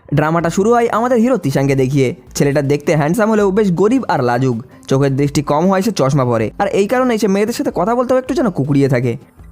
ড্রামাটা শুরু হয় আমাদের হিরো তিশানকে দেখিয়ে। ছেলেটা দেখতে হ্যান্ডসাম হলেও বেশ গরিব আর লাজুক, চোখের দৃষ্টি কম হয়, সে চশমা পরে, আর এই কারণেই সে মেয়েদের সাথে কথা বলতেও একটু যেন কুকুরিয়ে থাকে।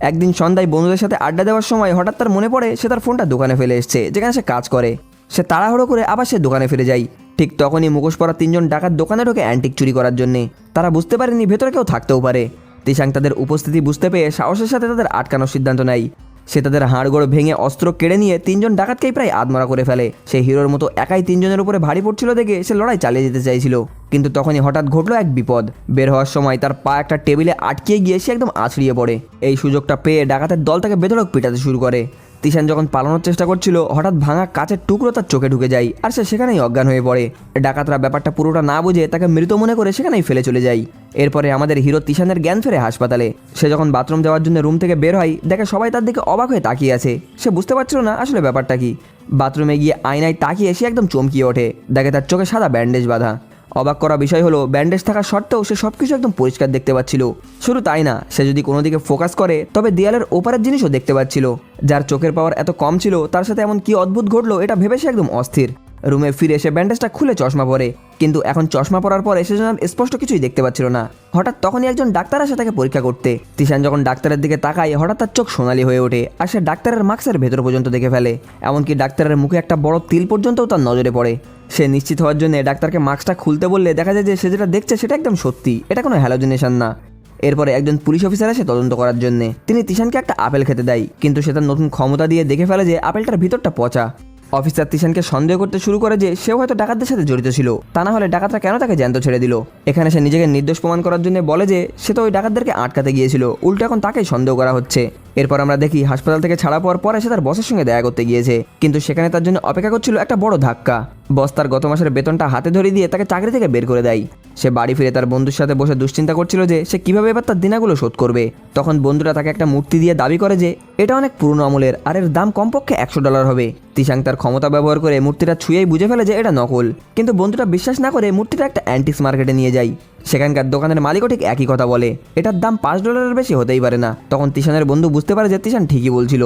একদিন সন্ধ্যায় বন্ধুদের সাথে আড্ডা দেওয়ার সময় হঠাৎ তার মনে পড়ে সে তার ফোনটা দোকানে ফেলে এসছে যেখানে সে কাজ করে। সে তাড়াহুড়ো করে আবার সে দোকানে ফিরে যায়। ঠিক তখনই মুখোশ পরা 3জন ডাকাত দোকানে ঢোকে অ্যান্টিক চুরি করার জন্যে। তারা বুঝতে পারেনি ভেতরে কেউ থাকতেও পারে। তিশান তাদের উপস্থিতি বুঝতে পেয়ে সাহসের সাথে তাদের আটকানোর সিদ্ধান্ত নেয়। সে তাদের হাড়গোড় ভেঙে অস্ত্র কেড়ে নিয়ে 3জন ডাকাতকেই প্রায় আধমরা করে ফেলে। সে হিরোর মতো একাই 3জনের উপরে ভারী পড়ছিল দেখে সে লড়াই চালিয়ে যেতে চাইছিল, কিন্তু তখনই হঠাৎ ঘটলো এক বিপদ। বের হওয়ার সময় তার পা একটা টেবিলে আটকে গিয়ে সে একদম আছড়িয়ে পড়ে। এই সুযোগটা পেয়ে ডাকাতের দল তাকে বেধড়ক পিটাতে শুরু করে। তিশান যখন পালানোর চেষ্টা করছিল হঠাৎ ভাঙা কাচের টুকরো তার চোখে ঢুকে যায় আর সে সেখানেই অজ্ঞান হয়ে পড়ে। ডাকাতরা ব্যাপারটা পুরোটা না বুঝে তাকে মৃত মনে করে সেখানেই ফেলে চলে যায়। এরপরে আমাদের হিরো তিশানের জ্ঞান ফেরে হাসপাতালে। সে যখন বাথরুম যাওয়ার জন্য রুম থেকে বের হয় দেখে সবাই তার দিকে অবাক হয়ে তাকিয়ে আছে। সে বুঝতে পারছিল না আসলে ব্যাপারটা কি। বাথরুমে গিয়ে আয়নায় তাকিয়ে সে একদম চমকিয়ে ওঠে, দেখে তার চোখে সাদা ব্যান্ডেজ বাঁধা। অবাক করা বিষয় হলো ব্যান্ডেজ থাকা সত্ত্বেও সে সবকিছু একদম পরিষ্কার দেখতে পাচ্ছিল। শুধু তাই না, সে যদি কোনো দিকে ফোকাস করে তবে দেয়ালের ওপারের জিনিসও দেখতে পাচ্ছিল। যার চোখের পাওয়ার এত কম ছিল তার সাথে এমন কি অদ্ভুত ঘটলো এটা ভেবে সে একদম অস্থির। রুমে ফিরে সে ব্যান্ডেজটা খুলে চশমা পরে, কিন্তু এখন চশমা পরার পরে সে যেন স্পষ্ট কিছুই দেখতে পাচ্ছিল না। হঠাৎ তখনই একজন ডাক্তার আসে তাকে পরীক্ষা করতে। তিশান যখন ডাক্তারের দিকে তাকায় হঠাৎ তার চোখ সোনালি হয়ে ওঠে আর সে ডাক্তারের মাস্কের ভেতর পর্যন্ত দেখে ফেলে। এমনকি ডাক্তারের মুখে একটা বড় তিল পর্যন্তও তার নজরে পড়ে। সে নিশ্চিত হওয়ার জন্য ডাক্তারকে মাস্কটা খুলতে বললে দেখা যায় যে সে যেটা দেখছে সেটা একদম সত্যি, এটা কোনো হ্যালোজিনেশন না। এরপরে একজন পুলিশ অফিসার আসে তদন্ত করার জন্য। তিনি তিশানকে একটা আপেল খেতে দেয়, কিন্তু সে তার নতুন ক্ষমতা দিয়ে দেখে ফেলে যে আপেলটার ভিতরটা পচা। অফিসার তিশানকে সন্দেহ করতে শুরু করে যে সেও হয়তো ডাকাতদের সাথে জড়িত ছিল, তা না হলে ডাকাতরা কেন তাকে জ্যান্ত ছেড়ে দিল। এখানে সে নিজেকে নির্দোষ প্রমাণ করার জন্য বলে যে সে তো ওই ডাকাতদেরকে আটকাতে গিয়েছিল, উল্টো এখন তাকেই সন্দেহ করা হচ্ছে। এরপর আমরা দেখি হাসপাতাল থেকে ছাড়া পাওয়ার পরে সে তার বসের সঙ্গে দেখা করতে গিয়েছে, কিন্তু সেখানে তার জন্য অপেক্ষা করছিল একটা বড় ধাক্কা। বস তার গত মাসের বেতনটা হাতে ধরিয়ে দিয়ে তাকে চাকরি থেকে বের করে দেয়। সে বাড়ি ফিরে তার বন্ধুর সাথে বসে দুশ্চিন্তা করছিল যে সে কিভাবে এবার তার দিনাগুলো শোধ করবে। তখন বন্ধুরা তাকে একটা মূর্তি দিয়ে দাবি করে যে এটা অনেক পুরনো আমলের আর এর দাম কমপক্ষে $100 হবে। তিশান তার ক্ষমতা ব্যবহার করে মূর্তিটা ছুঁয়েই বুঝে ফেলে যে এটা নকল, কিন্তু বন্ধুটা বিশ্বাস না করে মূর্তিটা একটা অ্যান্টিক্স মার্কেটে নিয়ে যায়। সেখানকার দোকানের মালিকও ঠিক একই কথা বলে, এটার দাম $5 বেশি হতেই পারে না। তখন তিশানের বন্ধু বুঝতে পারে যে তিশান ঠিকই বলছিল।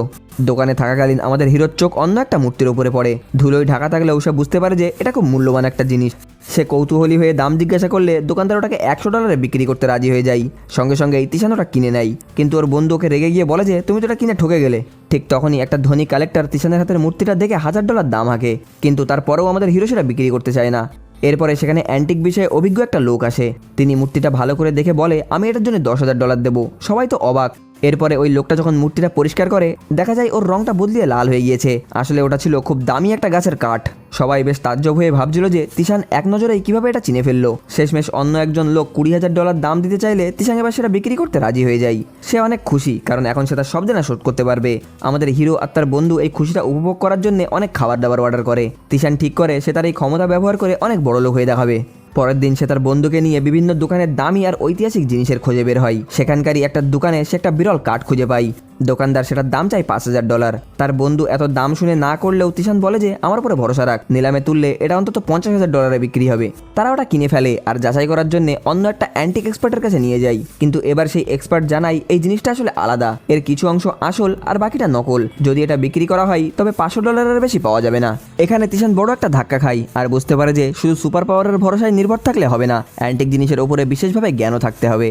দোকানে থাকাকালীন আমাদের হিরোর চোখ অন্য একটা মূর্তির উপরে পড়ে। ধুলোয় ঢাকা থাকলেও সে বুঝতে পারে যে এটা খুব মূল্যবান একটা জিনিস। সে কৌতূহলী হয়ে দাম জিজ্ঞাসা করলে দোকানদার ওটাকে $100 বিক্রি করতে রাজি হয়ে যায়। সঙ্গে সঙ্গে তিশান ওটা কিনে নেয়, কিন্তু ওর বন্ধু ওকে রেগে গিয়ে বলে যে তুমি তো এটা কিনে ঠকে গেলে। ঠিক তখনই একটা ধনী কালেক্টর তিশানের হাতের মূর্তিটা দেখে $1000 দাম হাঁকে, কিন্তু তারপরেও আমাদের হিরো সেটা বিক্রি করতে চায় না। এরপরে সেখানে অ্যান্টিক বিষয়ে অভিজ্ঞ একটা লোক আসে। তিনি মূর্তিটা ভালো করে দেখে বলে আমি এটার জন্য $10,000 দেবো। সবাই তো অবাক। এরপরে ওই লোকটা যখন মূর্তিটা পরিষ্কার করে দেখা যায় ওর রংটা বদলিয়ে লাল হয়ে গিয়েছে। আসলে ওটা ছিল খুব দামি একটা গাছের কাঠ। সবাই বেশ তাজ্জব হয়ে ভাবছিল যে তিশান এক নজরেই কিভাবে এটা চিনে ফেললো। শেষমেশ অন্য একজন লোক $20,000 দাম দিতে চাইলে তিশান এবার সেটা বিক্রি করতে রাজি হয়ে যায়। সে অনেক খুশি, কারণ এখন সে তার সব দেনা শোধ করতে পারবে। আমাদের হিরো আর তার বন্ধু এই খুশিটা উপভোগ করার জন্য অনেক খাবার দাবার অর্ডার করে। তিশান ঠিক করে সে তার এই ক্ষমতা ব্যবহার করে অনেক বড় লোক হয়ে দেখাবে। পরের দিন সে তার বন্ধুকে নিয়ে বিভিন্ন দোকানের দামি আর ঐতিহাসিক জিনিসের খোঁজে বের হয়। সেখানকারই একটা দোকানে সে একটা বিরল কাঠ খুঁজে পায়। দোকানদার সেটার দাম চাই $5,000। তার বন্ধু এত দাম শুনে না করলেও তিশান বলে যে আমার উপরে ভরসা রাখ, নিলামে তুললে এটা অন্তত $50,000 বিক্রি হবে। তারা ওটা কিনে ফেলে আর যাচাই করার জন্য অন্য একটা অ্যান্টিক এক্সপার্টের কাছে নিয়ে যায়। কিন্তু এবার সেই এক্সপার্ট জানায় এই জিনিসটা আসলে আলাদা, এর কিছু অংশ আসল আর বাকিটা নকল। যদি এটা বিক্রি করা হয় তবে $500 বেশি পাওয়া যাবে না। এখানে তিশান বড় একটা ধাক্কা খায় আর বুঝতে পারে যে শুধু সুপার পাওয়ারের ভরসায় নির্ভর থাকলে হবে না, অ্যান্টিক জিনিসের ওপরে বিশেষভাবে জ্ঞানও থাকতে হবে।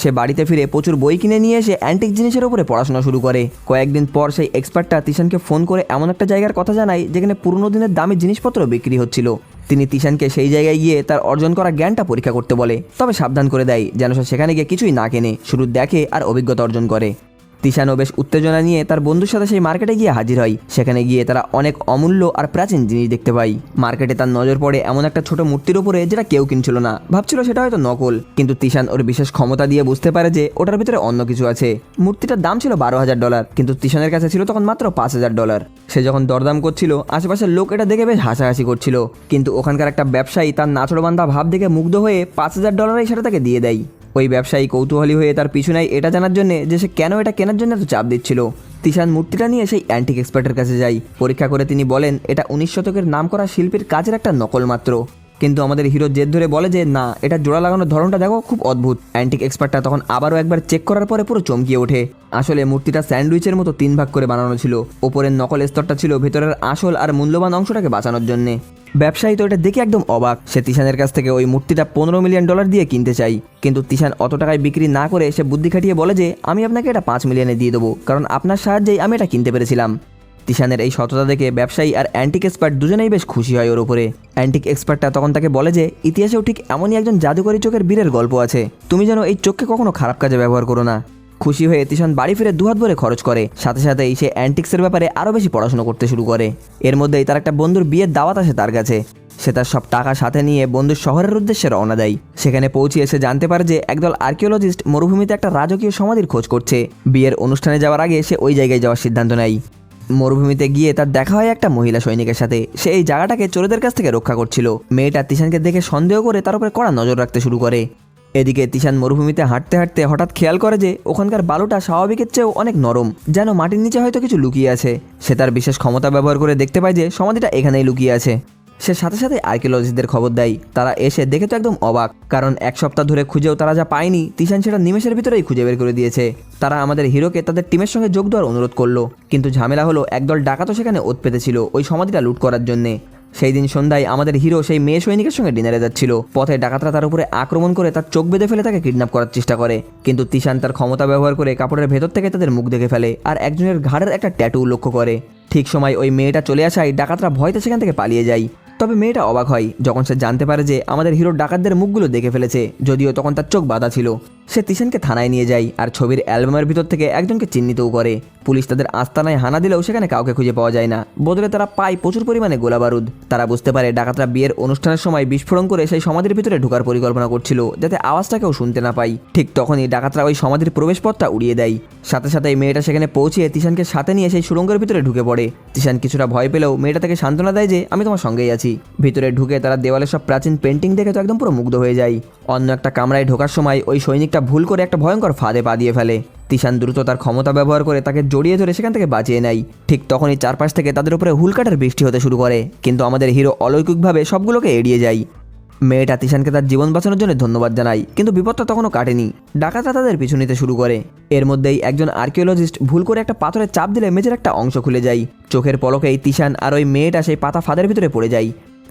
সে বাড়িতে ফিরে প্রচুর বই কিনে নিয়ে এসে অ্যান্টিক জিনিসের উপরে পড়াশোনা শুরু করে। কয়েকদিন পর সেই এক্সপার্টটা তিশানকে ফোন করে এমন একটা জায়গার কথা জানায় যেখানে পুরনো দিনের দামি জিনিসপত্র বিক্রি হচ্ছিল। তিনি তিশানকে সেই জায়গায় গিয়ে তার অর্জন করা জ্ঞানটা পরীক্ষা করতে বলে, তবে সাবধান করে দেয় যেন সে সেখানে গিয়ে কিছুই না কেনে, শুধু দেখে আর অভিজ্ঞতা অর্জন করে। তিশানও বেশ উত্তেজনা নিয়ে তার বন্ধুর সাথে সেই মার্কেটে গিয়ে হাজির হয়। সেখানে গিয়ে তারা অনেক অমূল্য আর প্রাচীন জিনিস দেখতে পায়। মার্কেটে তার নজর পড়ে এমন একটা ছোট মূর্তির উপরে যেটা কেউ কিনছিল না, ভাবছিল সেটা হয়তো নকল। কিন্তু তিশান ওর বিশেষ ক্ষমতা দিয়ে বুঝতে পারে যে ওটার ভিতরে অন্য কিছু আছে। মূর্তিটার দাম ছিল $12,000, কিন্তু তিশানের কাছে ছিল তখন মাত্র $5,000। সে যখন দরদাম করছিল আশেপাশের লোক এটা দেখে বেশ হাসাহাসি করছিল, কিন্তু ওখানকার একটা ব্যবসায়ী তার নাচড়বান্ধা ভাব দেখে মুগ্ধ হয়ে $5,000 সেটা তাকে দিয়ে দেয়। ওই ব্যবসায়ী কৌতূহলী হয়ে তার পিছু নেয় এটা জানার জন্য যে সে কেন এটা কেনার জন্য এত চাপ দিচ্ছিল। তিশান মূর্তিটা নিয়ে সেই অ্যান্টিক এক্সপার্টের কাছে যায়। পরীক্ষা করে তিনি বলেন এটা 19 শতকের নামকরা শিল্পীর কাজের একটা নকল মাত্র। কিন্তু আমাদের হিরো জেদ ধরে বলে যে না, এটা জোড়া লাগানোর ধরনটা দেখো, খুব অদ্ভুত। অ্যান্টিক এক্সপার্টটা তখন আবারও একবার চেক করার পরে পুরো চমকিয়ে ওঠে। আসলে মূর্তিটা স্যান্ডউইচের মতো 3 ভাগ করে বানানো ছিল। ওপরের নকল স্তরটা ছিল ভেতরের আসল আর মূল্যবান অংশটাকে বাঁচানোর জন্য। ব্যবসায়ী তো এটা দেখে একদম অবাক। সে তিশানের কাছ থেকে ওই মূর্তিটা $15 মিলিয়ন দিয়ে কিনতে চাই, কিন্তু তিশান অত টাকায় বিক্রি না করে সে বুদ্ধি খাটিয়ে বলে যে আমি আপনাকে এটা 5 মিলিয়নে দিয়ে দেবো, কারণ আপনার সাহায্যেই আমি এটা কিনতে পেরেছিলাম। তিশানের এই সততা দেখে ব্যবসায়ী আর অ্যান্টিক এক্সপার্ট দুজনেই বেশ খুশি হয় ওর উপরে। অ্যান্টিক এক্সপার্টটা তখন তাকে বলে যে ইতিহাসেও ঠিক এমনই একজন জাদুকরী চোখের বীরের গল্প আছে, তুমি যেন এই চোখকে কখনো খারাপ কাজে ব্যবহার করো না। খুশি হয়ে তিশান বাড়ি ফিরে দুহাত ভরে খরচ করে। সাথে সাথেই সে অ্যান্টিক্সের ব্যাপারে আরও বেশি পড়াশোনা করতে শুরু করে। এর মধ্যেই তার একটা বন্ধুর বিয়ের দাওয়াত আসে তার কাছে। সে তার সব টাকা সাথে নিয়ে বন্ধুর শহরের উদ্দেশ্যে রওনা দেয়। সেখানে পৌঁছিয়ে সে জানতে পারে যে একদল আর্কিওলজিস্ট মরুভূমিতে একটা রাজকীয় সমাধির খোঁজ করছে। বিয়ের অনুষ্ঠানে যাওয়ার আগে সে ওই জায়গায় যাওয়ার সিদ্ধান্ত নেয়। মরুভূমিতে গিয়ে তার দেখা হয় একটা মহিলা সৈনিকের সাথে। সে এই জায়গাটাকে চোরেদের কাছ থেকে রক্ষা করছিল। মেয়েটা তিশানকে দেখে সন্দেহ করে তার উপরে কড়া নজর রাখতে শুরু করে। এদিকে তিশান মরুভূমিতে হাঁটতে হাঁটতে হঠাৎ খেয়াল করে যে ওখানকার বালুটা স্বাভাবিকের চেয়েও অনেক নরম, যেন মাটির নিচে হয়তো কিছু লুকিয়ে আছে। সে তার বিশেষ ক্ষমতা ব্যবহার করে দেখতে পায় যে সমাধিটা এখানেই লুকিয়ে আছে। সে সাথে সাথে আর্কিওলজিস্টদের খবর দেয়। তারা এসে দেখে তো একদম অবাক, কারণ 1 সপ্তাহ ধরে খুঁজেও তারা যা পায়নি তিশান সেটা নিমেষের ভিতরেই খুঁজে বের করে দিয়েছে। তারা আমাদের হিরোকে তাদের টিমের সঙ্গে যোগ দেওয়ার অনুরোধ করলো, কিন্তু ঝামেলা হলো একদল ডাকাতও সেখানে ওত পেতেছিল ওই সমাধিটা লুট করার জন্যে। সেই দিন সন্ধ্যায় আমাদের হিরো সেই মেয়ে সৈনিকের সঙ্গে ডিনারে যাচ্ছিল। পথে ডাকাতরা তার উপরে আক্রমণ করে তার চোখ বেঁধে ফেলে তাকে কিডন্যাপ করার চেষ্টা করে, কিন্তু তিশান তার ক্ষমতা ব্যবহার করে কাপড়ের ভেতর থেকে তাদের মুখ দেখে ফেলে আর একজনের ঘাড়ের একটা ট্যাটু লক্ষ্য করে। ঠিক সময় ওই মেয়েটা চলে আসায় ডাকাতরা ভয়তে সেখান থেকে পালিয়ে যায়। তবে মেয়েটা অবাক হয় যখন সে জানতে পারে যে আমাদের হিরো ডাকাতদের মুখগুলো দেখে ফেলেছে, যদিও তখন তার চোখ বাঁধা ছিল। সে তিশানকে থানায় নিয়ে যায় আর ছবির অ্যালবামের ভিতর থেকে একজনকে চিহ্নিতও করে। পুলিশ তাদের আস্তানায় হানা দিলেও সেখানে কাউকে খুঁজে পাওয়া যায় না। বদলে তারা পায় প্রচুর পরিমাণে গোলাবারুদ। তারা বুঝতে পারে ডাকাতরা বিয়ের অনুষ্ঠানের সময় বিস্ফোরণ করে সেই সমাধির ভিতরে ঢোকার পরিকল্পনা করছিল, যাতে আওয়াজটা কেউ শুনতে না পায়। ঠিক তখনই ডাকাতরা ওই সমাধির প্রবেশপথটা উড়িয়ে দেয়। সাথে সাথে মেয়েটা সেখানে পৌঁছিয়ে তিশানকে সাথে নিয়ে সেই সুড়ঙ্গের ভিতরে ঢুকে পড়ে। তিশান কিছুটা ভয় পেলেও মেয়েটা তাকে সান্ত্বনা দেয় যে আমি তোমার সঙ্গেই আছি। ভিতরে ঢুকে তারা দেওয়ালে সব প্রাচীন পেন্টিং দেখে তো একদম পুরো মুগ্ধ হয়ে যায়। অন্য একটা কামরায় ঢোকার সময় ওই সৈনিকটা ভুল করে একটা ভয়ঙ্কর ফাঁদে পা দিয়ে ফেলে। তিশান দ্রুত তার ক্ষমতা ব্যবহার করে তাকে জড়িয়ে ধরে সেখান থেকে বাঁচিয়ে নেয়। ঠিক তখনই চারপাশ থেকে তাদের উপরে হুলকাটার বৃষ্টি হতে শুরু করে, কিন্তু আমাদের হিরো অলৌকিকভাবে সবগুলোকে এড়িয়ে যায়। মেয়েটা তিশানকে তার জীবন বাঁচানোর জন্য ধন্যবাদ জানায়, কিন্তু বিপদটা তখনও কাটেনি। ডাকাতরা তাদের পিছু নিতে শুরু করে। এর মধ্যেই একজন আর্কিওলজিস্ট ভুল করে একটা পাথরে চাপ দিলে মেঝের একটা অংশ খুলে যায়। চোখের পলকেই তিশান আর ওই মেয়েটা সেই পাতা ফাঁদের ভিতরে পড়ে যায়।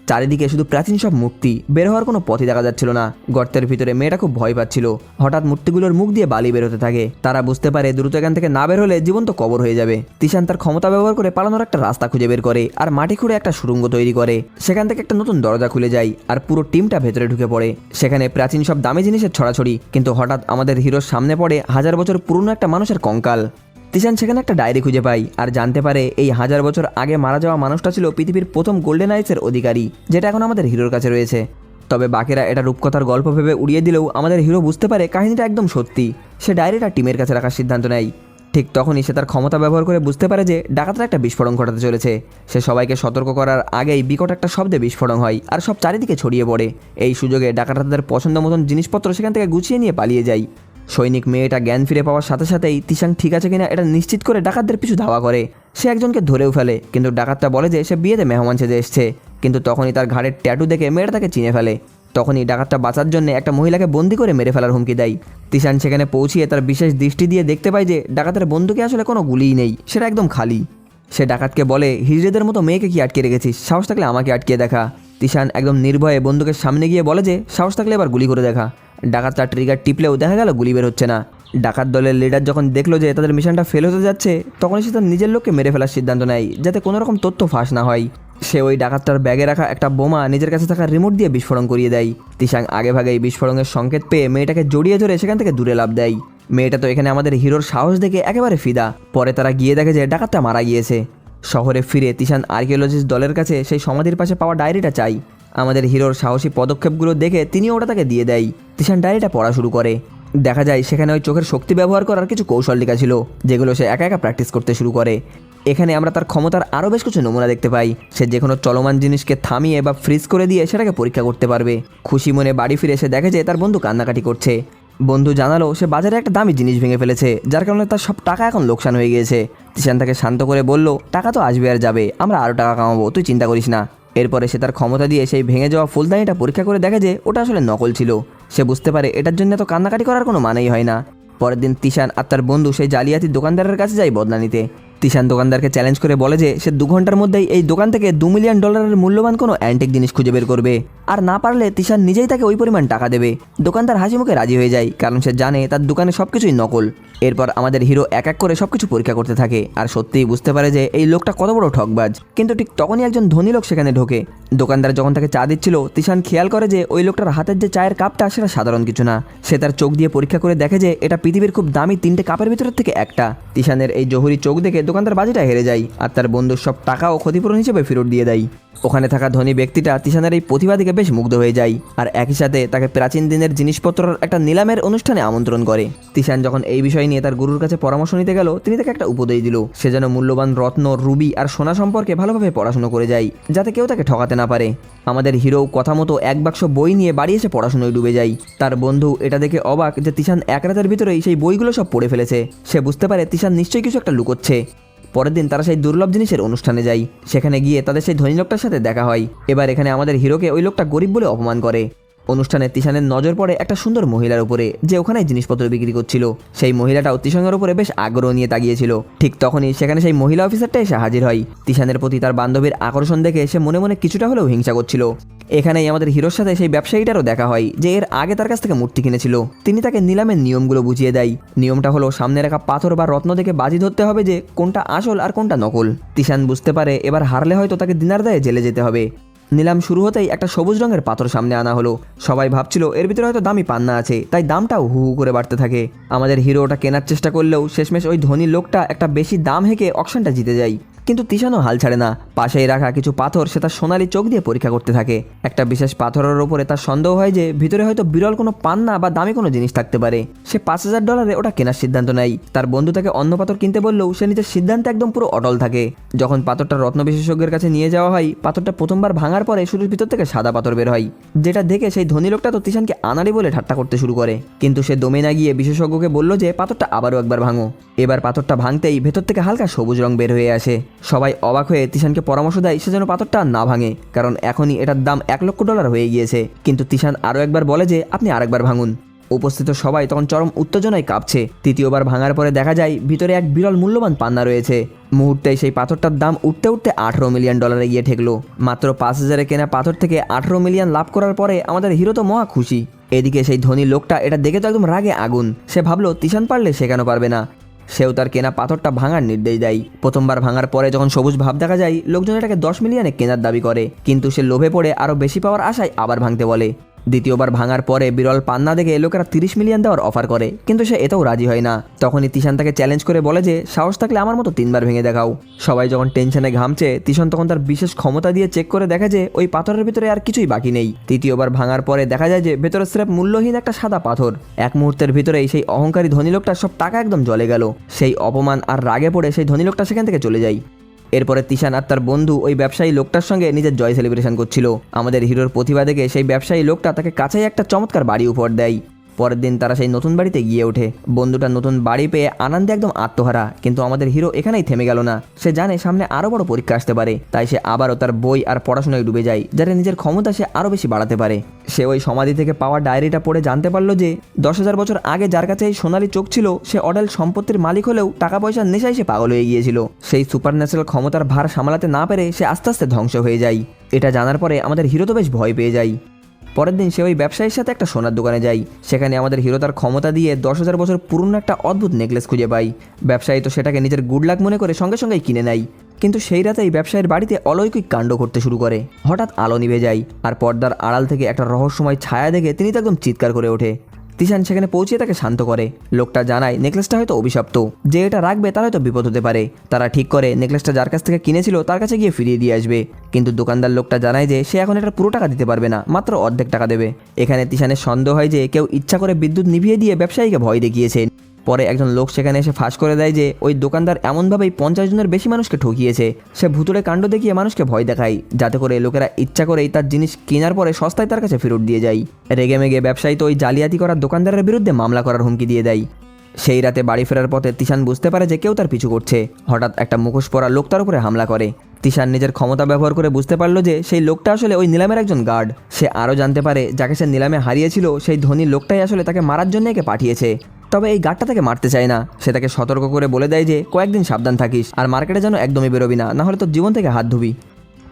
চারিদিকে শুধু প্রাচীন সব মূর্তি, বের হওয়ার কোনো পথই দেখা যাচ্ছিল না। গর্তের ভিতরে মেয়েটা খুব ভয় পাচ্ছিল। হঠাৎ মূর্তিগুলোর মুখ দিয়ে বালি বেরোতে থাকে। তারা বুঝতে পারে দ্রুত এখান থেকে না বের হলে জীবন্ত কবর হয়ে যাবে। তিশান তার ক্ষমতা ব্যবহার করে পালানোর একটা রাস্তা খুঁজে বের করে আর মাটি খুঁড়ে একটা সুড়ঙ্গ তৈরি করে। সেখান থেকে একটা নতুন দরজা খুলে যায় আর পুরো টিমটা ভেতরে ঢুকে পড়ে। সেখানে প্রাচীন সব দামি জিনিসের ছড়াছড়ি, কিন্তু হঠাৎ আমাদের হিরোর সামনে পড়ে 1000 বছর পুরনো একটা মানুষের কঙ্কাল। তিশান সেখানে একটা ডায়েরি খুঁজে পায় আর জানতে পারে এই 1000 বছর আগে মারা যাওয়া মানুষটা ছিল পৃথিবীর প্রথম গোল্ডেন আইসের অধিকারী, যেটা এখন আমাদের হিরোর কাছে রয়েছে। তবে বাকিরা এটা রূপকথার গল্প ভেবে উড়িয়ে দিলেও আমাদের হিরো বুঝতে পারে কাহিনীটা একদম সত্যি। সে ডায়েরিটা টিমের কাছে রাখার সিদ্ধান্ত নেয়। ঠিক তখনই সে তার ক্ষমতা ব্যবহার করে বুঝতে পারে যে ডাকাতরা একটা বিস্ফোরণ ঘটাতে চলেছে। সে সবাইকে সতর্ক করার আগেই বিকট একটা শব্দে বিস্ফোরণ হয় আর সব চারিদিকে ছড়িয়ে পড়ে। এই সুযোগে ডাকাতরা তাদের পছন্দ মতন জিনিসপত্র সেখান থেকে গুছিয়ে নিয়ে পালিয়ে যায়। সৈনিক মেয়েটা জ্ঞান ফিরে পাওয়ার সাথে সাথেই তিশান ঠিক আছে কিনা এটা নিশ্চিত করে ডাকাতদের পিছু ধাওয়া করে। সে একজনকে ধরেও ফেলে, কিন্তু ডাকাতটা বলে যে সে বিয়েতে মেহমান সেজে এসছে। কিন্তু তখনই তার ঘাড়ের ট্যাটু দেখে মেয়েটা তাকে চিনে ফেলে। তখনই ডাকাতটা বাঁচার জন্য একটা মহিলাকে বন্দি করে মেরে ফেলার হুমকি দেয়। তিশান সেখানে পৌঁছিয়ে তার বিশেষ দৃষ্টি দিয়ে দেখতে পায় যে ডাকাতের বন্দুকে আসলে কোনো গুলিই নেই, সেটা একদম খালি। সে ডাকাতকে বলে হিজড়েদের মতো মেয়েকে কি আটকে রেখেছিস, সাহস থাকলে আমাকে আটকে দেখা। তিশান একদম নির্ভয়ে বন্দুকের সামনে গিয়ে বলে যে সাহস থাকলে এবার গুলি করে দেখা। ডাকাতটা ট্রিগার টিপলেও দেখা গেল গুলি বের হচ্ছে না। ডাকাত দলের লিডার যখন দেখলো যে তাদের মিশনটা ফেল হতে যাচ্ছে, তখনই সে তার নিজের লোককে মেরে ফেলার সিদ্ধান্ত নেয়, যাতে কোনো রকম তথ্য ফাঁস না হয়। সে ওই ডাকাতটার ব্যাগে রাখা একটা বোমা নিজের কাছে থাকা রিমোট দিয়ে বিস্ফোরণ করিয়ে দেয়। তিশাং আগে ভাগেই বিস্ফোরণের সংকেত পেয়ে মেয়েটাকে জড়িয়ে ধরে সেখান থেকে দূরে লাফ দেয়। মেয়েটা তো এখানে আমাদের হিরোর সাহস দেখে একেবারে ফিদা। পরে তারা গিয়ে দেখে যে ডাকাতটা মারা গিয়েছে। শহরে ফিরে তিশান আর্কিওলজিস্ট দলের কাছে সেই সমাধির পাশে পাওয়া ডায়েরিটা চাই। আমাদের হিরোর সাহসী পদক্ষেপগুলো দেখে তিনি ওটা তাকে দিয়ে দেয়। তিশান ডায়েরিটা পড়া শুরু করে। দেখা যায় সেখানে ওই চোখের শক্তি ব্যবহার করার কিছু কৌশল লেখা ছিল, যেগুলো সে একা একা প্র্যাকটিস করতে শুরু করে। এখানে আমরা তার ক্ষমতার আরও বেশ কিছু নমুনা দেখতে পাই। সে যে কোনো চলমান জিনিসকে থামিয়ে বা ফ্রিজ করে দিয়ে সেটাকে পরীক্ষা করতে পারবে। খুশি মনে বাড়ি ফিরে এসে দেখে যে তার বন্ধু কান্নাকাটি করছে। বন্ধু জানালো সে বাজারে একটা দামি জিনিস ভেঙে ফেলেছে, যার কারণে তার সব টাকা এখন লোকসান হয়ে গিয়েছে। তিশান তাকে শান্ত করে বলল টাকা তো আসবে আর যাবে, আমরা আরও টাকা কামাবো, তুই চিন্তা করিস না। এরপরে সে তার ক্ষমতা দিয়ে সেই ভেঙে যাওয়া ফুলদানিটা পরীক্ষা করে দেখে যে ওটা আসলে নকল ছিল। সে বুঝতে পারে এটার জন্য তো কান্নাকাটি করার কোনো মানেই হয় না। পরের দিন তিশান আর তার বন্ধু সেই জালিয়াতি দোকানদারের কাছে যায় বদলা নিতে। তিশান দোকানদারকে চ্যালেঞ্জ করে বলে যে সে 2 ঘন্টার মধ্যেই এই দোকান থেকে $2 মিলিয়ন মূল্যবান কোনো অ্যান্টিক জিনিস খুঁজে বের করবে, আর না পারলে তিশান নিজেই তাকে ওই পরিমাণ টাকা দেবে। দোকানদার হাসি মুখে রাজি হয়ে যায়, কারণ সে জানে তার দোকানে সবকিছুই নকল। এরপর আমাদের হিরো এক এক করে সবকিছু পরীক্ষা করতে থাকে আর সত্যিই বুঝতে পারে যে এই লোকটা কত বড় ঠকবাজ। কিন্তু ঠিক তখনই একজন ধনী লোক সেখানে ঢোকে। দোকানদার যখন তাকে চা দিচ্ছিল, তিশান খেয়াল করে যে ওই লোকটার হাতের যে চায়ের কাপটা সেটা সাধারণ কিছু না। সে তার চোখ দিয়ে পরীক্ষা করে দেখে যে এটা পৃথিবীর খুব দামি 3টে কাপের ভিতরের থেকে একটা। তিশানের এই জহুরি চোখ দেখে দোকানদার বাজিটা হেরে যায় আর তার বন্ধুর সব টাকা ও ক্ষতিপূরণ হিসেবে ফেরত দিয়ে দেয়। ওখানে থাকা ধনী ব্যক্তিটা তিশানের এই প্রতিভা দেখে বেশ মুগ্ধ হয়ে যায় আর একই সাথে তাকে প্রাচীন দিনের জিনিসপত্রের একটা নিলামের অনুষ্ঠানে আমন্ত্রণ করে। তিশান যখন এই বিষয় নিয়ে তার গুরুর কাছে পরামর্শ নিতে গেল, তিনি তাকে একটা উপদেশ দিল, সে যেন মূল্যবান রত্ন, রুবি আর সোনা সম্পর্কে ভালোভাবে পড়াশোনা করে যায়, যাতে কেউ তাকে ঠকাতে না পারে। আমাদের হিরো কথা মতো এক বাক্স বই নিয়ে বাড়ি এসে পড়াশোনায় ডুবে যায়। তার বন্ধু এটা দেখে অবাক যে তিশান এক রাতের ভিতরেই সেই বইগুলো সব পড়ে ফেলেছে। সে বুঝতে পারে তিশান নিশ্চয়ই কিছু একটা লুকোচ্ছে। পরের দিন তারা সেই দুর্লভ জিনিসের অনুষ্ঠানে যায়। সেখানে গিয়ে তাদের সেই ধনী লোকটার সাথে দেখা হয়। এবার এখানে আমাদের হিরোকে ওই লোকটা গরিব বলে অপমান করে। অনুষ্ঠানে তিশানের নজর পড়ে একটা সুন্দর মহিলার উপরে, যে ওখানে জিনিসপত্র বিক্রি করছিল। সেই মহিলাটাও তিশানের উপরে বেশ আগ্রহ নিয়ে তাকিয়েছিল। ঠিক তখনই সেখানে সেই মহিলা অফিসারটা এসে হাজির হয়। তিশানের প্রতি তার বান্ধবীর আকর্ষণ দেখে সে মনে মনে কিছুটা হলেও হিংসা করছিল। এখানেই আমাদের হিরোর সাথে সেই ব্যবসায়ীটারও দেখা হয়, যে এর আগে তার কাছ থেকে মূর্তি কিনেছিল। তিনি তাকে নিলামের নিয়মগুলো বুঝিয়ে দেয়। নিয়মটা হলো সামনে রাখা পাথর বা রত্ন দেখে বাজি ধরতে হবে যে কোনটা আসল আর কোনটা নকল। তিশান বুঝতে পারে এবার হারলে হয়তো তাকে দিনার দায়ে জেলে যেতে হবে। নিলাম শুরু হতেই একটা সবুজ রঙের পাথর সামনে আনা হলো। সবাই ভাবছিল এর ভিতরে হয়তো দামি পান্না আছে, তাই দামটাও হু হু করে বাড়তে থাকে। আমাদের হিরো ওটা কেনার চেষ্টা করলেও শেষমেশ ওই ধনী লোকটা একটা বেশি দাম হেঁকে অকশনটা জিতে যায়। কিন্তু তিশানও হাল ছাড়ে না। পাশেই রাখা কিছু পাথর সে তার সোনালি চোখ দিয়ে পরীক্ষা করতে থাকে। একটা বিশেষ পাথরের ওপরে তার সন্দেহ হয় যে ভিতরে হয়তো বিরল কোনো পান্না বা দামি কোনো জিনিস থাকতে পারে। সে $5000 ওটা কেনার সিদ্ধান্ত নেয়। তার বন্ধু তাকে অন্য পাথর কিনতে বললেও সে নিজের সিদ্ধান্তে একদম পুরো অটল থাকে। যখন পাথরটা রত্ন বিশেষজ্ঞের কাছে নিয়ে যাওয়া হয়, পাথরটা প্রথমবার ভাঙার পরে শুরুর ভিতর থেকে সাদা পাথর বের হয়, যেটা দেখে সেই ধনী লোকটা তো তিশানকে আনাড়ি বলে ঠাট্টা করতে শুরু করে। কিন্তু সে দমে না গিয়ে বিশেষজ্ঞকে বলল যে পাথরটা আবারও একবার ভাঙো। এবার পাথরটা ভাঙতেই ভেতর থেকে হালকা সবুজ রং বের হয়ে আসে। সবাই অবাক হয়ে তিশানকে পরামর্শ দেয় সে যেন পাথরটা না ভাঙে, কারণ এখনই এটার দাম $1,00,000 হয়ে গিয়েছে। কিন্তু তিশান আরও একবার বলে যে আপনি আরেকবার ভাঙুন। উপস্থিত সবাই তখন চরম উত্তেজনায় কাঁপছে। তৃতীয়বার ভাঙার পরে দেখা যায় ভিতরে এক বিরল মূল্যবান পান্না রয়েছে। মুহূর্তেই সেই পাথরটার দাম উঠতে উঠতে $18 মিলিয়ন গিয়ে ঠেকলো। মাত্র 5000-এ কেনা পাথর থেকে 18 মিলিয়ন লাভ করার পরে আমাদের হিরো তো মহা খুশি। এদিকে সেই ধনী লোকটা এটা দেখে তো একদম রাগে আগুন। সে ভাবলো তিশান পারলে সে কেন পারবে না। সেও তার কেনা পাথরটা ভাঙার নির্দেশ দেয়। প্রথমবার ভাঙার পরে যখন সবুজ ভাব দেখা যায়, লোকজন এটাকে 10 মিলিয়নে কেনার দাবি করে, কিন্তু সে লোভে পড়ে আরও বেশি পাওয়ার আশায় আবার ভাঙতে বলে। দ্বিতীয়বার ভাঙার পরে বিরল পান্না দেখে লোকেরা 30 মিলিয়ন দেওয়ার অফার করে, কিন্তু সে এতেও রাজি হয় না। তখনই তিশান তাকে চ্যালেঞ্জ করে বলে যে সাহস থাকলে আমার মতো 3বার ভেঙে দেখাও। সবাই যখন টেনশনে ঘামছে, তিশান তখন তার বিশেষ ক্ষমতা দিয়ে চেক করে দেখে যে ওই পাথরের ভিতরে আর কিছুই বাকি নেই। তৃতীয়বার ভাঙার পরে দেখা যায় যে ভেতরে স্রেফ মূল্যহীন একটা সাদা পাথর। এক মুহূর্তের ভিতরেই সেই অহংকারী ধনী লোকটার সব টাকা একদম জ্বলে গেল। সেই অপমান আর রাগে পড়ে সেই ধনী লোকটা সেখান থেকে চলে যায়। এরপরে তিশান আর তার বন্ধু ওই ব্যবসায়ী লোকটার সঙ্গে নিজের জয় সেলিব্রেশন করছিল। আমাদের হিরোর প্রতিভা দেখে সেই ব্যবসায়ী লোকটা তাকে কাছেই একটা চমৎকার বাড়ি উপহার দেয়। পরের দিন তারা সেই নতুন বাড়িতে গিয়ে ওঠে। বন্ধুটা নতুন বাড়ি পেয়ে আনন্দে একদম আত্মহারা। কিন্তু আমাদের হিরো এখানেই থেমে গেল না। সে জানে সামনে আরও বড় পরীক্ষা আসতে পারে, তাই সে আবারও তার বই আর পড়াশোনায় ডুবে যায়, যাতে নিজের ক্ষমতা সে আরও বেশি বাড়াতে পারে। সে ওই সমাধি থেকে পাওয়া ডায়েরিটা পড়ে জানতে পারলো যে 10,000 বছর আগে যার কাছে এই সোনালি চোখ ছিল, সে অডেল সম্পত্তির মালিক হলেও টাকা পয়সার নেশায় সে পাগল হয়ে গিয়েছিল। সেই সুপার ন্যাচারাল ক্ষমতার ভার সামলাতে না পেরে সে আস্তে আস্তে ধ্বংস হয়ে যায়। এটা জানার পরে আমাদের হিরো তো বেশ ভয় পেয়ে যায়। পরের দিন সে ওই ব্যবসায়ীর সাথে একটা সোনার দোকানে যায়। সেখানে আমাদের হিরো তার ক্ষমতা দিয়ে 10,000 বছর পুরনো একটা অদ্ভুত নেকলেস খুঁজে পায়। ব্যবসায়ী তো সেটাকে নিজের গুড লাক মনে করে সঙ্গে সঙ্গেই কিনে নেয়। কিন্তু সেই রাতেই ব্যবসায়ীর বাড়িতে অলৌকিক কাণ্ড করতে শুরু করে। হঠাৎ আলো নিভে যায় আর পর্দার আড়াল থেকে একটা রহস্যময় ছায়া দেখে তিনি তো একদম চিৎকার করে ওঠে। তিশান সেখানে পৌঁছে তাকে শান্ত করে। লোকটা জানায় নেকলেসটা হয়তো অভিশপ্ত, যে এটা রাখবে তার হয়তো বিপদ হতে পারে। তারা ঠিক করে নেকলেসটা যার কাছ থেকে কিনেছিল তার কাছে গিয়ে ফিরিয়ে দিয়ে আসবে। কিন্তু দোকানদার লোকটা জানায় যে সে এখন এটার পুরো টাকা দিতে পারবে না, মাত্র অর্ধেক টাকা দেবে। এখানে তিশানের সন্দেহ হয় যে কেউ ইচ্ছা করে বিদ্যুৎ নিভিয়ে দিয়ে ব্যবসায়ীকে ভয় দেখিয়েছে। পরে একজন লোক সেখানে এসে ফাঁস করে দেয় যে ওই দোকানদার এমনভাবেই 50 জনের বেশি মানুষকে ঠকিয়েছে। সে ভুতুড়ে কাণ্ড দেখিয়ে মানুষকে ভয় দেখায়, যাতে করে লোকেরা ইচ্ছা করেই তার জিনিস কেনার পরে সস্তায় তার কাছে ফেরত দিয়ে যায়। রেগে মেগে ব্যবসায়ী তো ওই জালিয়াতি করার দোকানদারের বিরুদ্ধে মামলা করার হুমকি দিয়ে দেয়। সেই রাতে বাড়ি ফেরার পথে তিশান বুঝতে পারে যে কেউ তার পিছু করছে। হঠাৎ একটা মুখোশ পরা লোক তার উপরে হামলা করে। তিশান নিজের ক্ষমতা ব্যবহার করে বুঝতে পারলো যে সেই লোকটা আসলে ওই নিলামের একজন গার্ড। সে আরও জানতে পারে যাকে সে নিলামে হারিয়েছিল সেই ধনী লোকটাই আসলে তাকে মারার জন্য একে পাঠিয়েছে। তবে এই গার্ডটা তাকে মারতে চায় না। সে তাকে সতর্ক করে বলে দেয় যে কয়েকদিন সাবধান থাকিস, আর মার্কেটে যেন একদমই বেরোবি না, নাহলে তোর জীবন থেকে হাত ধুবি।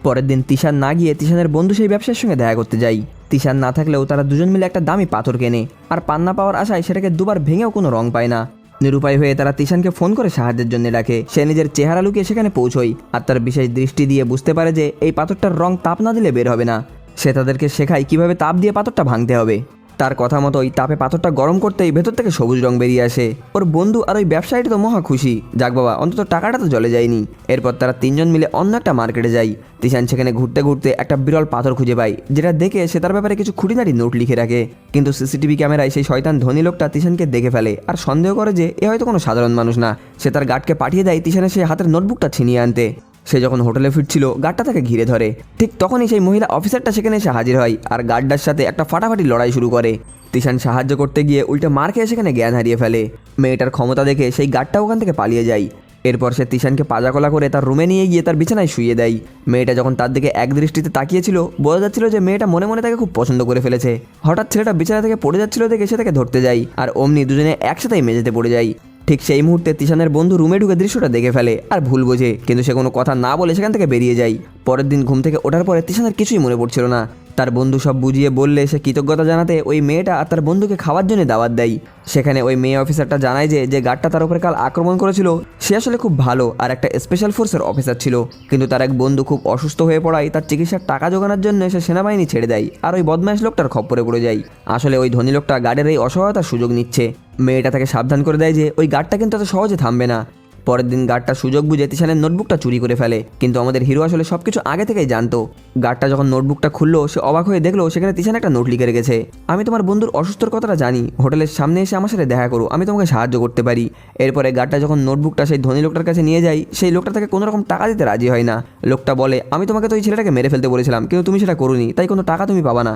পরের দিন তিশান না গিয়ে তিশানের বন্ধু সেই ব্যবসায়ীর সঙ্গে দেখা করতে যায়। তিশান না থাকলেও তারা দুজন মিলে একটা দামি পাথর কেনে, আর পান্না পাওয়ার আশায় সেটাকে দুবার ভেঙেও কোনো রং পায় না। নিরুপায় হয়ে তারা তিশানকে ফোন করে সাহায্যের জন্য ডাকে। সে নিজের চেহারা লুকিয়ে সেখানে পৌঁছয়, আর তার বিশেষ দৃষ্টি দিয়ে বুঝতে পারে যে এই পাথরটার রং তাপ না দিলে বের হবে না। সে তাদেরকে শেখায় কিভাবে তাপ দিয়ে পাথরটা ভাঙতে হবে। তার কথা মতোই তাপে পাথরটা গরম করতেই ভেতর থেকে সবুজ রং বেরিয়ে আসে। ওর বন্ধু আর ওই ব্যবসায়ীটা তো মহা খুশি, যাক বাবা অন্তত টাকাটা তো জলে যায়নি। এরপর তারা তিনজন মিলে অন্য একটা মার্কেটে যায়। তিশান সেখানে ঘুরতে ঘুরতে একটা বিরল পাথর খুঁজে পায়, যেটা দেখে সে তার ব্যাপারে কিছু খুঁটিনাটি নোট লিখে রাখে। কিন্তু সিসিটিভি ক্যামেরায় সেই শয়তান ধনী লোকটা তিশানকে দেখে ফেলে আর সন্দেহ করে যে এ হয়তো কোনো সাধারণ মানুষ না। সে তার গার্ডকে পাঠিয়ে দেয় তিশানের সেই হাতের নোটবুকটা ছিনিয়ে আনতে। সে যখন হোটেলে ফিরছিল গার্ডটা তাকে ঘিরে ধরে। ঠিক তখনই সেই মহিলা অফিসারটা সেখানে এসে হাজির হয় আর গার্ডটার সাথে একটা ফাটাফাটি লড়াই শুরু করে। তিশান সাহায্য করতে গিয়ে উল্টে মার খেয়ে সেখানে জ্ঞান হারিয়ে ফেলে। মেয়েটার ক্ষমতা দেখে সেই গার্ডটা ওখান থেকে পালিয়ে যায়। এরপর সে তিশানকে পাজাকলা করে তার রুমে নিয়ে গিয়ে তার বিছানায় শুইয়ে দেয়। মেয়েটা যখন তার দিকে এক দৃষ্টিতে তাকিয়েছিল, বোঝা যাচ্ছিল যে মেয়েটা মনে মনে তাকে খুব পছন্দ করে ফেলেছে। হঠাৎ ছেলেটা বিছানা থেকে পড়ে যাচ্ছিল দেখে সে তাকে ধরতে যায়, আর অমনি দুজনে একসাথেই মেঝেতে পড়ে যায়। ঠিক সেই মুহূর্তে তিশানের বন্ধু রুমে ঢুকে দৃশ্যটা দেখে ফেলে আর ভুল বোঝে, কিন্তু সে কোনো কথা না বলে সেখান থেকে বেরিয়ে যায়। পরের দিন ঘুম থেকে ওঠার পরে তিশানের কিছুই মনে পড়ছিল না। তার বন্ধু সব বুঝিয়ে বললে সে কৃতজ্ঞতা জানাতে ওই মেয়েটা আর তার বন্ধুকে খাওয়ার জন্য দাওয়াত দেয়। সেখানে ওই মেয়ে অফিসারটা জানায় যে গার্ডটা তার উপরে কাল আক্রমণ করেছিল সে আসলে খুব ভালো আর একটা স্পেশাল ফোর্সের অফিসার ছিল, কিন্তু তার এক বন্ধু খুব অসুস্থ হয়ে পড়ায় তার চিকিৎসার টাকা জোগানোর জন্য সে সেনাবাহিনী ছেড়ে দেয় আর ওই বদমাইশ লোকটার খপ্পরে পড়ে যায়। আসলে ওই ধনী লোকটা গার্ডের এই অসহায়তার সুযোগ নিচ্ছে। মেয়েটা তাকে সাবধান করে দেয় যে ওই গার্ডটা কিন্তু এত সহজে থামবে না। পরের দিন গার্ডটা সুযোগ বুঝে তিশানের নোটবুকটা চুরি করে ফেলে, কিন্তু আমাদের হিরো আসলে সবকিছু আগে থেকেই জানতো। গার্ডটা যখন নোটবুকটা খুললো সে অবাক হয়ে দেখলো সেখানে তিশান একটা নোট লিখে রেখেছে। আমি তোমার বন্ধুর অসুস্থর কথাটা জানি, হোটেলের সামনে এসে আমার সাথে দেখা করো, আমি তোমাকে সাহায্য করতে পারি। এরপরে গার্ডটা যখন নোটবুকটা সেই ধনী লোকটার কাছে নিয়ে যায়, সেই লোকটা তাকে কোনো রকম টাকা দিতে রাজি হয় না। লোকটা বলে আমি তোমাকে তো ওই ছেলেটাকে মেরে ফেলতে বলেছিলাম, কিন্তু তুমি সেটা করোনি, তাই কোনো টাকা তুমি পাবা না।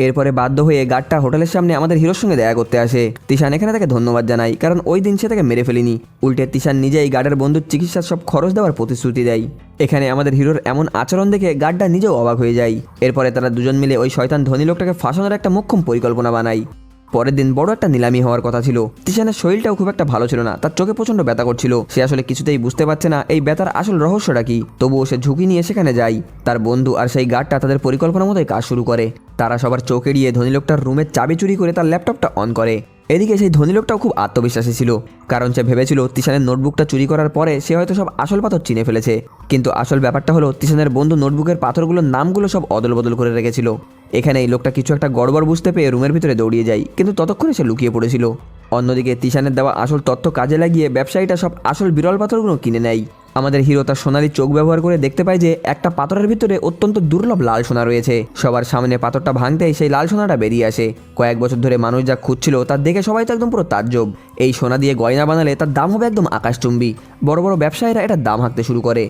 এরপরে বাধ্য হয়ে গার্ডটা হোটেলের সামনে আমাদের হিরোর সঙ্গে দেখা করতে আসে। তিশান এখানে তাকে ধন্যবাদ জানায়, কারণ ওই দিন সে তাকে মেরে ফেলেনি। উল্টে তিশান নিজেই গার্ডের বন্ধুর চিকিৎসার সব খরচ দেওয়ার প্রতিশ্রুতি দেয়। এখানে আমাদের হিরোর এমন আচরণ দেখে গার্ডটা নিজেও অবাক হয়ে যায়। এরপরে তারা দুজন মিলে ওই শয়তান ধনী লোকটাকে ফাঁসানোর একটা মোক্ষম পরিকল্পনা বানায়। পরের দিন বড় একটা নিলামি হওয়ার কথা ছিল। তিশানের শরীরটাও খুব একটা ভালো ছিল না, তার চোখে প্রচন্ড ব্যথা করছিল। সে আসলে কিছুতেই বুঝতে পারছে না এই ব্যথার আসল রহস্যটা কি, তবুও সে ঝুঁকি নিয়ে সেখানে যায়। তার বন্ধু আর সেই গার্ডটা তাদের পরিকল্পনা মতোই কাজ শুরু করে। তারা সবার চোখ এড়িয়ে ধনী লোকটার রুমের চাবি চুরি করে তার ল্যাপটপটা অন করে। এদিকে সেই ধনী লোকটাও খুব আত্মবিশ্বাসী ছিল, কারণ সে ভেবেছিল তিশানের নোটবুকটা চুরি করার পরে সে হয়তো সব আসল পাথর চিনে ফেলেছে। কিন্তু আসল ব্যাপারটা হলো তিশানের বন্ধু নোটবুকের পাথরগুলোর নামগুলো সব অদল বদল করে রেখেছিল। এখানে এই লোকটা কিছু একটা গড়বড় বুঝতে পেয়ে রুমের ভিতরে দৌড়িয়ে যায়, কিন্তু ততক্ষণে সে লুকিয়ে পড়েছিল। অন্যদিকে তিশানের দেওয়া আসল তথ্য কাজে লাগিয়ে ব্যবসায়ীটা সব আসল বিরল পাথরগুলো কিনে নেয়। আমাদের হিরো তার সোনালি চোখ ব্যবহার করে দেখতে পায় যে একটা পাথরের ভিতরে অত্যন্ত দুর্লভ লাল সোনা রয়েছে। সবার সামনে পাথরটা ভাঙতেই সেই লাল সোনাটা বেরিয়ে আসে। কয়েক বছর ধরে মানুষ যা খুঁজছিল তার দেখে সবাই তো একদম পুরো তাজ্জব। এই সোনা দিয়ে গয়না বানালে তার দাম হবে একদম আকাশচুম্বী। বড় বড় ব্যবসায়ীরা এটার দাম হাঁকতে শুরু করে।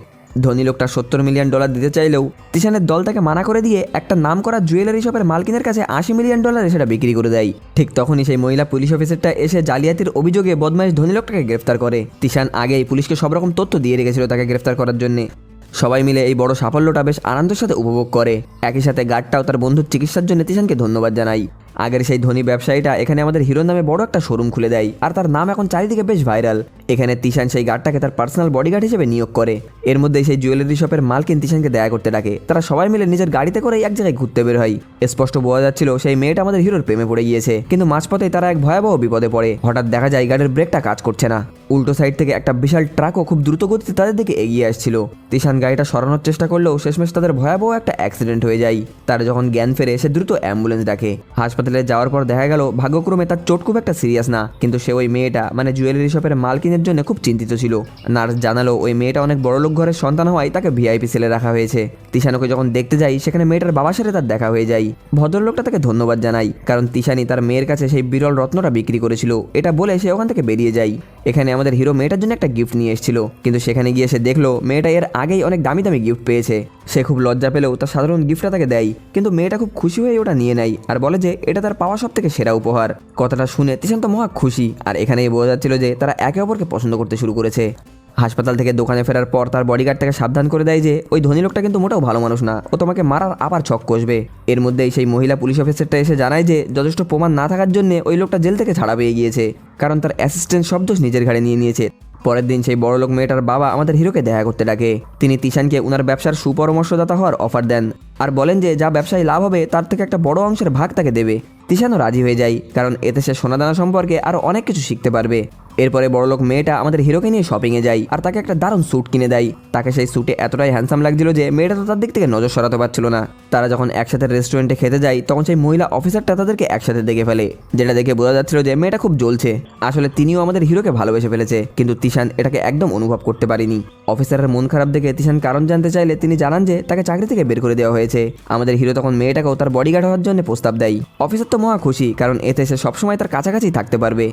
ধনী লোকটা $70 মিলিয়ন দিতে চাইলেও তিশানের দল তাকে মানা করে দিয়ে একটা নাম করা জুয়েলারি শপের মালকিনের কাছে $80 মিলিয়ন সেটা বিক্রি করে দেয়। ঠিক তখনই সেই মহিলা পুলিশ অফিসারটা এসে জালিয়াতির অভিযোগে বদমাইশ ধনী লোকটাকে গ্রেফতার করে। তিশান আগেই পুলিশকে সব রকম তথ্য দিয়ে রেখেছিল তাকে গ্রেফতার করার জন্য। সবাই মিলে এই বড় সাফল্যটা বেশ আনন্দের সাথে উপভোগ করে। একই সাথে গার্ডটাও তার বন্ধুর চিকিৎসার জন্য তিশানকে ধন্যবাদ জানায়। আগের সেই ধনী ব্যবসায়ীটা এখানে আমাদের হিরোর নামে বড় একটা শোরুম খুলে দেয়, আর তার নাম এখন চারিদিকে বেশ ভাইরাল। এখানে তিশান সেই গার্ডটাকে তার পার্সোনাল বডিগার্ড হিসেবে নিয়োগ করে। এর মধ্যেই সেই জুয়েলারি শপের মালকিন তিশানকে দেখা করতে ডাকে। তারা সবাই মিলে নিজের গাড়িতে করে এক জায়গায় ঘুরতে বের হয়। স্পষ্ট বোঝা যাচ্ছিল সেই মেয়েটা আমাদের হিরোর প্রেমে পড়ে গিয়েছে, কিন্তু মাঝপথেই তারা এক ভয়াবহ বিপদে পড়ে। হঠাৎ দেখা যায় গাড়ির ব্রেকটা কাজ করছে না। উল্টো সাইড থেকে একটা বিশাল ট্রাকও খুব দ্রুত গতিতে তাদের দিকে এগিয়ে আসছিল। তিশান গাড়িটা সরানোর চেষ্টা করলেও শেষমেশ তাদের ভয়াবহ একটা অ্যাক্সিডেন্ট হয়ে যায়। তার যখন জ্ঞান ফেরে সে দ্রুত অ্যাম্বুলেন্স ডাকে। হাসপাতালে যাওয়ার পর দেখা গেল ভাগ্যক্রমে তার চোট খুব একটা সিরিয়াস না, কিন্তু সে ওই মেয়েটা মানে জুয়েলারি শপের মালকিনের জন্য খুব চিন্তিত ছিল। নার্স জানালো ওই মেয়েটা অনেক বড় লোক ঘরের সন্তান হওয়ায় তাকে ভিআইপি সেলে রাখা হয়েছে। তিশানকে যখন দেখতে যাই সেখানে মেয়েটার বাবার সাথে তার দেখা হয়ে যায়। ভদ্রলোকটা তাকে ধন্যবাদ জানাই, কারণ তিশানি তার মেয়ের কাছে সেই বিরল রত্নটা বিক্রি করেছিল। এটা বলে সে ওখান থেকে বেরিয়ে যায়। এখানে আমাদের হিরো মেয়েটার জন্য একটা গিফট নিয়ে এসেছিল, কিন্তু সেখানে গিয়ে সে দেখলো মেয়েটা এর আগেই অনেক দামি দামি গিফট পেয়েছে। সে খুব লজ্জা পেলেও তার সাধারণ গিফটটা তাকে দেয়, কিন্তু মেয়েটা খুব খুশি হয়ে ওটা নিয়ে নেয় আর বলে যে এটা তার পাওয়া সব থেকে সেরা উপহার। কথাটা শুনে তিশান তো মহা খুশি, আর এখানেই বোঝা যাচ্ছিল যে তারা একে অপরকে পছন্দ করতে শুরু করেছে। হাসপাতাল থেকে দোকানে ফেরার পর তার বডিগার্ড তাকে সাবধান করে দেয় যে ওই ধনী লোকটা কিন্তু মোটেও ভালো মানুষ না, ও তোমাকে মারার আবার ছক কষবে। এর মধ্যেই সেই মহিলা পুলিশ অফিসারটা এসে জানায় যে যথেষ্ট প্রমাণ না থাকার জন্য ওই লোকটা জেল থেকে ছাড়া পেয়ে গিয়েছে, কারণ তার অ্যাসিস্ট্যান্ট সব দোষ নিজের ঘাড়ে নিয়ে নিয়েছে। পরের দিন সেই বড়লোক মেয়েটার বাবা আমাদের হিরোকে দেখা করতে ডাকে। তিনি তিশানকে উনার ব্যবসার সুপরামর্শদাতা হওয়ার অফার দেন আর বলেন যে যা ব্যবসায় লাভ হবে তার থেকে একটা বড় অংশের ভাগ তাকে দেবে। তিশানও রাজি হয়ে যায়, কারণ এতে সে সোনাদানা সম্পর্কে আরও অনেক কিছু শিখতে পারবে। এরপরে বড়লোক মেয়েটা আমাদের হিরোকে নিয়ে শপিংয়ে যায় আর তাকে একটা দারুণ স্যুট কিনে দেয়। তাকে সেই স্যুটে এতটাই হ্যান্ডসাম লাগছিল যে মেয়েটা তো তার দিক থেকে নজর সরাতে পারছিল না। তারা যখন একসাথে রেস্টুরেন্টে খেতে যায় তখন সেই মহিলা অফিসারটা তাদেরকে একসাথে দেখে ফেলে, যেটা দেখে বোঝা যাচ্ছিল যে মেয়েটা খুব জ্বলছে। আসলে তিনিও আমাদের হিরোকে ভালোবেসে ফেলেছে, কিন্তু তিশান এটাকে একদম অনুভব করতে পারেনি। অফিসারের মন খারাপ দেখে তিশান কারণ জানতে চাইলে তিনি জানান যে তাকে চাকরি থেকে বের করে দেওয়া হয়েছে। আমাদের হিরো তখন মেয়েটাকেও তার বডিগার্ড হওয়ার জন্য প্রস্তাব দেয়। অফিসার তো মহা খুশি, কারণ এতে সে সবসময় তার কাছাকাছি থাকতে পারবে।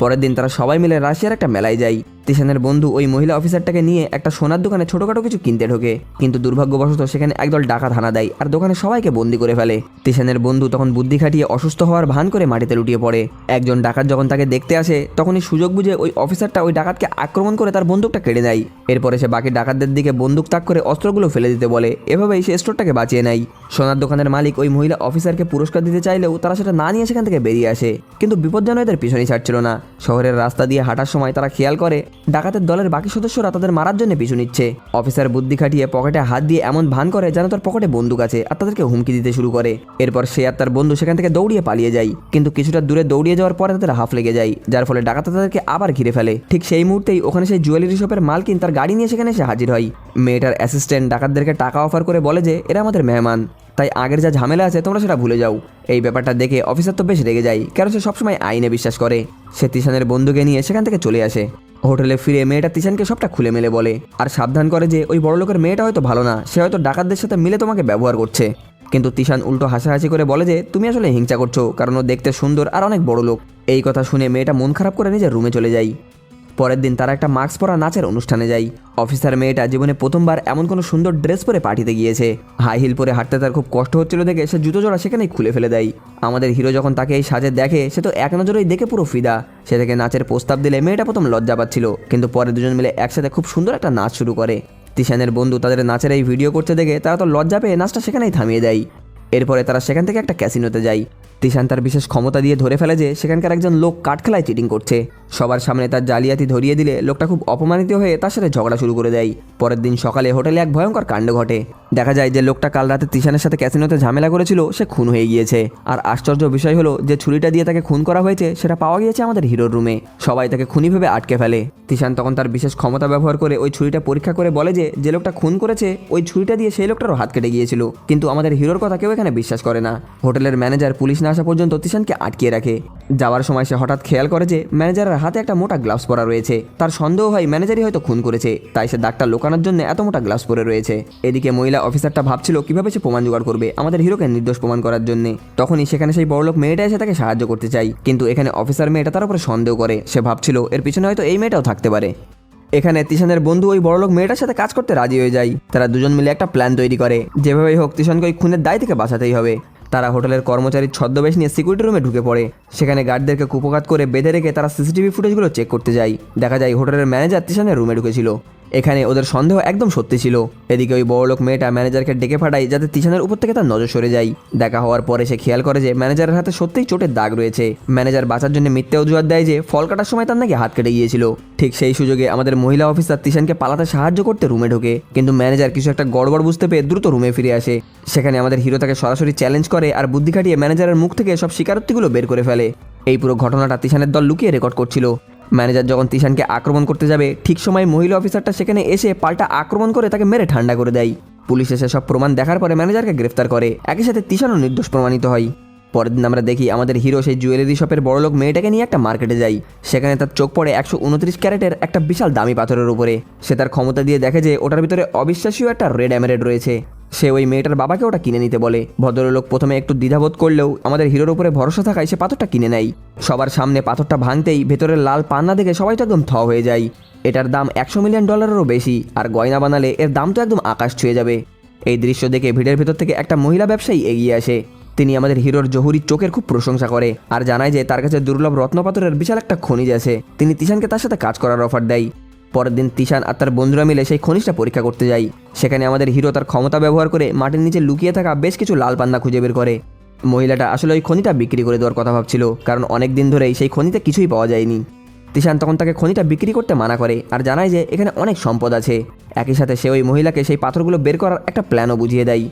পরের দিন তারা সবাই মিলে রাশিয়ার একটা মেলায় যায়। তিশানের বন্ধু ওই মহিলা অফিসারটাকে নিয়ে একটা সোনার দোকানে ছোটখাটো কিছু কিনতে ঢোকে, কিন্তু দুর্ভাগ্যবশত সেখানে একদল ডাকাত হানা দেয় আর দোকানে সবাইকে বন্দি করে ফেলে। তিশানের বন্ধু তখন বুদ্ধি খাটিয়ে অসুস্থ হওয়ার ভান করে মাটিতে লুটিয়ে পড়ে। একজন ডাকাত যখন তাকে দেখতে আসে তখনই সুযোগ বুঝে ওই অফিসারটা ওই ডাকাতকে আক্রমণ করে তার বন্দুকটা কেড়ে নেয়। এরপরে সে বাকি ডাকাতদের দিকে বন্দুক তাক করে অস্ত্রগুলো ফেলে দিতে বলে। এভাবেই সে স্টোরটাকে বাঁচিয়ে নেয়। সোনার দোকানের মালিক ওই মহিলা অফিসারকে পুরস্কার দিতে চাইলেও তারা সেটা না নিয়ে সেখান থেকে বেরিয়ে আসে, কিন্তু বিপদ যেন এদের পিছনেই ছাড়ছিল না। শহরের রাস্তা দিয়ে হাঁটার সময় তারা খেয়াল করে ডাকাতের দলের বাকি সদস্যরা তাদের মারার জন্য পিছু নিচ্ছে। অফিসার বুদ্ধি খাটিয়ে পকেটে হাত দিয়ে এমন ভান করে যেন তার পকেটে বন্দুক আছে আর তাদেরকে হুমকি দিতে শুরু করে। এরপর সে আর তার বন্ধু সেখান থেকে দৌড়িয়ে পালিয়ে যায়, কিন্তু কিছুটা দূরে দৌড়িয়ে যাওয়ার পরে তাদের হাফ লেগে যায়, যার ফলে ডাকাত তাদেরকে আবার ঘিরে ফেলে। ঠিক সেই মুহূর্তেই ওখানে সেই জুয়েলারি শপের মালকিন তার গাড়ি নিয়ে সেখানে এসে হাজির হয়। মেয়েটার অ্যাসিস্ট্যান্ট ডাকাতদেরকে টাকা অফার করে বলে যে এরা আমাদের মেহমান, তাই আগের যা ঝামেলা আছে তোমরা সেটা ভুলে যাও। এই ব্যাপারটা দেখে অফিসার তো বেশ রেগে যায়, কারণ সে সবসময় আইনে বিশ্বাস করে। সে তিশানের বন্ধুকে নিয়ে সেখান থেকে চলে আসে। হোটেলে ফিরে মেয়েটা তিশানকে সবটা খুলে মেলে বলে আর সাবধান করে যে ওই বড়লোকের মেয়েটা হয়তো ভালো না, সে হয়তো ডাকাতদের সাথে মিলে তোমাকে ব্যবহার করছে। কিন্তু তিশান উল্টো হাসাহাসি করে বলে যে তুমি আসলে হিংসা করছো, কারণ ও দেখতে সুন্দর আর অনেক বড় লোক। এই কথা শুনে মেয়েটা মন খারাপ করে নিজের রুমে চলে যায়। পরের দিন তারা একটা মাস্ক পরা নাচের অনুষ্ঠানে যায়। অফিসার মেয়েটা জীবনে প্রথমবার এমন কোনো সুন্দর ড্রেস পরে পার্টিতে গিয়েছে। হাই হিল পরে হাঁটতে তার খুব কষ্ট হচ্ছিল দেখে সে জুতো জোড়া সেখানেই খুলে ফেলে দেয়। আমাদের হিরো যখন তাকে এই সাজে দেখে সে তো এক নজরেই দেখে পুরো ফিদা। সে থেকে নাচের প্রস্তাব দিলে মেয়েটা প্রথম লজ্জা পাচ্ছিল, কিন্তু পরে দুজন মিলে একসাথে খুব সুন্দর একটা নাচ শুরু করে। তিশানের বন্ধু তাদের নাচের এই ভিডিও করতে দেখে তারা তো লজ্জা পেয়ে নাচটা সেখানেই থামিয়ে দেয়। এরপরে তারা সেখান থেকে একটা ক্যাসিনোতে যায়। তিশান তার বিশেষ ক্ষমতা দিয়ে ধরে ফেলে যে সেখানকার একজন লোক কাঠ খেলায় চিটিং করছে। সবার সামনে তার জালিয়াতি ধরিয়ে দিলে লোকটা খুব অপমানিত হয়ে তার সাথে ঝগড়া শুরু করে দেয়। পরের দিন সকালে হোটেলে এক ভয়ঙ্কর কাণ্ড ঘটে। দেখা যায় যে লোকটা কাল রাতে তিশানের সাথে ক্যাসিনোতে ঝামেলা করেছিল সে খুন হয়ে গিয়েছে। আর আশ্চর্য বিষয় হলো যে ছুরিটা দিয়ে তাকে খুন করা হয়েছে সেটা পাওয়া গিয়েছে আমাদের হিরোর রুমে। সবাই তাকে খুনি ভেবে আটকে ফেলে। তিশান তখন তার বিশেষ ক্ষমতা ব্যবহার করে ওই ছুরিটা পরীক্ষা করে বলে যে যে লোকটা খুন করেছে ওই ছুরিটা দিয়ে সেই লোকটারও হাত কেটে গিয়েছিল, কিন্তু আমাদের হিরোর কথা কেউ এখানে বিশ্বাস করে না। হোটেলের ম্যানেজার পুলিশ না আসা পর্যন্ত তিশানকে আটকিয়ে রাখে। যাওয়ার সময় সে হঠাৎ খেয়াল করে যে ম্যানেজারের হাতে একটা মোটা গ্লাভস পরা রয়েছে। তার সন্দেহ হয় ম্যানেজারই হয়তো খুন করেছে, তাই সে দাগটা লোকানোর জন্য এত মোটা গ্লাভস পরে রয়েছে। এদিকে মহিলা অফিসারটা ভাবছিল কিভাবে সে প্রমাণ জোগাড় করবে আমাদের হিরোকে নির্দোষ প্রমাণ করার জন্য। তখনই সেখানে সেই বড়লোক মেয়েটা এসে তাকে সাহায্য করতে চায়, কিন্তু এখানে অফিসার মেয়েটা তার উপরে সন্দেহ করে। সে ভাবছিল এর পিছনে হয়তো এই মেয়েটাও থাকতে পারে। এখানে তিশানের বন্ধু ওই বড়লোক মেয়েটার সাথে কাজ করতে রাজি হয়ে যায়। তারা দুজন মিলে একটা প্ল্যান তৈরি করে, যেভাবেই হোক তিশানকে ওই খুনের দায় থেকে বাঁচাতেই হবে। তারা হোটেলের কর্মচারীর ছদ্মবেশ নিয়ে সিকিউরিটি রুমে ঢুকে পড়ে। সেখানে গার্ডদেরকে কুপঘাত করে বেঁধে রেখে তারা সিসিটিভি ফুটেজগুলো চেক করতে যায়। দেখা যায় হোটেলের ম্যানেজার তিশানের রুমে ঢুকেছিল। এখানে ওদের সন্দেহ একদম সত্যি ছিল। এদিকে ওই বড়লোক মেয়েটা ম্যানেজারকে ডেকে পাঠায় যাতে তিশানের উপর থেকে তার নজর সরে যায়। দেখা হওয়ার পরে সে খেয়াল করে যে ম্যানেজারের হাতে সত্যিই চোটের দাগ রয়েছে। ম্যানেজার বাঁচার জন্য মিথ্যে অজুহাত দেয় যে ফল কাটার সময় তার নাকি হাত কেটে গিয়েছিল। ঠিক সেই সুযোগে আমাদের মহিলা অফিসার তিশানকে পালাতে সাহায্য করতে রুমে ঢোকে, কিন্তু ম্যানেজার কিছু একটা গড়বড় বুঝতে পেরে দ্রুত রুমে ফিরে আসে। সেখানে আমাদের হিরো তাকে সরাসরি চ্যালেঞ্জ করে আর বুদ্ধি খাটিয়ে ম্যানেজারের মুখ থেকে সব স্বীকারোক্তিগুলো বের করে ফেলে। এই পুরো ঘটনাটা তিশানের দল লুকিয়ে রেকর্ড করছিল। ম্যানেজার যখন তিশানকে আক্রমণ করতে যাবে ঠিক সময় মহিলা অফিসারটা সেখানে এসে পাল্টা আক্রমণ করে তাকে মেরে ঠান্ডা করে দেয়। পুলিশ এসে সব প্রমাণ দেখার পরে ম্যানেজারকে গ্রেফতার করে। একই সাথে তিশানও নির্দোষ প্রমাণিত হয়। পরের দিন আমরা দেখি আমাদের হিরো সেই জুয়েলারি শপের বড়লোক মেয়েটাকে নিয়ে একটা মার্কেটে যায়। সেখানে তার চোখ পড়ে 129 ক্যারেটের একটা বিশাল দামি পাথরের উপরে। সে তার ক্ষমতা দিয়ে দেখে যে ওটার ভিতরে অবিশ্বাসীয় একটা রেড এমেরেড রয়েছে। সে ওই মেয়েটার বাবাকে ওটা কিনে নিতে বলে। ভদ্রলোক প্রথমে একটু দ্বিধাবোধ করলেও আমাদের হিরোর উপরে ভরসা থাকায় সে পাথরটা কিনে নেয়। সবার সামনে পাথরটা ভাঙতেই ভেতরের লাল পান্না দেখে সবাই তো একদম থ হয়ে যায়। এটার দাম $100 মিলিয়ন বেশি, আর গয়না বানালে এর দাম তো একদম আকাশ ছুঁয়ে যাবে। এই দৃশ্য দেখে ভিড়ের ভেতর থেকে একটা মহিলা ব্যবসায়ী এগিয়ে আসে। তিনি আমাদের হিরোর জহুরির চোখের খুব প্রশংসা করে আর জানায় যে তার কাছে দুর্লভ রত্নপাথরের বিশাল একটা খনিজ আছে। তিনি তিশানকে তার সাথে কাজ করার অফার দেয়। পরের দিন তিশান আর তার বন্ধুরা মিলে সেই খনিজটা পরীক্ষা করতে যায়। সেখানে আমাদের হিরো তার ক্ষমতা ব্যবহার করে মাটির নিচে লুকিয়ে থাকা বেশ কিছু লাল পান্না খুঁজে বের করে। মহিলাটা আসলে ওই খনিটা বিক্রি করে দেওয়ার কথা ভাবছিল, কারণ অনেক দিন ধরেই সেই খনিতে কিছুই পাওয়া যায়নি। তিশান তখন তাকে খনিটা বিক্রি করতে মানা করে আর জানায় যে এখানে অনেক সম্পদ আছে। একই সাথে সে ওই মহিলাকে সেই পাথরগুলো বের করার একটা প্ল্যানও বুঝিয়ে দেয়।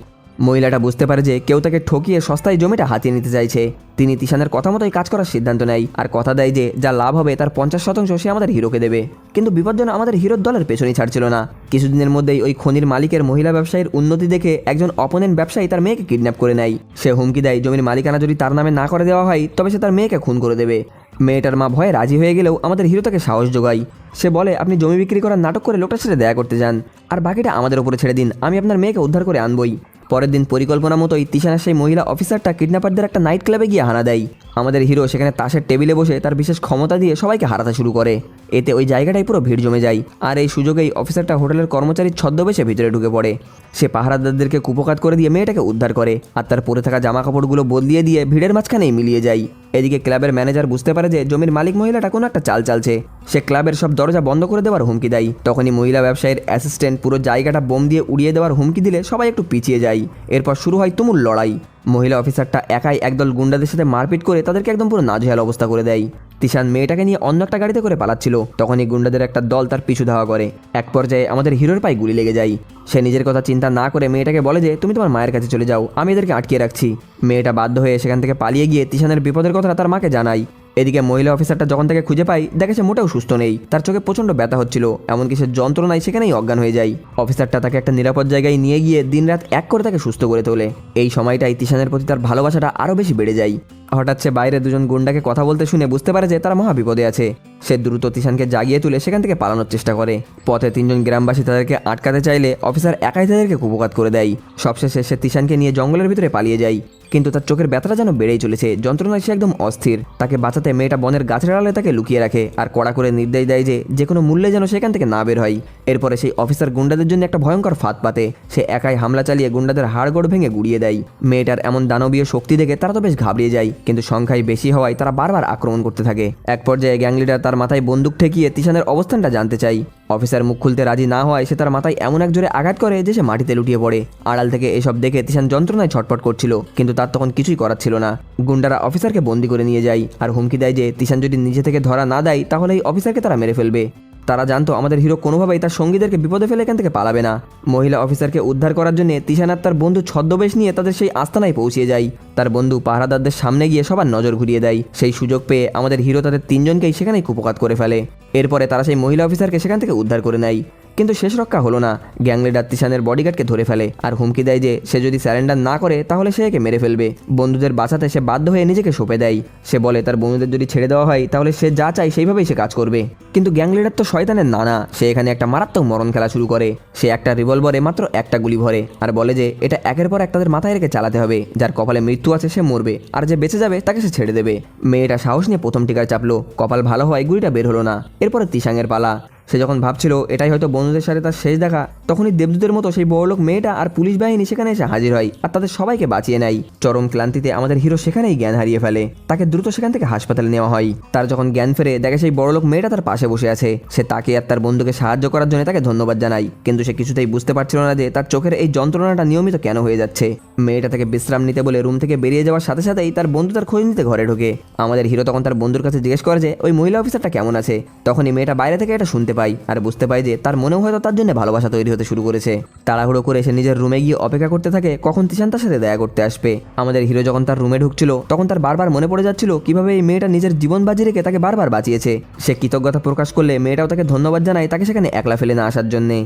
মহিলাটা বুঝতে পারে যে কেউ তাকে ঠকিয়ে সস্তায় জমিটা হাতিয়ে নিতে চাইছে। তিনি তিশানের কথা মতোই কাজ করার সিদ্ধান্ত নেয় আর কথা দেয় যে যা লাভ হবে তার 50% সে আমাদের হিরোকে দেবে। কিন্তু বিপজ্জনক আমাদের হিরোর দলের পেছনেই ছাড়ছিল না। কিছুদিনের মধ্যেই ওই খনির মালিকের মহিলা ব্যবসায়ীর উন্নতি দেখে একজন অপোনেন্ট ব্যবসায়ী তার মেয়েকে কিডন্যাপ করে নেয়। সে হুমকি দেয় জমির মালিকানা যদি তার নামে না করে দেওয়া হয় তবে সে তার মেয়েকে খুন করে দেবে। মেয়েটার মা ভয়ে রাজি হয়ে গেলেও আমাদের হিরো তাকে সাহস যোগায়। সে বলে আপনি জমি বিক্রি করার নাটক করে লোকটার সাথে দেখা করতে যান, আর বাকিটা আমাদের উপরে ছেড়ে দিন, আমি আপনার মেয়েকে উদ্ধার করে আনবই। পরের দিন পরিকল্পনা মতোই তিশানের সেই মহিলা অফিসারটা কিডন্যাপারদের একটা নাইট ক্লাবে গিয়ে হানা দেয়। আমাদের হিরো সেখানে তাসের টেবিলে বসে তার বিশেষ ক্ষমতা দিয়ে সবাইকে হারাতে শুরু করে। এতে ওই জায়গাটাই পুরো ভিড় জমে যায়। আর এই সুযোগেই অফিসারটা হোটেলের কর্মচারীর ছদ্মবেশে ভিতরে ঢুকে পড়ে। সে পাহারাদারদেরকে কুপকাত করে দিয়ে মেয়েটাকে উদ্ধার করে আর তার পরে থাকা জামা কাপড়গুলো বদলিয়ে দিয়ে ভিড়ের মাঝখানেই মিলিয়ে যায়। এদিকে ক্লাবের ম্যানেজার বুঝতে পারে যে জমির মালিক মহিলাটা কোনো একটা চাল চালছে। সে ক্লাবের সব দরজা বন্ধ করে দেওয়ার হুমকি দেয়। তখনই মহিলা ব্যবসায়ীর অ্যাসিস্ট্যান্ট পুরো জায়গাটা বোম দিয়ে উড়িয়ে দেওয়ার হুমকি দিলে সবাই একটু পিছিয়ে যায়। এরপর শুরু হয় তুমুল লড়াই। মহিলা অফিসারটা একাই একদল গুন্ডাদের সাথে মারপিট করে তাদেরকে একদম পুরো নাজেহাল অবস্থা করে দেয়। তিশান মেয়েটাকে নিয়ে অন্য একটা গাড়িতে করে পালাচ্ছিল, তখনই গুন্ডাদের একটা দল তার পিছু ধাওয়া করে। এক পর্যায়ে আমাদের হিরোর পায়ে গুলি লেগে যায়। সে নিজের কথা চিন্তা না করে মেয়েটাকে বলে যে তুমি তোমার মায়ের কাছে চলে যাও, আমি এদেরকে আটকিয়ে রাখছি। মেয়েটা বাধ্য হয়ে সেখান থেকে পালিয়ে গিয়ে তিশানের বিপদের কথা তার মাকে জানায়। এদিকে মহিলা অফিসারটা যখন তাকে খুঁজে পায় দেখে সে মোটেও সুস্থ নেই, তার চোখে প্রচণ্ড ব্যথা হচ্ছিল, এমনকি সে যন্ত্রণায় সেখানেই অজ্ঞান হয়ে যায়। অফিসারটা তাকে একটা নিরাপদ জায়গায় নিয়ে গিয়ে দিনরাত এক করে তাকে সুস্থ করে তোলে। এই সময়টাই তিশানের প্রতি তার ভালোবাসাটা আরও বেশি বেড়ে যায়। হঠাৎ সে বাইরে দুজন গুন্ডাকে কথা বলতে শুনে বুঝতে পারে যে তারা মহা বিপদে আছে। সে দ্রুত তিশানকে জাগিয়ে তুলে সেখান থেকে পালানোর চেষ্টা করে। পথে তিনজন গ্রামবাসী তাদেরকে আটকাতে চাইলে অফিসার একাই তাদেরকে কুপঘাত করে দেয়। সবশেষে সে তিশানকে নিয়ে জঙ্গলের ভিতরে পালিয়ে যায়। কিন্তু তার চোখের ব্যথাটা যেন বেড়েই চলেছে, যন্ত্রণায় সে একদম অস্থির। তাকে বাঁচাতে মেয়েটা বনের গাছের আড়ালে তাকে লুকিয়ে রাখে আর কড়া করে নির্দেশ দেয় যে কোনো মূল্যে যেন সেখান থেকে না বের হয়। এরপরে সেই অফিসার গুন্ডাদের জন্য একটা ভয়ঙ্কর ফাঁদ পাতে। সে একাই হামলা চালিয়ে গুন্ডাদের হাড়গোড় ভেঙে গুড়িয়ে দেয়। মেয়েটার এমন দানবীয় শক্তি দেখে তারা তো বেশ ঘাবড়িয়ে যায়, কিন্তু সংখ্যায় বেশি হওয়ায় তারা বারবার আক্রমণ করতে থাকে। এক পর্যায়ে গ্যাং লিডার তার মাথায় বন্দুক ঠেকিয়ে তিশানের অবস্থানটা জানতে চাই। অফিসার মুখ খুলতে রাজি না হওয়ায় সে তার মাথায় এমন এক জোরে আঘাত করে যে সে মাটিতে লুটিয়ে পড়ে। আড়াল থেকে এসব দেখে তিশান যন্ত্রণায় ছটফট করছিল, কিন্তু তার তখন কিছুই করার ছিল না। গুন্ডারা অফিসারকে বন্দি করে নিয়ে যায় আর হুমকি দেয় যে তিশান যদি নিজে থেকে ধরা না দেয় তাহলে এই অফিসারকে তারা মেরে ফেলবে। তারা জানতো আমাদের হিরো কোনোভাবেই তার সঙ্গীদেরকে বিপদে ফেলে এখান থেকে পালাবে না। মহিলা অফিসারকে উদ্ধার করার জন্য তিশান আর তার বন্ধু ছদ্মবেশ নিয়ে তাদের সেই আস্তানায় পৌঁছে যায়। তার বন্ধু পাহারাদারদের সামনে গিয়ে সবার নজর ঘুরিয়ে দেয়। সেই সুযোগ পেয়ে আমাদের হিরো তাদের তিনজনকেই সেখানেই কুপঘাত করে ফেলে। এরপরে তারা সেই মহিলা অফিসারকে সেখান থেকে উদ্ধার করে নেয়। কিন্তু শেষ রক্ষা হলো না। গ্যাং লিডার তিশানের বডিগার্ডকে ধরে ফেলে আর হুমকি দেয় যে সে যদি স্যারেন্ডার না করে তাহলে সে একে মেরে ফেলবে। বন্ধুদের বাঁচাতে সে বাধ্য হয়ে নিজেকে সঁপে দেয়। সে বলে তার বন্ধুদের যদি ছেড়ে দেওয়া হয় তাহলে সে যা চায় সেইভাবেই সে কাজ করবে। কিন্তু গ্যাং লিডার তো শয়তানের নানা, সে এখানে একটা মারাত্মক মরণ খেলা শুরু করে। সে একটা রিভলভারে মাত্র একটা গুলি ভরে আর বলে যে এটা একের পর এক তাদের মাথায় রেখে চালাতে হবে। যার কপালে মৃত্যু আছে সে মরবে, আর যে বেঁচে যাবে তাকে সে ছেড়ে দেবে। মেয়েটা সাহস নিয়ে প্রথম টিকার চাপলো, কপাল ভালো হয় গুলিটা বের হলো না। এরপরে তিশানের পালা। সে যখন ভাবছিল এটাই হয়তো বন্ধুদের সাথে তার শেষ দেখা, তখনই দেবদূতের মতো সেই বড়লোক মেয়েটা আর পুলিশ বাহিনী সেখানে এসে হাজির হয় আর তাদের সবাইকে বাঁচিয়ে নেয়। চরম ক্লান্তিতে আমাদের হিরো সেখানেই জ্ঞান হারিয়ে ফেলে। তাকে দ্রুত সেখান থেকে হাসপাতালে নেওয়া হয়। তার যখন জ্ঞান ফেরে দেখে সেই বড়লোক মেয়েটা তার পাশে বসে আছে। সে তাকে আর তার বন্ধুকে সাহায্য করার জন্য তাকে ধন্যবাদ জানায়, কিন্তু সে কিছুতেই বুঝতে পারছিল না যে তার চোখের এই যন্ত্রণাটা নিয়মিত কেন হয়ে যাচ্ছে। মেয়েটা তাকে বিশ্রাম নিতে বলে রুম থেকে বেরিয়ে যাওয়ার সাথে সাথেই তার বন্ধু তার খোঁজ নিতে ঘরে ঢোকে। আমাদের হিরো তখন তার বন্ধুর কাছে জিজ্ঞেস করে যে ওই মহিলা অফিসারটা কেমন আছে। তখনই মেয়েটা বাইরে থেকে এটা শুনতে পায় আর বুঝতে পায় যে তার মনেও হয়তো তার জন্য ভালোবাসা তৈরি হতে শুরু করেছে। তাড়াহুড়ো করে সে নিজের রুমে গিয়ে অপেক্ষা করতে থাকে কখন তিশান তার সাথে দেখা করতে আসবে। আমাদের হিরো যখন তার রুমে ঢুকছিল তখন তার বারবার মনে পড়ে যাচ্ছিল কিভাবে এই মেয়েটা নিজের জীবন বাজি রেখে তাকে বারবার বাঁচিয়েছে। সে কৃতজ্ঞতা প্রকাশ করলে মেয়েটাও তাকে ধন্যবাদ জানায় তাকে সেখানে একলা ফেলে না আসার জন্যে।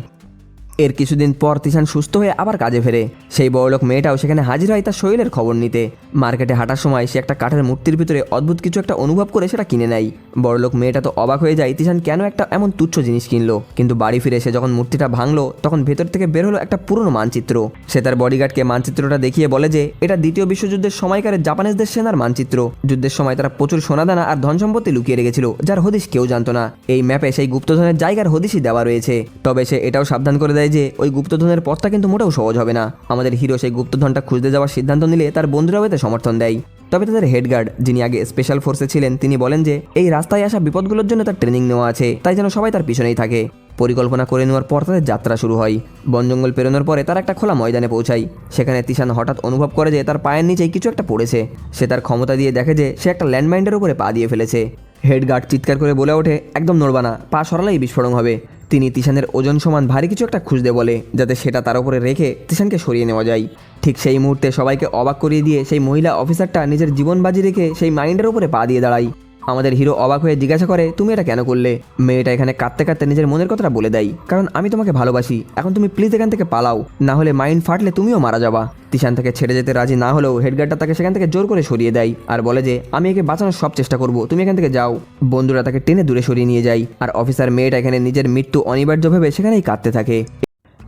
এর কিছুদিন পর তিশান সুস্থ হয়ে আবার কাজে ফেরে। সেই বড়লোক মেয়েটাও সেখানে হাজির হয় তার শরীরের খবর নিতে। মার্কেটে হাঁটার সময় সে একটা কাঠের মূর্তির ভিতরে অদ্ভুত কিছু একটা অনুভব করে সেটা কিনে নেয়। বড়লোক মেয়েটা তো অবাক হয়ে যায় তিশান কেন একটা এমন তুচ্ছ জিনিস কিনলো। কিন্তু বাড়ি ফিরে সে যখন মূর্তিটা ভাঙলো তখন ভেতর থেকে বের হলো একটা পুরনো মানচিত্র। সে তার বডিগার্ডকে মানচিত্রটা দেখিয়ে বলে যে এটা দ্বিতীয় বিশ্বযুদ্ধের সময়কারের জাপানিজদের সেনার মানচিত্র। যুদ্ধের সময় তারা প্রচুর সোনাদানা আর ধন সম্পত্তি লুকিয়ে রেখেছিল, যার হদিশ কেউ জানতো না। এই ম্যাপে সেই গুপ্তধনের জায়গার হদিশই দেওয়া রয়েছে। তবে সে এটাও সাবধান করে দেয় যে ওই গুপ্তধনের পথটা কিন্তু মোটেও সহজ হবে না। আমাদের হিরো সেই গুপ্তধনটা খুঁজতে যাওয়ার সিদ্ধান্ত নিলে তার বন্ধুরাও এতে সমর্থন দেয়। তবে তাদের হেডগার্ড, যিনি আগে স্পেশাল ফোর্সে ছিলেন, তিনি বলেন যে এই রাস্তায় আসা বিপদগুলোর জন্য তার ট্রেনিং নেওয়া আছে, তাই যেন সবাই তার পিছনেই থাকে। পরিকল্পনা করে নেওয়ার পর তাদের যাত্রা শুরু হয়। বন জঙ্গল পেরোনোর পরে তারা একটা খোলা ময়দানে পৌঁছায়। সেখানে তিশান হঠাৎ অনুভব করে যে তার পায়ের নিচেই কিছু একটা পড়েছে। সে তার ক্ষমতা দিয়ে দেখে যে সে একটা ল্যান্ডমাইনের উপরে পা দিয়ে ফেলেছে। হেড গার্ড চিৎকার করে বলে ওঠে, একদম নড়বা না, পা সরালেই বিস্ফোরণ হবে। তিনি তিশানের ওজন সমান ভারী কিছু একটা খুঁজতে বলে, যাতে সেটা তার উপরে রেখে তিশানকে সরিয়ে নেওয়া যায়। ঠিক সেই মুহূর্তে সবাইকে অবাক করিয়ে দিয়ে সেই মহিলা অফিসারটা নিজের জীবন বাজি রেখে সেই মাইন্ডের উপরে পা দিয়ে দাঁড়ায়। আমাদের হিরো অবাক হয়ে জিজ্ঞাসা করে, তুমি এটা কেন করলে? মেয়েটা এখানে কাঁদতে কাঁদতে নিজের মনের কথাটা বলে দেয়, কারণ আমি তোমাকে ভালোবাসি, এখন তুমি প্লিজ এখান থেকে পালাও, না হলে মাইন্ড ফাটলে তুমিও মারা যাবা। তিশান তাকে ছেড়ে যেতে রাজি না হলেও হেডগার্ডটা তাকে সেখান থেকে জোর করে সরিয়ে দেয় আর বলে যে আমি একে বাঁচানোর সব চেষ্টা করব, তুমি এখান থেকে যাও। বন্ধুরা তাকে টেনে দূরে সরিয়ে নিয়ে যায় আর অফিসার মেয়েটা এখানে নিজের মৃত্যু অনিবার্য ভেবে সেখানেই কাঁদতে থাকে।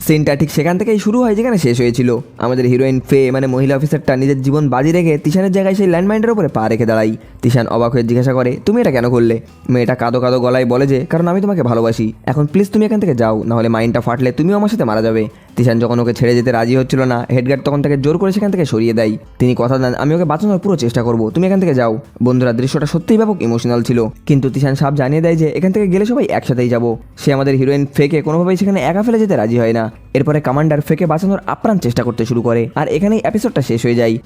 সিনটা ঠিক সেখান থেকেই শুরু হয় যেখানে শেষ হয়েছিল। আমাদের হিরোইন ফে মানে মহিলা অফিসারটা নিজের জীবন বাজি রেখে তিশানের জায়গায় সেই ল্যান্ডমাইনের উপরে পা রেখে দাঁড়াই। তিশান অবাক হয়ে জিজ্ঞাসা করে, তুমি এটা কেন করলে? মেয়েটা কাঁদো কাঁদো গলায় বলে যে কারণ আমি তোমাকে ভালোবাসি, এখন প্লিজ তুমি এখান থেকে যাও, নাহলে মাইন্ডটা ফাটলে তুমিও আমার সাথে মারা যাবে। তিশান যখন ওকে ছেড়ে যেতে রাজি হচ্ছিল না, হেডগার্ড তখন তাকে জোর করে সেখান থেকে সরিয়ে দেয়। তিনি কথা দেন, আমি ওকে বাঁচানোর পুরো চেষ্টা করব, তুমি এখান থেকে যাও। বন্ধুরা দৃশ্যটা সত্যিই ব্যাপক ইমোশনাল ছিল, কিন্তু তিশান সাপ জানিয়ে দেয় যে এখান থেকে গেলে সবাই একসাথেই যাব। সে আমাদের হিরোইন ফেকে কোনোভাবেই সেখানে একা ফেলে যেতে রাজি হয় না। এরপরে কমান্ডার ফেকে বাঁচানোর আপ্রাণ চেষ্টা করতে শুরু করে আর এখানেই এপিসোডটা শেষ হয়ে যায়।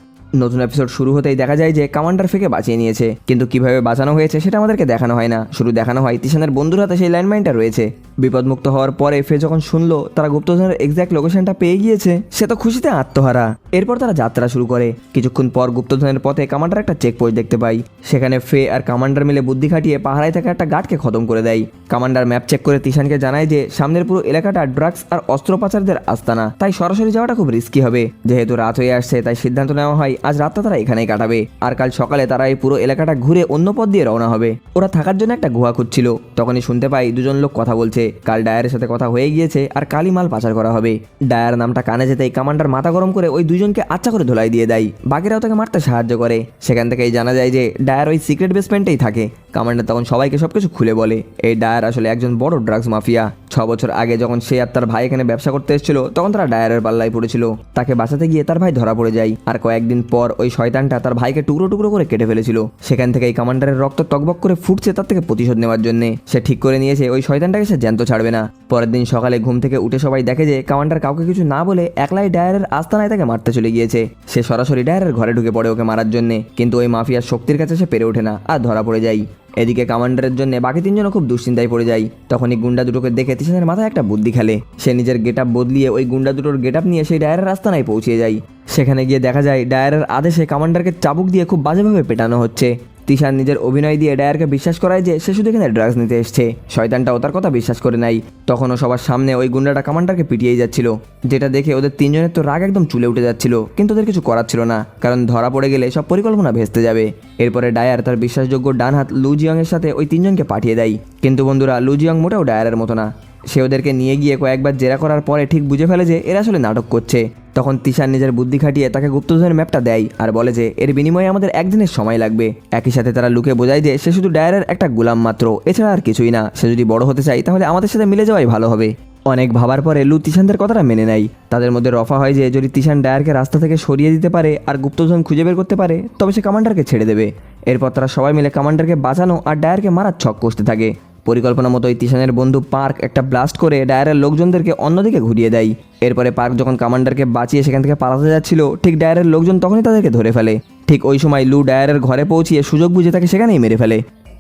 নতুন এপিসোড শুরু হতেই দেখা যায় যে কমান্ডার ফেকে বাঁচিয়ে নিয়েছে, কিন্তু কিভাবে বাঁচানো হয়েছে সেটা আমাদেরকে দেখানো হয় না। শুরু দেখানো হয় তিশানের বন্ধুর হাতে সেই ল্যান্ডমাইনটা রয়েছে। বিপদমুক্ত হওয়ার পরে ফে যখন শুনলো তারা গুপ্তধনের এক্স্যাক্ট লোকেশনটা পেয়ে গিয়েছে, সে তো খুশিতে আত্মহারা। এরপর তারা যাত্রা শুরু করে। কিছুক্ষণ পর গুপ্তধনের পথে কমান্ডার একটা চেকপোস্ট দেখতে পাই। সেখানে ফে আর কমান্ডার মিলে বুদ্ধি খাটিয়ে পাহারায় থাকা একটা গার্ডকে খতম করে দেয়। কমান্ডার ম্যাপ চেক করে তিশানকে জানায় যে সামনের পুরো এলাকাটা ড্রাগস আর অস্ত্র পাচারদের আস্তানা, তাই সরাসরি যাওয়াটা খুব রিস্কি হবে। যেহেতু রাত হয়ে আসছে তাই সিদ্ধান্ত নেওয়া হয় আজ রাতটা তারা এখানেই কাটাবে আর কাল সকালে তারা এই পুরো এলাকাটা ঘুরে অন্য পথ দিয়ে রওনা হবে। ওরা থাকার জন্য একটা গুহা খুঁজছিল, তখনই শুনতে পাই দুজন লোক কথা বলছে। কাল ডায়ারের সাথে কথা হয়ে গিয়েছে আর কালই মাল পাচার করা হবে। ডায়ার নামটা কানে যেতেই কমান্ডার মাথা গরম করে ওই দুজনকে আচ্ছা করে ধোলাই দিয়ে দেয়। বাকিরাও তাকে মারতে সাহায্য করে। সেখান থেকেই জানা যায় যে ডায়ার ওই সিক্রেট বেসমেন্টেই থাকে। কমান্ডার তখন সবাইকে সবকিছু খুলে বলে এই ডায়ার আসলে একজন বড় ড্রাগস মাফিয়া। 6 বছর আগে যখন সে আর তার ভাই এখানে ব্যবসা করতে এসেছিল তখন তারা ডায়ারের পাল্লায় পড়েছিল। তাকে বাঁচাতে গিয়ে তার ভাই ধরা পড়ে যায় আর কয়েকদিন পর ওই শয়তানটা তার ভাইকে টুকরো টুকরো করে কেটে ফেলেছিল। সেখান থেকে এই কমান্ডারের রক্ত টকবক করে ফুটছে তার থেকে প্রতিশোধ নেওয়ার জন্য। সে ঠিক করে নিয়েছে ওই শয়তানটাকে সে জ্যান্ত ছাড়বে না। পরের দিন সকালে ঘুম থেকে উঠে সবাই দেখে যে কমান্ডার কাউকে কিছু না বলে একলাই ডায়ারের আস্তানায় তাকে মারতে চলে গিয়েছে। সে সরাসরি ডায়ারের ঘরে ঢুকে পড়ে ওকে মারার জন্য, কিন্তু ওই মাফিয়ার শক্তির কাছে সে পেরে ওঠে না আর ধরা পড়ে যায়। এদিকে কমান্ডারের জন্য বাকি তিনজনও খুব দুশ্চিন্তায় পড়ে যায়। তখনই গুন্ডা দুটোকে দেখে তিশানের মাথায় একটা বুদ্ধি খেলে। সে নিজের গেটআপ বদলিয়ে ওই গুন্ডা দুটোর গেটআপ নিয়ে সেই ডায়ারের আস্তানায় পৌঁছে যায়। সেখানে গিয়ে দেখা যায় ডায়ারের আদেশে কমান্ডারকে চাবুক দিয়ে খুব বাজেভাবে পেটানো হচ্ছে। তিশান নিজের অভিনয় দিয়ে ডায়ারকে বিশ্বাস করায় যে সে শুধু এখানে ড্রাগস নিতে এসছে। শয়তানটাও তার কথা বিশ্বাস করে নাই। তখনও সবার সামনে ওই গুন্ডাটা কমান্ডারকে পিটিয়েই যাচ্ছিল, যেটা দেখে ওদের তিনজনের তো রাগ একদম চুলে উঠে যাচ্ছিল, কিন্তু ওদের কিছু করার ছিল না, কারণ ধরা পড়ে গেলে সব পরিকল্পনা ভেস্তে যাবে। এরপরে ডায়ার তার বিশ্বাসযোগ্য ডান হাত লু জিয়ংয়ের সাথে ওই তিনজনকে পাঠিয়ে দেয়। কিন্তু বন্ধুরা লু জিয়ং মোটেও ডায়ারের মতো না। সে ওদেরকে নিয়ে গিয়ে কয়েকবার জেরা করার পরে ঠিক বুঝে ফেলে যে এরা আসলে নাটক করছে। তখন তিশান নিজের বুদ্ধি খাটিয়ে তাকে গুপ্তধনের ম্যাপটা দেয় আর বলে যে এর বিনিময়ে আমাদের একদিনের সময় লাগবে। একই সাথে তারা লুকে বোঝায় যে সে শুধু ডায়ারের একটা গোলাম মাত্র, এছাড়া আর কিছুই না। সে যদি বড় হতে চায় তাহলে আমাদের সাথে মিলে যাওয়াই ভালো হবে। অনেক ভাবার পরে লু তিশানদের কথাটা মেনে নেয়। তাদের মধ্যে রফা হয় যে যদি তিশান ডায়ারকে রাস্তা থেকে সরিয়ে দিতে পারে আর গুপ্তধন খুঁজে বের করতে পারে তবে সে কমান্ডারকে ছেড়ে দেবে। এরপর তারা সবাই মিলে কমান্ডারকে বাঁচানো আর ডায়ারকে মারার ছক কষতে থাকে। পরিকল্পনা মতোই তিশানের বন্ধু পার্ক একটা ব্লাস্ট করে ডায়ারের লোকজনদেরকে অন্যদিকে ঘুরিয়ে দেয়। এরপরে পার্ক যখন কমান্ডারকে বাঁচিয়ে সেখান থেকে পালাতে যাচ্ছিল, ঠিক ডায়ারের লোকজন তখনই তাদেরকে ধরে ফেলে। ঠিক ওই সময় লু ডায়ারের ঘরে পৌঁছিয়ে সুযোগ বুঝে তাকে সেখানেই মেরে ফেলে।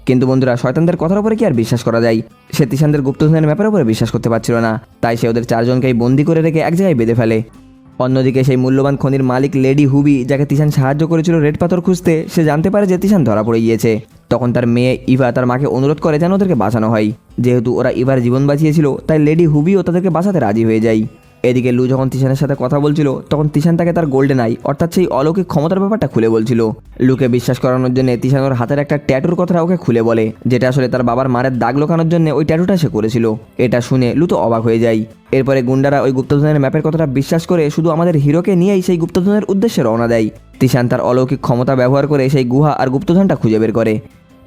কিন্তু বন্ধুরা শয়তানদের কথার উপরে কি আর বিশ্বাস করা যায়? সে তিশানদের গুপ্তধনের ম্যাপের উপরে বিশ্বাস করতে পারছিল না, তাই সে ওদের 4 জনকেই বন্দি করে রেখে এক জায়গায় বেঁধে ফেলে। অন্যদিকে সেই মূল্যবান খনির মালিক লেডি হুবি, যাকে তিশান সাহায্য করেছিল রেড পাথর খুঁজতে, সে জানতে পারে যে তিশান ধরা পড়ে গিয়েছে। তখন তার মেয়ে ইভা তার মাকে অনুরোধ করে যেন ওদেরকে বাঁচানো হয়। যেহেতু ওরা ইভার জীবন বাঁচিয়েছিল তাই লেডি হুবিও তাদেরকে বাঁচাতে রাজি হয়ে যায়। এদিকে লু যখন তিশানের সাথে কথা বলছিল তখন তিশান তাকে তার গোল্ডেন আই অর্থাৎ সেই অলৌকিক ক্ষমতার ব্যাপারটা খুলে বলছিল। লুকে বিশ্বাস করানোর জন্য তিশান ওর হাতের একটা ট্যাটুর কথাটা ওকে খুলে বলে, যেটা আসলে তার বাবার মারের দাগ লোকানোর জন্য ওই ট্যাটুটা সে করেছিল। এটা শুনে লু তো অবাক হয়ে যায়। এরপরে গুন্ডারা ওই গুপ্তধনের ম্যাপের কথাটা বিশ্বাস করে শুধু আমাদের হিরোকে নিয়েই সেই গুপ্তধনের উদ্দেশ্যে রওনা দেয়। তিশান তার অলৌকিক ক্ষমতা ব্যবহার করে সেই গুহা আর গুপ্তধনটা খুঁজে বের করে।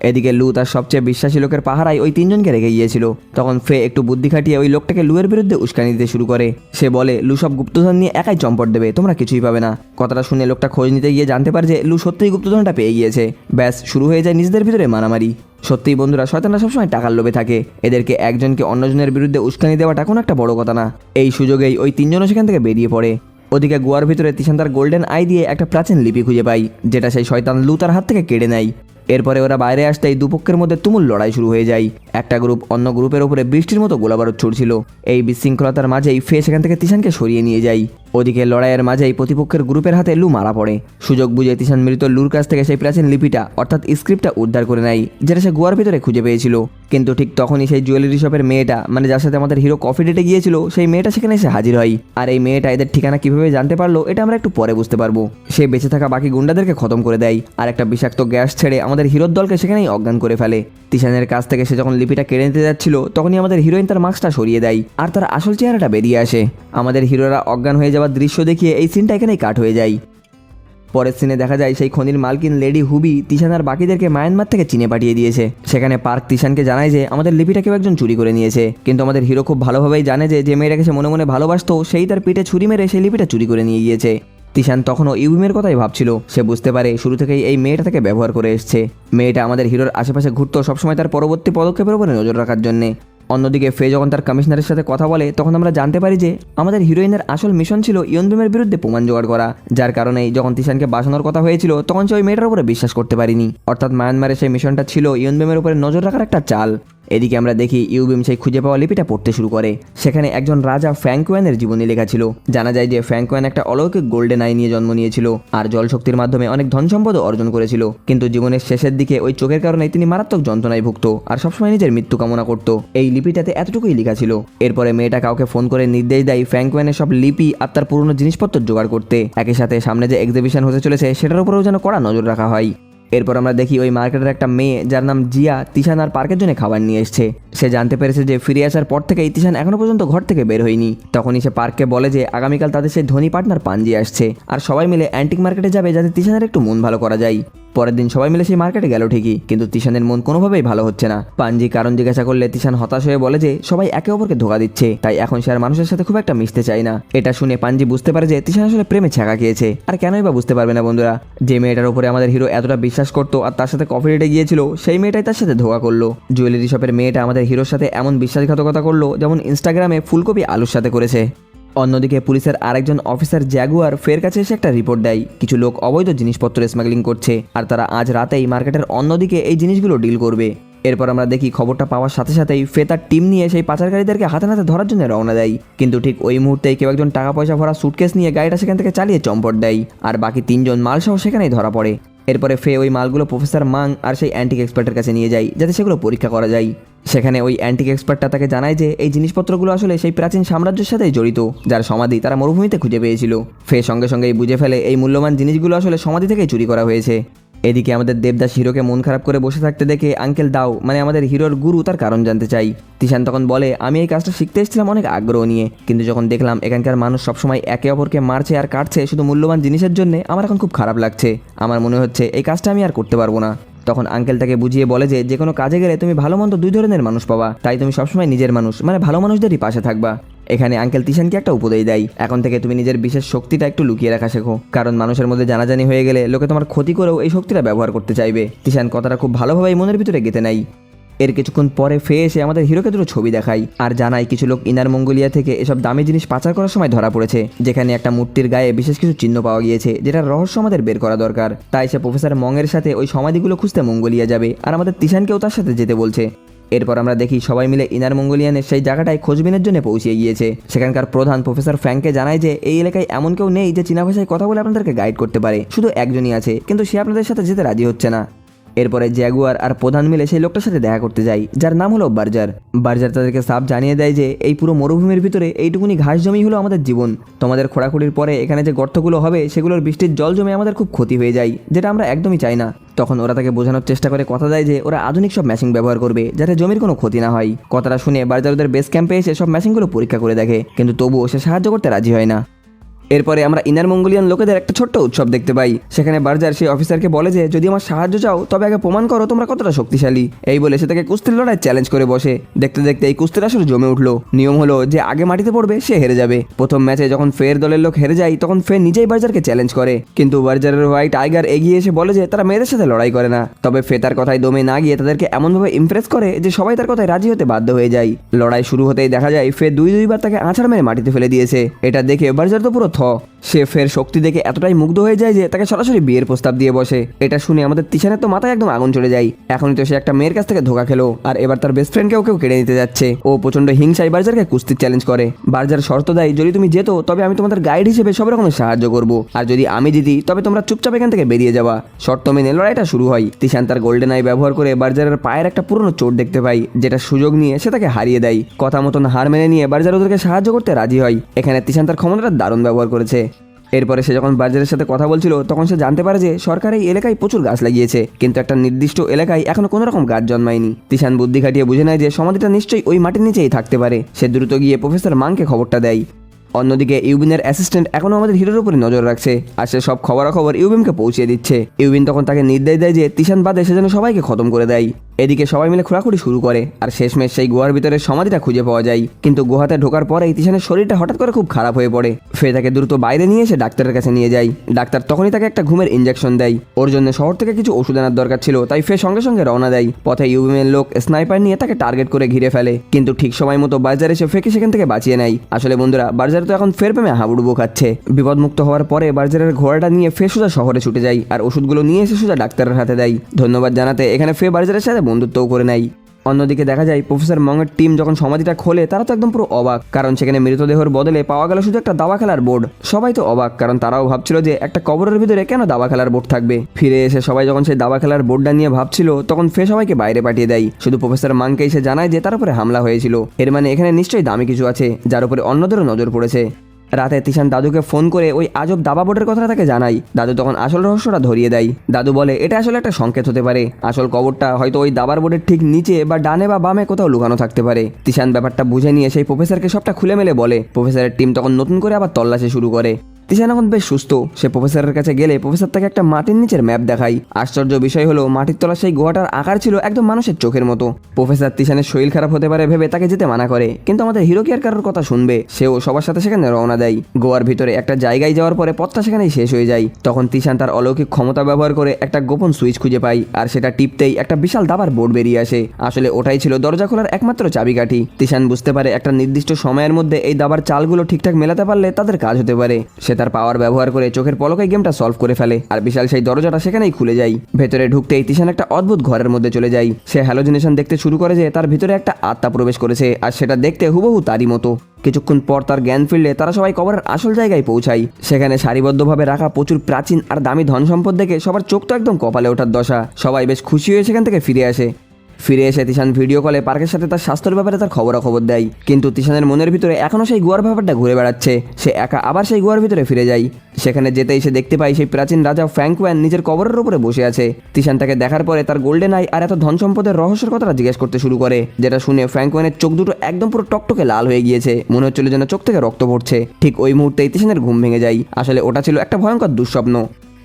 এদিকে লু তার সবচেয়ে বিশ্বাসী লোকের পাহারায় ওই 3 জনকে রেখে গিয়েছিল। তখন ফে একটু বুদ্ধি খাটিয়ে ওই লোকটাকে লুয়ের বিরুদ্ধে উস্কানি দিতে শুরু করে। সে বলে লু সব গুপ্তধন নিয়ে একাই চম্পট দেবে, তোমরা কিছুই পাবে না। কথাটা শুনে লোকটা খোঁজ নিতে গিয়ে জানতে পারে যে লু সত্যিই গুপ্তধনটা পেয়ে গিয়েছে। ব্যাস শুরু হয়ে যায় নিজেদের ভিতরে মারামারি। সত্যিই বন্ধুরা, শয়তানরা সবসময় টাকার লোভে থাকে। এদেরকে একজনকে অন্যজনের বিরুদ্ধে উস্কানি দেওয়াটা কোনো একটা বড় কথা না। এই সুযোগেই ওই তিনজনও সেখান থেকে বেরিয়ে পড়ে। ওদিকে গোয়ার ভিতরে তিশান তার গোল্ডেন আই দিয়ে একটা প্রাচীন লিপি খুঁজে পাই, যেটা সেই শয়তান লু তার হাত থেকে কেড়ে নেয়। এরপরে ওরা বাইরে আসতেই দুপক্ষের মধ্যে তুমুল লড়াই শুরু হয়ে যায়। একটা গ্রুপ অন্য গ্রুপের উপরে বৃষ্টির মতো গোলাবারুদ ছুড়ছিল। এই বিশৃঙ্খলতার মাঝেই ফে সেখান থেকে তিশানকে সরিয়ে নিয়ে যায়। ওদিকে লড়াইয়ের মাঝেই প্রতিপক্ষের গ্রুপের হাতে লু মারা পড়ে। সুযোগ বুঝে তিশান মৃত লুর কাছ থেকে সেই প্রাচীন লিপিটা অর্থাৎ স্ক্রিপ্টটা উদ্ধার করে নেয়, যেটা সে গোয়ার ভিতরে খুঁজে পেয়েছিল। কিন্তু ঠিক তখনই সেই জুয়েলারি শপের মেয়েটা, মানে যার সাথে আমাদের হিরো কফি ডেটে গিয়েছিল, সেই মেয়েটা সেখানে এসে হাজির হয়। আর এই মেয়েটা এদের ঠিকানা কিভাবে জানতে পারলো এটা আমরা একটু পরে বুঝতে পারবো। সে বেঁচে থাকা বাকি গুন্ডাদেরকে খতম করে দেয় আর একটা বিষাক্ত গ্যাস ছেড়ে আমাদের হিরোর দলকে সেখানেই অজ্ঞান করে ফেলে। তিশানের কাছ থেকে সে যখন লিপিটা কেড়ে নিতে যাচ্ছিল, তখনই আমাদের হিরোইন তার মাস্কটা সরিয়ে দেয় আর তার আসল চেহারাটা বেরিয়ে আসে। আমাদের হিরোরা অজ্ঞান হয়ে যাওয়ার দৃশ্য দেখিয়ে এই সিনটা এখানেই কাট হয়ে যায়। পরের সিনে দেখা যায় সেই খনির মালকিন লেডি হুবি তিশান আর বাকিদেরকে মায়ানমার থেকে চীনে পাঠিয়ে দিয়েছে। সেখানে পার্ক তিশানকে জানায় যে আমাদের লিপিটা কেউ একজন চুরি করে নিয়েছে। কিন্তু আমাদের হিরো খুব ভালোভাবেই জানে যে মেয়েটাকে সে মনে মনে ভালোবাসতো, সেই তার পিঠে ছুরি মেরে সেই লিপিটা চুরি করে নিয়ে গিয়েছে। তিশান তখনও ইউবিমের কথাই ভাবছিল। সে বুঝতে পারে শুরু থেকেই এই মেয়েটা থেকে ব্যবহার করে এসছে। মেয়েটা আমাদের হিরোর আশেপাশে ঘুরতো সবসময় তার পরবর্তী পদক্ষেপের উপরে নজর রাখার জন্যে। অন্যদিকে ফে যখন তার কমিশনারের সাথে কথা বলে, তখন আমরা জানতে পারি যে আমাদের হিরোইনের আসল মিশন ছিল ইয়নবিমের বিরুদ্ধে প্রমাণ জোগাড় করা। যার কারণেই যখন তিশানকে বাঁচানোর কথা হয়েছিল, তখন সে ওই মেয়েটার উপরে বিশ্বাস করতে পারিনি। অর্থাৎ মায়ানমারের সেই মিশনটা ছিল ইয়নবিমের উপরে নজর রাখার একটা চাল। এদিকে আমরা দেখি ইউবিম সেই খুঁজে পাওয়া লিপিটা পড়তে শুরু করে। সেখানে একজন রাজা ফ্র্যাঙ্কওয়ানের জীবনী লেখা ছিল। জানা যায় যে ফ্র্যাঙ্কওয়ান একটা অলৌকিক গোল্ডেন আই নিয়ে জন্ম নিয়েছিল আর জলশক্তির মাধ্যমে অনেক ধন সম্পদও অর্জন করেছিল। কিন্তু জীবনের শেষের দিকে ওই চোখের কারণে তিনি মারাত্মক যন্ত্রণায় ভুগত আর সবসময় নিজের মৃত্যু কামনা করত। এই লিপিটাতে এতটুকুই লেখা ছিল। এরপরে মেয়েটা কাউকে ফোন করে নির্দেশ দেয় ফ্র্যাঙ্কওয়ানের সব লিপি আর তার পুরনো জিনিসপত্র জোগাড় করতে। একই সাথে সামনে যে এক্সিবিশন হতে চলেছে সেটার উপরেও যেন কড়া নজর রাখা হয়। এরপর আমরা দেখি ওই মার্কেটের একটা মেয়ে, যার নাম জিয়া, তিশান আর পার্কের জন্য খাবার নিয়ে এসছে। সে জানতে পেরেছে যে ফিরে আসার পর থেকেই তিশান এখনো পর্যন্ত ঘর থেকে বের হয়নি। তখনই সে পার্ককে বলে যে আগামীকাল তাদের সেই ধনী পার্টনার পাঞ্জি আসছে আর সবাই মিলে অ্যান্টিক মার্কেটে যাবে যাতে তিশানের একটু মন ভালো করা যায়। পরের দিন সবাই মিলে সেই মার্কেটে গেল ঠিকই, কিন্তু তিশানের মন কোনোভাবেই ভালো হচ্ছে না। পাঞ্জি কারণ জিজ্ঞাসা করলে তিশান হতাশ হয়ে বলে যে সবাই একে অপরকে ধোঁকা দিচ্ছে, তাই এখন সে আর মানুষের সাথে খুব একটা মিশতে চায় না। এটা শুনে পাঞ্জি বুঝতে পারে যে তিশান আসলে প্রেমে ছ্যাঁকা খেয়েছে। আর কেনই বা বুঝতে পারবে না বন্ধুরা, যে মেয়েটার উপরে আমাদের হিরো এতটা বিশ্বাস করতো আর তার সাথে কফি ডেটে গিয়েছিল, সেই মেয়েটাই তার সাথে ধোঁকা করলো। জুয়েলারি শপের মেয়েটা আমাদের হিরোর সাথে এমন বিশ্বাসঘাতকতা করলো যেমন ইনস্টাগ্রামে ফুলকপি আলুর সাথে করেছে। অন্যদিকে পুলিশের আরেকজন অফিসার জ্যাগুয়ার ফের কাছে এসে একটা রিপোর্ট দেয় কিছু লোক অবৈধ জিনিসপত্র স্মাগলিং করছে আর তারা আজ রাতেই মার্কেটের অন্যদিকে এই জিনিসগুলো ডিল করবে। এরপর আমরা দেখি খবরটা পাওয়ার সাথে সাথেই ফে তার টিম নিয়ে সেই পাচারকারীদেরকে হাতে নাতে ধরার জন্য রওনা দেয়। কিন্তু ঠিক ওই মুহূর্তেই কেউ একজন টাকা পয়সা ভরা সুটকেস নিয়ে গাড়িটা সেখান থেকে চালিয়ে চম্পট দেয় আর বাকি তিনজন মালসহ সেখানেই ধরা পড়ে। এরপরে ফে ওই মালগুলো প্রফেসর মাং আর সেই অ্যান্টিক এক্সপার্টের কাছে নিয়ে যায় যাতে সেগুলো পরীক্ষা করা যায়। সেখানে ওই অ্যান্টিক এক্সপার্টটা তাকে জানায় যে এই জিনিসপত্রগুলো আসলে সেই প্রাচীন সাম্রাজ্যের সাথেই জড়িত, যার সমাধি তারা মরুভূমিতে খুঁজে পেয়েছিল। ফে সঙ্গে সঙ্গেই বুঝে ফেলে এই মূল্যবান জিনিসগুলো আসলে সমাধি থেকেই চুরি করা হয়েছে। এদিকে আমাদের দেবদাস হিরোকে মন খারাপ করে বসে থাকতে দেখে আঙ্কেল দাও, মানে আমাদের হিরোর গুরু, তার কারণ জানতে চাই। তিশান তখন বলে আমি এই কাজটা শিখতে এসেছিলাম অনেক আগ্রহ নিয়ে, কিন্তু যখন দেখলাম এখানকার মানুষ সবসময় একে অপরকে মারছে আর কাটছে শুধু মূল্যবান জিনিসের জন্য, আমার এখন খুব খারাপ লাগছে। আমার মনে হচ্ছে এই কাজটা আমি আর করতে পারবো না। তখন আঙ্কেল তাকে বুঝিয়ে বলে যে কোনো কাজে গেলে তুমি ভালো মন্দ দুই ধরনের মানুষ পাবা, তাই তুমি সবসময় নিজের মানুষ মানে ভালো মানুষদেরই পাশে থাকবা। এখানে আঙ্কেল তিশানকে একটা উপদেশ দেয়, এখন থেকে তুমি নিজের বিশেষ শক্তিটা একটু লুকিয়ে রাখা শেখো, কারণ মানুষের মধ্যে জানাজানি হয়ে গেলে লোকে তোমার ক্ষতি করেও এই শক্তিটা ব্যবহার করতে চাইবে। তিশান কথাটা খুব ভালোভাবেই মনের ভিতরে গেঁথে নেয়। এর কিছুক্ষণ পরে ফে এসে আমাদের হিরোকে দুটো ছবি দেখায় আর জানায় কিছু লোক ইনার মঙ্গোলিয়া থেকে এসব দামি জিনিস পাচার করার সময় ধরা পড়েছে, যেখানে একটা মূর্তির গায়ে বিশেষ কিছু চিহ্ন পাওয়া গিয়েছে যেটার রহস্য আমাদের বের করা দরকার। তাই সে প্রফেসর মংয়ের সাথে ওই সমাধিগুলো খুঁজতে মঙ্গোলিয়া যাবে আর আমাদের তিশানকেও তার সাথে যেতে বলছে। এরপর আমরা দেখি সবাই মিলে ইনার মঙ্গোলিয়ানের সেই জায়গাটায় খোঁজবিনের জন্য পৌঁছে গিয়েছে। সেখানকার প্রধান প্রফেসর ফ্র্যাঙ্ককে জানায় যে এই এলাকায় এমন কেউ নেই যে চীনা ভাষায় কথা বলে আপনাদেরকে গাইড করতে পারে, শুধু একজনই আছে, কিন্তু সে আপনাদের সাথে যেতে রাজি হচ্ছে না। এরপরে জ্যাগুয়ার আর প্রধান মিলে সেই লোকটার সাথে দেখা করতে যায় যার নাম হলো বার্জার। বার্জার তাদেরকে সাফ জানিয়ে দেয় যে এই পুরো মরুভূমির ভিতরে এইটুকুনি ঘাস জমি হলো আমাদের জীবন। তোমাদের খোঁড়াখুড়ির পরে এখানে যে গর্তগুলো হবে সেগুলোর বৃষ্টির জল জমে আমাদের খুব ক্ষতি হয়ে যায়, যেটা আমরা একদমই চাই না। তখন ওরা তাকে বোঝানোর চেষ্টা করে কথা দেয় যে ওরা আধুনিক সব মেশিন ব্যবহার করবে যাতে জমির কোনো ক্ষতি না হয়। কথাটা শুনে বার্জার ওদের বেস ক্যাম্পে এসে সব মেশিনগুলো পরীক্ষা করে দেখে, কিন্তু তবুও সে সাহায্য করতে রাজি হয় না। এরপরে আমরা ইনার মঙ্গোলিয়ান লোকেদের একটা ছোট্ট উৎসব দেখতে পাই। সেখানে বার্জার সেই অফিসারকে বলে যে যদি আমার সাহায্য চাও তবে আগে প্রমাণ করো তোমরা কতটা শক্তিশালী। এই বলে সে তাকে কুস্তির লড়াই চ্যালেঞ্জ করে বসে। দেখতে দেখতে এই কুস্তির আসলে জমে উঠলো। নিয়ম হলো যে আগে মাটিতে পড়বে সে হেরে যাবে। প্রথম ম্যাচে যখন ফের দলের লোক হেরে যায় তখন ফে নিজেই বার্জারকে চ্যালেঞ্জ করে, কিন্তু বার্জারের হোয়াইট টাইগার এগিয়ে এসে বলে যে তারা মেয়েদের সাথে লড়াই করে না। তবে ফে তার কথায় দমে না গিয়ে তাদেরকে এমনভাবে ইমপ্রেস করে যে সবাই তার কথায় রাজি হতে বাধ্য হয়ে যায়। লড়াই শুরু হতেই দেখা যায় ফে দুইবার তাকে আছাড় মেরে মাটিতে ফেলে দিয়েছে। এটা দেখে বার্জার তো পুরো সে ফের শক্তি দেখে এতটাই মুগ্ধ হয়ে যায় যে তাকে সরাসরি বিয়ের প্রস্তাব দিয়ে বসে। এটা শুনে আমাদের তিশানের তো মাথায় একদম আগুন চলে যায়। এখনই তো সে একটা মেয়ের কাছ থেকে ধোকা খেলো, আর এবার তার বেস্ট ফ্রেন্ডকেও কেউ কেড়ে নিতে যাচ্ছে। ও প্রচন্ড হিংসায় বার্জারকে কুস্তির চ্যালেঞ্জ করে। বার্জার শর্ত দেয় যদি তুমি যেতো তবে আমি তোমাদের গাইড হিসেবে সব রকমের সাহায্য করবো, আর যদি আমি জিতি তবে তোমরা চুপচাপ এখান থেকে বেরিয়ে যাওয়া। শর্ত মেনে লড়াইটা শুরু হয়। তিশান তার গোল্ডেন আই ব্যবহার করে বার্জারের পায়ের একটা পুরনো চোট দেখতে পাই, যেটা সুযোগ নিয়ে সে তাকে হারিয়ে দেয়। কথা মতন হার মেনে নিয়ে বার্জার ওদেরকে সাহায্য করতে রাজি হয়। এখানে তিশান তার ক্ষমতাটা দারুণ ব্যবহার করেছে। এরপরে সে যখন বার্জারের সাথে কথা বলছিল তখন সে জানতে পারে যে সরকার এই এলাকায় প্রচুর গাছ লাগিয়েছে, কিন্তু একটা নির্দিষ্ট এলাকায় এখনো কোনো রকম গাছ জন্মায়নি। তিশান বুদ্ধি খাটিয়ে বুঝে নেয় যে সমাধিটা নিশ্চয়ই ওই মাটির নিচেই থাকতে পারে। সে দ্রুত গিয়ে প্রফেসর মাংকে খবরটা দেয়। অন্যদিকে ইউবিনের অ্যাসিস্ট্যান্ট এখনো আমাদের হিরোর উপরে নজর রাখছে, আর সে সব খবরাখবর ইউবিনকে পৌঁছে দিচ্ছে। ইউবিন তখন তাকে নির্দেশ দেয় যে তিশান বাদে সে যেন সবাইকে খতম করে দেয়। এদিকে সবাই মিলে খোঁড়াখুড়ি শুরু করে, আর শেষমেশ সেই গুহার ভিতরে সমাধিটা খুঁজে পাওয়া যায়। কিন্তু গুহাতে ঢোকার পরেই তিশানের শরীরটা হঠাৎ করে খুব খারাপ হয়ে পড়ে। ফে তাকে দ্রুত বাইরে নিয়ে এসে ডাক্তারের কাছে নিয়ে যায়। ডাক্তার তখনই তাকে একটা ঘুমের ইঞ্জেকশন দেয়। ওর জন্য শহর থেকে কিছু ওষুধ আনার দরকার ছিল, তাই ফে সঙ্গে সঙ্গে রওনা দেয়। পথে ইউবিনের লোক স্নাইপার নিয়ে তাকে টার্গেট করে ঘিরে ফেলে, কিন্তু ঠিক সময় মতো বার্জার এসে ফেকে সেখান থেকে বাঁচিয়ে নেয়। আসলে বন্ধুরা, বার্জার তো এখন ফের প্রেমে হাবুডুবু খাচ্ছে। বিপদমুক্ত হওয়ার পরে বার্জারের ঘোড়াটা নিয়ে ফে সোজা শহরে ছুটে যায়, আর ওষুধগুলো নিয়ে এসে সোজা ডাক্তারের হাতে দেয়। ধন্যবাদ জানাতে এখানে ফে বার্জারের সাথে বন্ধুত্বও করে নেয়। অন্যদিকে দেখা যায় প্রফেসর মংয়ের টিম যখন সমাধিটা খোলে তারা তো একদম পুরো অবাক, কারণ সেখানে মৃতদেহের বদলে পাওয়া গেল শুধু একটা দাবা খেলার বোর্ড। সবাই তো অবাক, কারণ তারাও ভাবছিল যে একটা কবরের ভিতরে কেন দাবা খেলার বোর্ড থাকবে। ফিরে এসে সবাই যখন সেই দাবা খেলার বোর্ডটা নিয়ে ভাবছিল তখন ফে সবাইকে বাইরে পাঠিয়ে দেয়। শুধু প্রফেসর মাংকে এসে জানায় যে তার উপরে হামলা হয়েছিল। এর মানে এখানে নিশ্চয়ই দামি কিছু আছে, যার উপরে অন্যদেরও নজর পড়েছে। রাতে তিশান দাদুকে ফোন করে ওই আজব দাবা বোর্ডের কথা তাকে জানাই। দাদু তখন আসল রহস্যটা ধরিয়ে দেয়। দাদু বলে এটা আসলে একটা সংকেত হতে পারে। আসল কবরটা হয়তো ওই দাবার বোর্ডের ঠিক নিচে বা ডানে বা বামে কোথাও লুকানো থাকতে পারে। তিশান ব্যাপারটা বুঝে নিয়ে সেই প্রফেসরকে সবটা খুলে মেলে বলে। প্রফেসরের টিম তখন নতুন করে আবার তল্লাশি শুরু করে। তিশান এখন বেশ সুস্থ। সে প্রফেসরের কাছে গেলে প্রফেসর তাকে একটা মাটির নিচের ম্যাপ দেখায়। আশ্চর্য বিষয় হলো মাটির তলার সেই গুহাটার আকার ছিল একদম মানুষের চোখের মতো। প্রফেসর তিশানের শরীর খারাপ হতে পারে ভেবে তাকে যেতে মানা করে, কিন্তু আমাদের হিরো কি আর কারোর কথা শুনবে? সেও সবার সাথে সেখানে রওনা দেয়। গোয়ার ভিতরে একটা জায়গায় যাওয়ার পরে পথটা সেখানেই শেষ হয়ে যায়। তখন তিশান তার অলৌকিক ক্ষমতা ব্যবহার করে একটা গোপন সুইচ খুঁজে পায়, আর সেটা টিপতেই একটা বিশাল দাবার বোর্ড বেরিয়ে আসে। আসলে ওটাই ছিল দরজা খোলার একমাত্র চাবিকাঠি। তিশান বুঝতে পারে একটা নির্দিষ্ট সময়ের মধ্যে এই দাবার চালগুলো ঠিকঠাক মেলাতে পারলে তাদের কাজ হতে পারে। সে তার পাওয়ার ব্যবহার করে চোখের পলকে গেমটা সলভ করে ফেলে, আর বিশাল সেই দরজাটা সেখানেই খুলে যায়। ভেতরে ঢুকতেই তিশান একটা অদ্ভুত ঘরের মধ্যে চলে যায়। সে হ্যালোজিনেশন দেখতে শুরু করে যে তার ভিতরে একটা আত্মা প্রবেশ করেছে, আর সেটা দেখতে হুবহু তারই মতো। কিছুক্ষণ পর তার জ্ঞান ফিরলে তারা সবাই কবরের আসল জায়গায় পৌঁছায়। সেখানে সারিবদ্ধভাবে রাখা প্রচুর প্রাচীন আর দামি ধন সম্পদ দেখে সবার চোখ তো একদম কপালে ওঠার দশা। সবাই বেশ খুশি হয়ে সেখান থেকে ফিরে আসে। ফিরে এসে তিশান ভিডিও কলে পার্কের সাথে তার স্বাস্থ্যের ব্যাপারে তার খবরাখবর দেয়, কিন্তু তিশানের মনের ভিতরে এখনও সেই গুহার ব্যাপারটা ঘুরে বেড়াচ্ছে। সে একা আবার সেই গুহার ভিতরে ফিরে যায়। সেখানে যেতেই সে দেখতে পায় সেই প্রাচীন রাজা ফ্র্যাঙ্কওয়ান নিজের কবরের উপরে বসে আছে। তিশান তাকে দেখার পরে তার গোল্ডেন আই আর এত ধন সম্পদের রহস্যের কথাটা জিজ্ঞেস করতে শুরু করে, যেটা শুনে ফ্র্যাঙ্কওয়ানের চোখ দুটো একদম পুরো টকটকে লাল হয়ে গিয়েছে। মনে হচ্ছিল যেন চোখ থেকে রক্ত পড়ছে। ঠিক ওই মুহূর্তেই তিশানের ঘুম ভেঙে যায়। আসলে ওটা ছিল একটা ভয়ঙ্কর দুঃস্বপ্ন।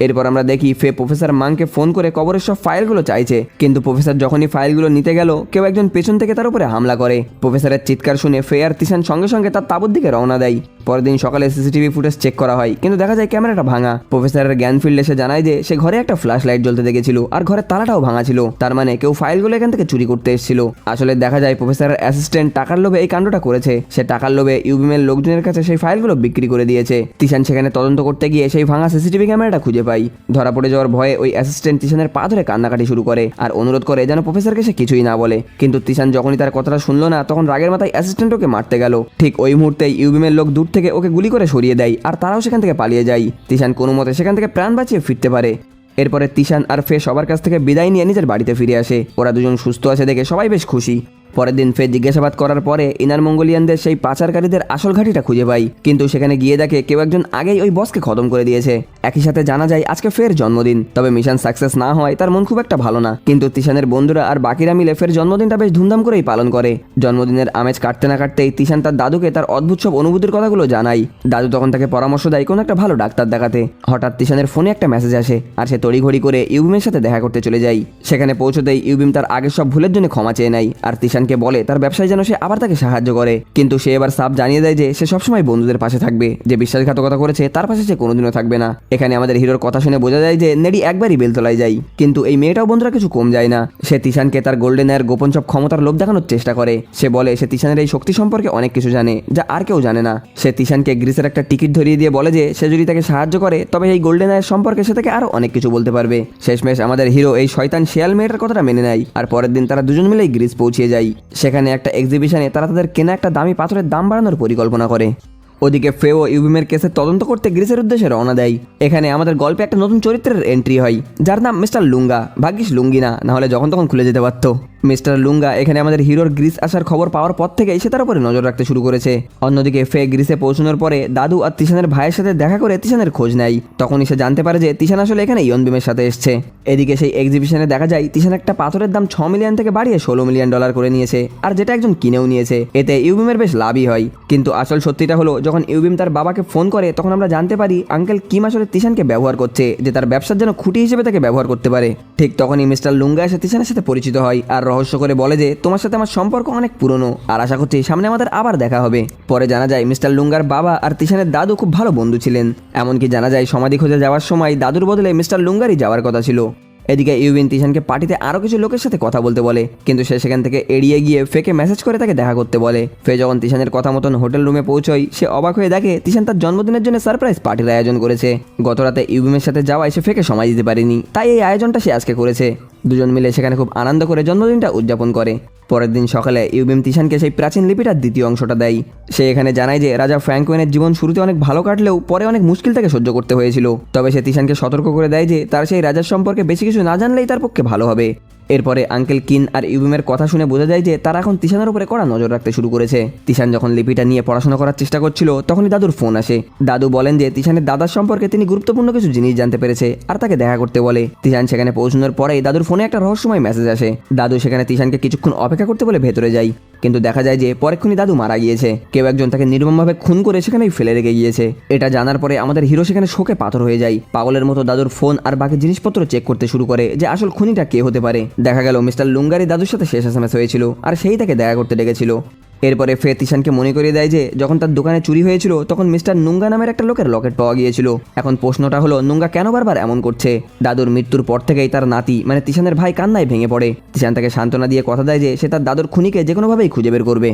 এরপর আমরা দেখি ফে প্রফেসর মাংকে ফোন করে কবরের সব ফাইলগুলো চাইছে, কিন্তু প্রফেসর যখনই ফাইলগুলো নিতে গেল কেউ একজন পেছন থেকে তার উপরে হামলা করে। প্রফেসরের চিৎকার শুনে ফে আর তিশান সঙ্গে সঙ্গে তার তাঁবুর দিকে রওনা দেয়। পরের দিন সকালে সিসিটিভি ফুটেজ চেক করা হয়, কিন্তু দেখা যায় ক্যামেরাটা ভাঙা। প্রফেসরের জ্ঞান ফিরলে সে জানায় যে সে ঘরে একটা ফ্ল্যাশ লাইট জ্বলতে দেখেছিল, আর ঘরের তালাটাও ভাঙা ছিল। তার মানে কেউ ফাইলগুলো এখান থেকে চুরি করতে এসেছিল। আসলে দেখা যায় প্রফেসরের অ্যাসিস্ট্যান্ট টাকার লোভে এই কাণ্ডটা করেছে। সে টাকার লোভে ইউবিমের লোকজনের কাছে সেই ফাইলগুলো বিক্রি করে দিয়েছে। তিশান সেখানে তদন্ত করতে গিয়ে সেই ভাঙা সিসিটিভি ক্যামেরাটা খুঁজে পায়। ধরা পড়ে যাওয়ার ভয়ে ওই অ্যাসিস্ট্যান্ট তিশানের পা ধরে কান্নাকাটি শুরু করে, আর অনুরোধ করে যেন প্রফেসরকে সে কিছুই না বলে। কিন্তু তিশান যখনই তার কথাটা শুনলো না তখন রাগের মাথায় অ্যাসিস্ট্যান্ট ওকে মারতে গেল। ঠিক ওই মুহূর্তেই ইউবিমের লোক দূর থেকে ওকে গুলি করে সরিয়ে দেয়, আর তারাও সেখান থেকে পালিয়ে যায়। তিশান কোনো মতে সেখান থেকে প্রাণ বাঁচিয়ে ফিরতে পারে। এরপরে তিশান আর ফে সবার কাছ থেকে বিদায় নিয়ে নিজের বাড়িতে ফিরে আসে। ওরা দুজন সুস্থ আছে দেখে সবাই বেশ খুশি। পরের দিন ফের জিজ্ঞাসাবাদ করার পরে ইনার মঙ্গোলিয়ানদের সেই পাচারকারীদের আসল ঘাঁটিটা খুঁজে পাই, কিন্তু সেখানে গিয়ে দেখে কেউ একজন আগেই ওই বসকে খতম করে দিয়েছে। একই সাথে জানা যায় আজকে ফের জন্মদিন, তবে মিশন সাকসেস না হয় তার মন খুব একটা ভালো না। কিন্তু তিশানের বন্ধুরা আর বাকিরা মিলে ফের জন্মদিনটা বেশ ধুমধাম করেই পালন করে। জন্মদিনের আমেজ কাটতে না কাটতেই তিশান তার দাদুকে তার অদ্ভুত সব অনুভূতির কথাগুলো জানায়। দাদু তখন তাকে পরামর্শ দেয় কোনো একটা ভালো ডাক্তার দেখাতে। হঠাৎ তিশানের ফোনে একটা মেসেজ আসে আর সে তড়িঘড়ি করে ইউবিমের সাথে দেখা করতে চলে যায়। সেখানে পৌঁছতেই ইউবিম তার আগের সব ভুলের জন্য ক্ষমা চেয়ে নেয় আর তিশানকে বলে তার ব্যবসায় যেন সে আবার তাকে সাহায্য করে। কিন্তু সে এবার সাফ জানিয়ে দেয় যে সে সবসময় বন্ধুদের পাশে থাকবে, যে বিশ্বাসঘাতকতা করেছে তার পাশে সে কোনোদিনও থাকবে না। এখানে আমাদের হিরোর কথা শুনে বোঝা যায় যে নেডি একবারই বেলতলায় যায়, কিন্তু এই মেয়েটাও বন্ধুরা কিছু কম যায় না। সে তিশানকে তার গোল্ডেন এর গোপন সব ক্ষমতার লোভ দেখানোর চেষ্টা করে। সে বলে সে তিশানের এই শক্তি সম্পর্কে অনেক কিছু জানে যা আর কেউ জানে না। সে তিশানকে গ্রিসের একটা টিকিট ধরিয়ে দিয়ে বলে যে সে যদি তাকে সাহায্য করে তবে এই গোল্ডেন এর সম্পর্কে সে তাকে আরো অনেক কিছু বলতে পারবে। শেষমেশ আমাদের হিরো এই শয়তান শেয়াল মেয়েটার কথাটা মেনে নেয় আর পরের দিন তারা দুজন মিলেই গ্রিস পৌঁছে যায়। সেখানে একটা এক্সিবিশনে তারা তাদের কেনা একটা দামি পাথরের দাম বাড়ানোর পরিকল্পনা করে। ওদিকে ফে ও ইউবিমের কেসের তদন্ত করতে গ্রিসের উদ্দেশ্যে রওনা দেয়। এখানে আমাদের গল্পে একটা নতুন চরিত্রের এন্ট্রি হয় যার নাম মিস্টার লুঙ্গা। ভাগ্যিস লুঙ্গি না, নাহলে যখন তখন খুলে যেতে পারতো। মিস্টার লুঙ্গা এখানে আমাদের হিরোর গ্রিস আসার খবর পাওয়ার পর থেকেই সে তার উপরে নজর রাখতে শুরু করেছে। অন্যদিকে ফে গ্রিসে পৌঁছানোর পরে দাদু আর তিশানের ভাইয়ের সাথে দেখা করে তিশানের খোঁজ নেয়। তখনই সে জানতে পারে যে তিশান আসলে এখানে ইয়নবিমের সাথে এসছে। এদিকে সেই এক্সিবিশনে দেখা যায় তিশান একটা পাথরের দাম 6 মিলিয়ন থেকে বাড়িয়ে $16 মিলিয়ন করে নিয়েছে, আর যেটা একজন কিনেও নিয়েছে। এতে ইউবিমের বেশ লাভই হয়। কিন্তু আসল সত্যিটা হলো যখন ইউবিম তার বাবাকে ফোন করে তখন আমরা জানতে পারি আঙ্কেল কিম আসলে তিশানকে ব্যবহার করছে, যে তার ব্যবসার জন্য খুঁটি হিসেবে তাকে ব্যবহার করতে পারে। ঠিক তখনই মিস্টার লুঙ্গা এসে তিশানের সাথে পরিচিত হয় আর রহস্য করে বলে যে তোমার সাথে আমার সম্পর্ক অনেক পুরনো আর আশা করছি সামনে আমাদের আবার দেখা হবে। পরে জানা যায় মিস্টার লুঙ্গার বাবা আর তিশানের দাদু খুব ভালো বন্ধু ছিলেন। এমনকি জানা যায় সমাধি খোঁজে যাওয়ার সময় দাদুর বদলে মিস্টার লুঙ্গারই যাওয়ার কথা ছিল। এদিকে ইউবিন তিশানকে পার্টিতে আরও কিছু লোকের সাথে কথা বলতে বলে, কিন্তু সে সেখান থেকে এড়িয়ে গিয়ে ফেকে মেসেজ করে তাকে দেখা করতে বলে। ফে যখন তিশানের কথা মতন হোটেল রুমে পৌঁছয় সে অবাক হয়ে দেখে তিশান তার জন্মদিনের জন্য সারপ্রাইজ পার্টির আয়োজন করেছে। গতরাতে ইউবিমের সাথে যাওয়ায় সে ফেকে সময় দিতে পারেনি, তাই এই আয়োজনটা সে আজকে করেছে। দুজন মিলে সেখানে খুব আনন্দ করে জন্মদিনটা উদযাপন করে। পরের দিন সকালে ইউবিম তিশানকে সেই প্রাচীন লিপিটার দ্বিতীয় অংশটা দেয়। সে এখানে জানায় যে রাজা ফ্র্যাঙ্কওয়েনের জীবন শুরুতে অনেক ভালো কাটলেও পরে অনেক মুশকিল তাকে সহ্য করতে হয়েছিল। তবে সে তিশানকে সতর্ক করে দেয় যে তার সেই রাজার সম্পর্কে বেশি কিছু না জানলেই তার পক্ষে ভালো হবে। এরপরে আঙ্কেল কিন আর ইউবিমের কথা শুনে বোঝা যায় যে তারা এখন তিশানের উপরে কড়া নজর রাখতে শুরু করেছে। তিশান যখন লিপিটা নিয়ে পড়াশোনা করার চেষ্টা করছিল তখনই দাদুর ফোন আসে। দাদু বলেন যে তিশানের দাদার সম্পর্কে তিনি গুরুত্বপূর্ণ কিছু জিনিস জানতে পেরেছে আর তাকে দেখা করতে বলে। তিশান সেখানে পৌঁছানোর পরেই দাদুর ফোনে একটা রহস্যময় মেসেজ আসে। দাদু সেখানে তিশানকে কিছুক্ষণ অপেক্ষা করতে বলে ভেতরে যায়, কিন্তু দেখা যায় যে পরেক্ষণই দাদু মারা গিয়েছে। কেউ একজন তাকে নির্মমভাবে খুন করে সেখানেই ফেলে রেখে গিয়েছে। এটা জানার পরে আমাদের হিরো সেখানে শোকে পাথর হয়ে যায়। পাগলের মতো দাদুর ফোন আর বাকি জিনিসপত্র চেক করতে শুরু করে যে আসল খুনিটা কে হতে পারে। দেখা গেল মিস্টার লুঙ্গারি দাদুর সাথে শেষ এসএমএস হয়েছিল আর সেই তাকে দেখা করতে ডেকেছিল। এরপরে ফে তিশানকে মনে করিয়ে দেয় যে যখন তার দোকানে চুরি হয়েছিল তখন মিস্টার নুঙ্গা নামের একটা লোকের লকেট পাওয়া গিয়েছিল। এখন প্রশ্নটা হলো নুঙ্গা কেন বারবার এমন করছে। দাদুর মৃত্যুর পর থেকেই তার নাতি মানে তিশানের ভাই কান্নায় ভেঙে পড়ে। তিশান তাকে সান্ত্বনা দিয়ে কথা দেয় যে সে তার দাদুর খুনিকে যে কোনোভাবেই খুঁজে বের করবে।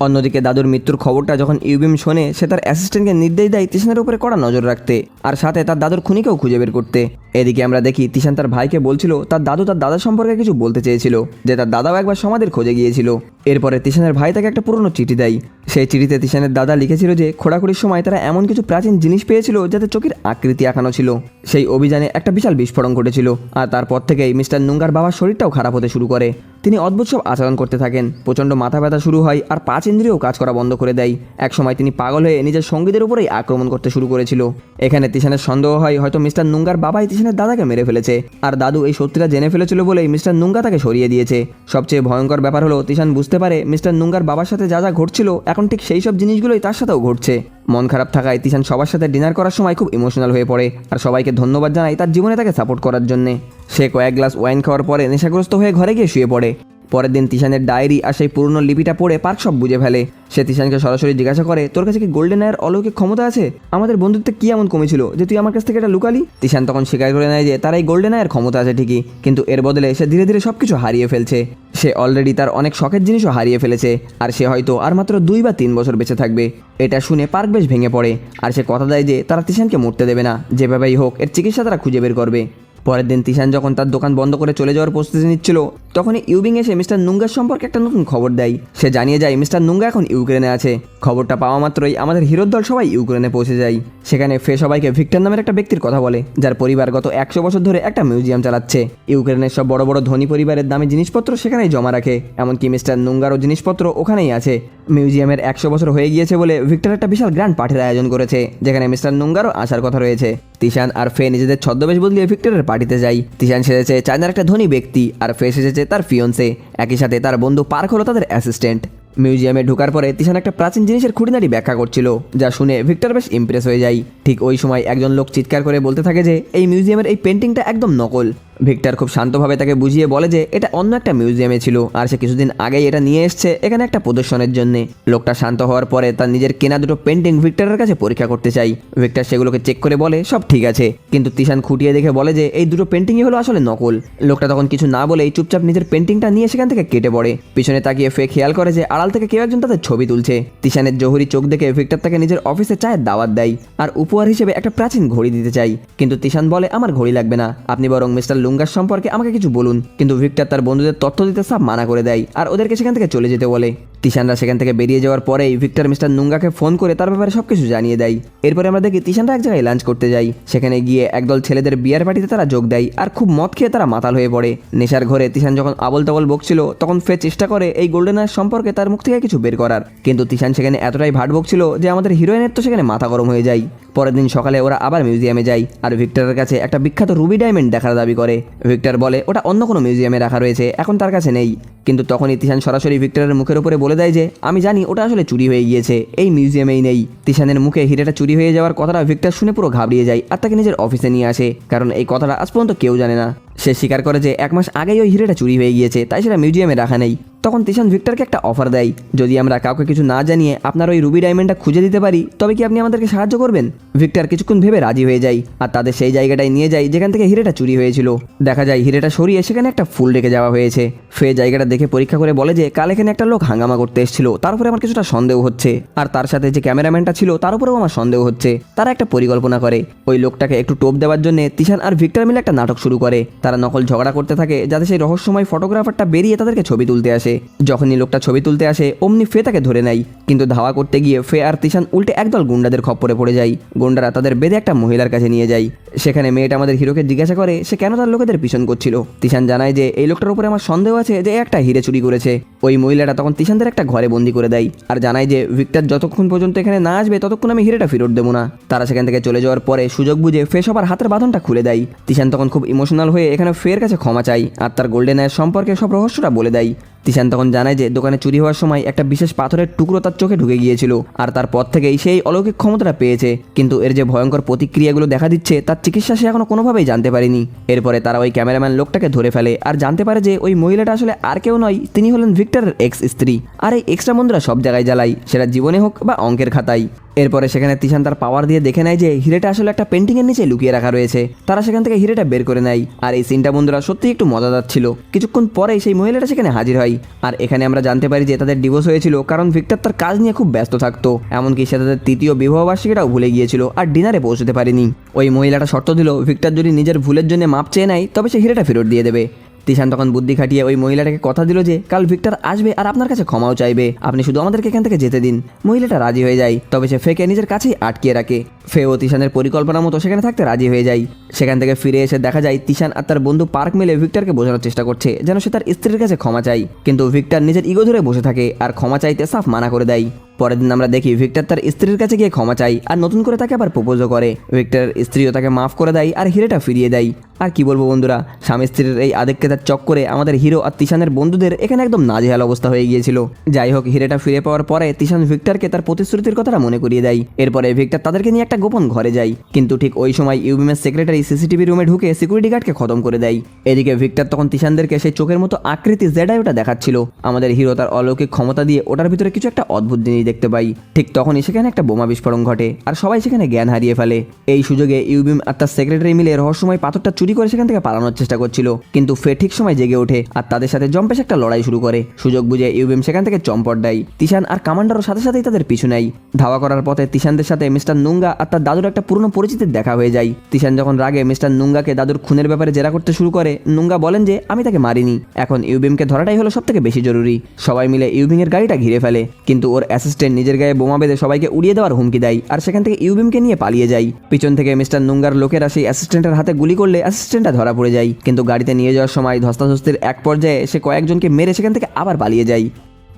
অন্যদিকে দাদুর মৃত্যুর খবরটা যখন ইউবিম শোনে সে তার অ্যাসিস্ট্যান্টকে নির্দেশ দেয় তিশানের উপরে কড়া নজর রাখতে আর সাথে তার দাদুর খুনিকেও খুঁজে বের করতে। এদিকে আমরা দেখি তিশান তার ভাইকে বলছিল তার দাদু তার দাদার সম্পর্কে কিছু বলতে চেয়েছিল, যে তার দাদাও একবার সমাধির খোঁজে গিয়েছিল। এরপরে তিশানের ভাই তাকে একটা পুরনো চিঠি দেয়। সেই চিঠিতে তিশানের দাদা লিখেছিল যে খোঁড়াখুড়ির সময় তারা এমন কিছু প্রাচীন জিনিস পেয়েছিল যাতে চোখের আকৃতি আঁকানো ছিল। সেই অভিযানে একটা বিশাল বিস্ফোরণ ঘটেছিল আর তারপর থেকেই মিস্টার নুঙ্গার বাবার শরীরটাও খারাপ হতে শুরু করে। তিনি অদ্ভুত সব আচরণ করতে থাকেন, প্রচণ্ড মাথা ব্যথা শুরু হয় আর 5 ইন্দ্রিয়ও কাজ করা বন্ধ করে দেয়। একসময় তিনি পাগল হয়ে নিজের সঙ্গীদের উপরেই আক্রমণ করতে শুরু করেছিল। এখানে তিশানের সন্দেহ হয় হয়তো মিস্টার নুঙ্গার বাবাই তিশানের দাদাকে মেরে ফেলেছে আর দাদু এই সত্যিটা জেনে ফেলেছিল বলেই মিস্টার নুঙ্গা তাকে সরিয়ে দিয়েছে। সবচেয়ে ভয়ঙ্কর ব্যাপার হলো তিশান বুঝতে পারে মিস্টার নুঙ্গার বাবার সাথে যা যা ঘটছিল এখন ঠিক সেই সব জিনিসগুলোই তার সাথেও ঘটছে। মন খারাপ থাকায় তিশান সবার সাথে ডিনার করার সময় খুব ইমোশনাল হয়ে পড়ে আর সবাইকে ধন্যবাদ জানায় তার জীবনে তাকে সাপোর্ট করার জন্যে। সে কয়েক গ্লাস ওয়াইন খাওয়ার পরে নেশাগ্রস্ত হয়ে ঘরে গিয়ে শুয়ে পড়ে। পরের দিন তিশানের ডায়েরি আর সেই পুরনো লিপিটা পড়ে পার্ক সব বুঝে ফেলে। সে তিশানকে সরাসরি জিজ্ঞাসা করে তোর কাছে কি গোল্ডেন আয়ের অলৌকিক ক্ষমতা আছে? আমাদের বন্ধুত্বে কি এমন কমেছিল যে তুই আমার কাছ থেকে এটা লুকালি? তিশান তখন স্বীকার করে নেয় যে তার এই গোল্ডেন আয়ের ক্ষমতা আছে ঠিকই, কিন্তু এর বদলে সে ধীরে ধীরে সবকিছু হারিয়ে ফেলছে। সে অলরেডি তার অনেক শখের জিনিসও হারিয়ে ফেলেছে আর সে হয়তো আর মাত্র 2 বা 3 বছর বেঁচে থাকবে। এটা শুনে পার্ক বেশ ভেঙে পড়ে আর সে কথা দেয় যে তারা তিশানকে মরতে দেবে না, যেভাবেই হোক এর চিকিৎসা তারা খুঁজে বের করবে। পরের দিন তিশান যখন তার দোকান বন্ধ করে চলে যাওয়ার প্রস্তুতি নিচ্ছিল তখনই ইউবিং এসে মিস্টার নুঙ্গার সম্পর্কে একটা নতুন খবর দেয়। সে জানিয়ে যায় মিস্টার নুঙ্গা এখন ইউক্রেনে আছে। খবরটা পাওয়া মাত্রই আমাদের হিরোর দল সবাই ইউক্রেনে পৌঁছে যায়। সেখানে ফে সবাইকে ভিক্টর নামের একটা ব্যক্তির কথা বলে, যার পরিবার গত 100 বছর ধরে একটা মিউজিয়াম চালাচ্ছে। ইউক্রেনের সব বড় বড় ধনী পরিবারের দামি জিনিসপত্র সেখানেই জমা রাখে, এমনকি মিস্টার নুঙ্গারও জিনিসপত্র ওখানেই আছে। মিউজিয়ামের 100 বছর হয়ে গিয়েছে বলে ভিক্টর একটা বিশাল গ্র্যান্ড পার্টির আয়োজন করেছে, যেখানে মিস্টার নুঙ্গারও আসার কথা রয়েছে। তিশান আর ফে নিজেদের ছদ্মবেশ বদলিয়ে ভিক্টরের পার্টিতে যায়। তিশান সেজেছে চায়নার একটা ধনী ব্যক্তি, আর ফে সেজেছে তার ফিয়ন্সে। একই সাথে তার বন্ধু পার্ক হলো তাদের অ্যাসিস্ট্যান্ট। মিউজিয়ামে ঢোকার পরে তিশান একটা প্রাচীন জিনিসের খুঁটিনাটি ব্যাখ্যা করছিল, যা শুনে ভিক্টর বেশ ইমপ্রেস হয়ে যায়। ঠিক ওই সময় একজন লোক চিৎকার করে বলতে থাকে যে এই মিউজিয়ামের এই পেন্টিংটা একদম নকল। ভিক্টর খুব শান্তভাবে তাকে বুঝিয়ে বলে যে এটা অন্য একটা মিউজিয়ামে ছিল, আর সে কিছুদিন আগেই এটা নিয়ে এসছে এখানে একটা প্রদর্শনের জন্য। লোকটা শান্ত হওয়ার পরে তার নিজের কেনা দুটো পেন্টিং ভিক্টরের কাছে পরীক্ষা করতে চাই। ভিক্টর সেগুলোকে চেক করে বলে সব ঠিক আছে, কিন্তু তিশান খুঁটিয়ে দেখে বলে যে এই দুটো পেন্টিংই হলো আসলে নকল। লোকটা তখন কিছু না বলেই চুপচাপ নিজের পেন্টিংটা নিয়ে সেখান থেকে কেটে পড়ে। পিছনে তাকিয়ে ফে খেয়াল করে যে আড়াল থেকে কেউ একজন তাদের ছবি তুলছে। তিশানের জহুরি চোখ দেখে ভিক্টর তাকে নিজের অফিসে চায়ের দাওয়াত দেয়, আর উপহার হিসেবে একটা প্রাচীন ঘড়ি দিতে চাই। কিন্তু তিশান বলে আমার ঘড়ি লাগবে না, আপনি বরং মিস্টার লুঙ্গার সম্পর্কে আমাকে কিছু বলুন। কিন্তু ভিক্টর তার বন্ধুদের তথ্য দিতে সব মানা করে দেয়, আর ওদেরকে সেখান থেকে চলে যেতে বলে। তিশানরা সেখান থেকে বেরিয়ে যাওয়ার পরেই ভিক্টর মিস্টার নুঙ্গাকে ফোন করে তার ব্যাপারে সবকিছু জানিয়ে দেয়। এরপরে আমরা দেখি তিশানরা এক জায়গায় লাঞ্চ করতে যাই। সেখানে গিয়ে একদল ছেলেদের বিয়ার পার্টিতে তারা যোগ দেয়, আর খুব মদ খেয়ে তারা মাতাল হয়ে পড়ে। নেশার ঘরে তিশান যখন আবল তাবল বকছিল, তখন ফে চেষ্টা করে এই গোল্ডেনার সম্পর্কে তার মুখ থেকে কিছু বের করার, কিন্তু তিশান সেখানে এতটাই ভাট বকছিল যে আমাদের হিরোইনের তো সেখানে মাথা গরম হয়ে যায়। পরের দিন সকালে ওরা আবার মিউজিয়ামে যায়, আর ভিক্টরের কাছে একটা বিখ্যাত রুবি ডায়মন্ড দেখার দাবি করে। ভিক্টর বলে ওটা অন্য কোনো মিউজিয়ামে রাখা রয়েছে, এখন তার কাছে নেই। কিন্তু তখনই তিশান সরাসরি ভিক্টরের মুখের উপরে বলে দেয় যে আমি জানি ওটা আসলে চুরি হয়ে গিয়েছে, এই মিউজিয়ামেই নেই। তিশানের মুখে হিরেটা চুরি হয়ে যাওয়ার কথাটা ভিক্টর শুনে পুরো ঘাবড়িয়ে যায়, আর তাকে নিজের অফিসে নিয়ে আসে, কারণ এই কথাটা আজ পর্যন্ত কেউ জানে না। সে স্বীকার করে যে 1 মাস আগেই ওই হিরেটা চুরি হয়ে গিয়েছে, তাই সেটা মিউজিয়ামে রাখা নেই। তখন তিশান ভিক্টরকে একটা অফার দেয়, যদি আমরা কাউকে কিছু না জানিয়ে আপনার ওই রুবি ডায়মন্ডটা খুঁজে দিতে পারি, তবে কি আপনি আমাদেরকে সাহায্য করবেন? ভিক্টর কিছুক্ষণ ভেবে রাজি হয়ে যায়, আর তাদের সেই জায়গাটায় নিয়ে যায় যেখান থেকে হিরেটা চুরি হয়েছিল। দেখা যায় হিরেটা সরিয়ে সেখানে একটা ফুল রেখে যাওয়া হয়েছে। ফে জায়গাটা দেখে পরীক্ষা করে বলে যে কাল এখানে একটা লোক হাঙ্গামা করতে এসেছিল, তার উপরে আমার কিছুটা সন্দেহ হচ্ছে, আর তার সাথে যে ক্যামেরাম্যানটা ছিল তার উপরেও আমার সন্দেহ হচ্ছে। তারা একটা পরিকল্পনা করে ওই লোকটাকে একটু টোপ দেওয়ার জন্য তিশান আর ভিক্টর মিলে একটা নাটক শুরু করে। তারা নকল ঝগড়া করতে থাকে যাতে সেই রহস্যময় ফটোগ্রাফারটা বেরিয়ে তাদেরকে ছবি তুলতে আসে। যখনই লোকটা ছবি তুলতে আসে অমনি ফে তাকে ধরে নেয়, কিন্তু ধাওয়া করতে গিয়ে ফে আর তিশান উল্টে একদল গুন্ডাদের খপ্পরে পড়ে যায়। গুন্ডারা তাদের বেঁধে একটা মহিলার কাছে নিয়ে যায়। সেখানে মেয়েটা আমাদের হিরোকে জিজ্ঞাসা করে সে কেন তার লোকেদের পিছন করছিল। তিশান জানায় যে এই লোকটার উপরে আমার সন্দেহ আছে যে একটা হিরে চুরি করেছে। ওই মহিলাটা তখন তিশানদের একটা ঘরে বন্দি করে দেয়, আর জানায় যে ভিক্টর যতক্ষণ পর্যন্ত এখানে না আসবে ততক্ষণ আমি হিরেটা ফেরত দেবো না। তারা সেখান থেকে চলে যাওয়ার পরে সুযোগ বুঝে ফে সবার হাতের বাঁধনটা খুলে দেয়। তিশান তখন খুব ইমোশনাল হয়ে এখানে ফের কাছে ক্ষমা চাই, আর তার গোল্ডেন আয়ের সম্পর্কে সব রহস্যটা বলে দেয়। তিশান তখন জানায় যে দোকানে চুরি হওয়ার সময় একটা বিশেষ পাথরের টুকরো তার চোখে ঢুকে গিয়েছিল, আর তারপর থেকেই সেই অলৌকিক ক্ষমতাটা পেয়েছে, কিন্তু এর যে ভয়ঙ্কর প্রতিক্রিয়াগুলো দেখা দিচ্ছে তার চিকিৎসা সে এখনো কোনোভাবেই জানতে পারেনি। এরপরে তারা ওই ক্যামেরাম্যান লোকটাকে ধরে ফেলে, আর জানতে পারে যে ওই মহিলাটা আসলে আর কেউ নয়, তিনি হলেন ভিক্টরের এক্স স্ত্রী। আর এই এক্সট্রা বন্ধুরা সব জায়গায় জ্বালায়, সেটা জীবনে হোক বা অঙ্কের খাতায়। এরপরে সেখানে তিশান তার পাওয়ার দিয়ে দেখে নেয় যে হিরেটা আসলে একটা পেন্টিংয়ের নিচে লুকিয়ে রাখা রয়েছে। তারা সেখান থেকে হিরেটা বের করে নেয়, আর এই সিনটা বন্ধুরা সত্যিই একটু মজাদার ছিল। কিছুক্ষণ পরেই সেই মহিলাটা সেখানে হাজির হয়, আর এখানে আমরা জানতে পারি যে তাদের ডিভোর্স হয়েছিল কারণ ভিক্টর তার কাজ নিয়ে খুব ব্যস্ত থাকতো, এমনকি সে তাদের 3য় বিবাহবার্ষিকীটাও ভুলে গিয়েছিল, আর ডিনারে পৌঁছতে পারেনি। ওই মহিলাটা শর্ত দিল ভিক্টর যদি নিজের ভুলের জন্য মাপ চেয়ে নেয় তবে সে হিরেটা ফেরত দিয়ে দেবে। তিশান তখন বুদ্ধি খাটিয়ে ওই মহিলাটাকে কথা দিল যে কাল ভিক্টর আসবে আর আপনার কাছে ক্ষমাও চাইবে, আপনি শুধু আমাদেরকে এখান থেকে যেতে দিন। মহিলাটা রাজি হয়ে যায়, তবে সে ফেকে নিজের কাছেই আটকিয়ে রাখে। ফে ও তিশানের পরিকল্পনা মতো সেখানে থাকতে রাজি হয়ে যায়। সেখান থেকে ফিরে এসে দেখা যায় তিশান আর তার বন্ধু পার্ক মিলে ভিক্টরকে বোঝানোর চেষ্টা করছে যেন সে তার স্ত্রীর কাছে ক্ষমা চায়, কিন্তু ভিক্টর নিজের ইগো ধরে বসে থাকে আর ক্ষমা চাইতে সাফ মানা করে দেয়। পরের দিন আমরা দেখি ভিক্টর তার স্ত্রীর কাছে গিয়ে ক্ষমা চাই, আর নতুন করে তাকে আবার প্রপোজও করে। ভিক্টরের স্ত্রীও তাকে মাফ করে দেয় আর হিরেটা ফিরিয়ে দেয়। আর কি বলবো বন্ধুরা, স্বামী স্ত্রীর এই আদিক্যতার চক্করে আমাদের হিরো আর তিশানের বন্ধুদের এখানে একদম নাজেহাল অবস্থা হয়ে গিয়েছিল। যাই হোক, হিরেটা ফিরে পাওয়ার পরে তিশান ভিক্টরকে তার প্রতিশ্রুতির কথাটা মনে করিয়ে দেয়। এরপরে ভিক্টর তাদেরকে নিয়ে একটা গোপন ঘরে যায়, কিন্তু ঠিক ওই সময় ইউবিএমের সেক্রেটারি সিসিটিভি রুমে ঢুকে সিকিউরিটি গার্ডকে খতম করে দেয়। এদিকে ভিক্টর তখন তিশানদেরকে সেই চোখের মতো আকৃতি জেডাই ওটা দেখাচ্ছিল। আমাদের হিরো তার অলৌকিক ক্ষমতা দিয়ে ওটার ভিতরে কিছু একটা অদ্ভুত জিনিস দেখতে পাই। ঠিক তখনই সেখানে একটা বোমা বিস্ফোরণ ঘটে আর সবাই সেখানে জ্ঞান হারিয়ে ফেলে। এই সুযোগে ইউবিম আর তার সেক্রেটারি মিলে রহস্যময় পাথরটা চুরি করে সেখান থেকে পালানোর চেষ্টা করছিল, কিন্তু ফে ঠিক সময় জেগে ওঠে আর তাদের সাথে জম্পেশ একটা লড়াই শুরু করে। সুযোগ বুঝে ইউবিম সেখান থেকে চম্পট দেয়। তিশান আর কামান্ডারও সাথে সাথেই তাদের পিছু নেয়। ধাওয়া করার পথে তিশানদের সাথে মিস্টার নুঙ্গা আর তার দাদুর একটা পুরনো পরিচিতির দেখা হয়ে যায়। তিশান যখন রাগে মিস্টার নুঙ্গাকে দাদুর খুনের ব্যাপারে জেরা করতে শুরু করে, নুঙ্গা বলেন যে আমি তাকে মারিনি, এখন ইউবিমকে ধরাটাই হলো সব থেকে বেশি জরুরি। সবাই মিলে ইউবিমের গাড়িটা ঘিরে ফেলে, কিন্তু ওর অ্যাসিস্ট্যান্ট নিজের গায়ে বোমা বেঁধে সবাইকে উড়িয়ে দেওয়ার হুমকি দেয় আর সেখান থেকে ইউবিমকে নিয়ে পালিয়ে যায়। পিছন থেকে মিস্টার নুঙ্গার লোকেরা সেই অ্যাসিস্ট্যান্টের হাতে গুলি করলে অ্যাসিস্ট্যান্টটা ধরা পড়ে যায়, কিন্তু গাড়িতে নিয়ে যাওয়ার সময় ধস্তাধস্তির এক পর্যায়ে সে কয়েকজনকে মেরে সেখান থেকে আবার পালিয়ে যায়।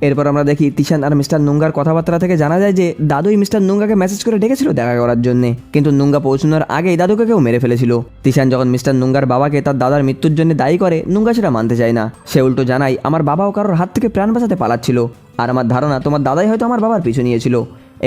এরপর আমরা দেখি তিশান আর মিস্টার নুঙ্গার কথাবার্তা থেকে জানা যায় যে দাদুই মিস্টার নুঙ্গাকে মেসেজ করে ডেকেছিল দেখা করার জন্য, কিন্তু নুঙ্গা পৌঁছানোর আগেই দাদুকে কেউ মেরে ফেলেছিল। তিশান যখন মিস্টার নুঙ্গার বাবাকে তার দাদার মৃত্যুর জন্য দায়ী করে, নুঙ্গা সেটা মানতে চায় না। সে উল্টো জানায় আমার বাবাও কারোর হাত থেকে প্রাণ বাঁচাতে পালাচ্ছিল, আর আমার ধারণা তোমার দাদাই হয়তো আমার বাবার পিছু নিয়েছিল।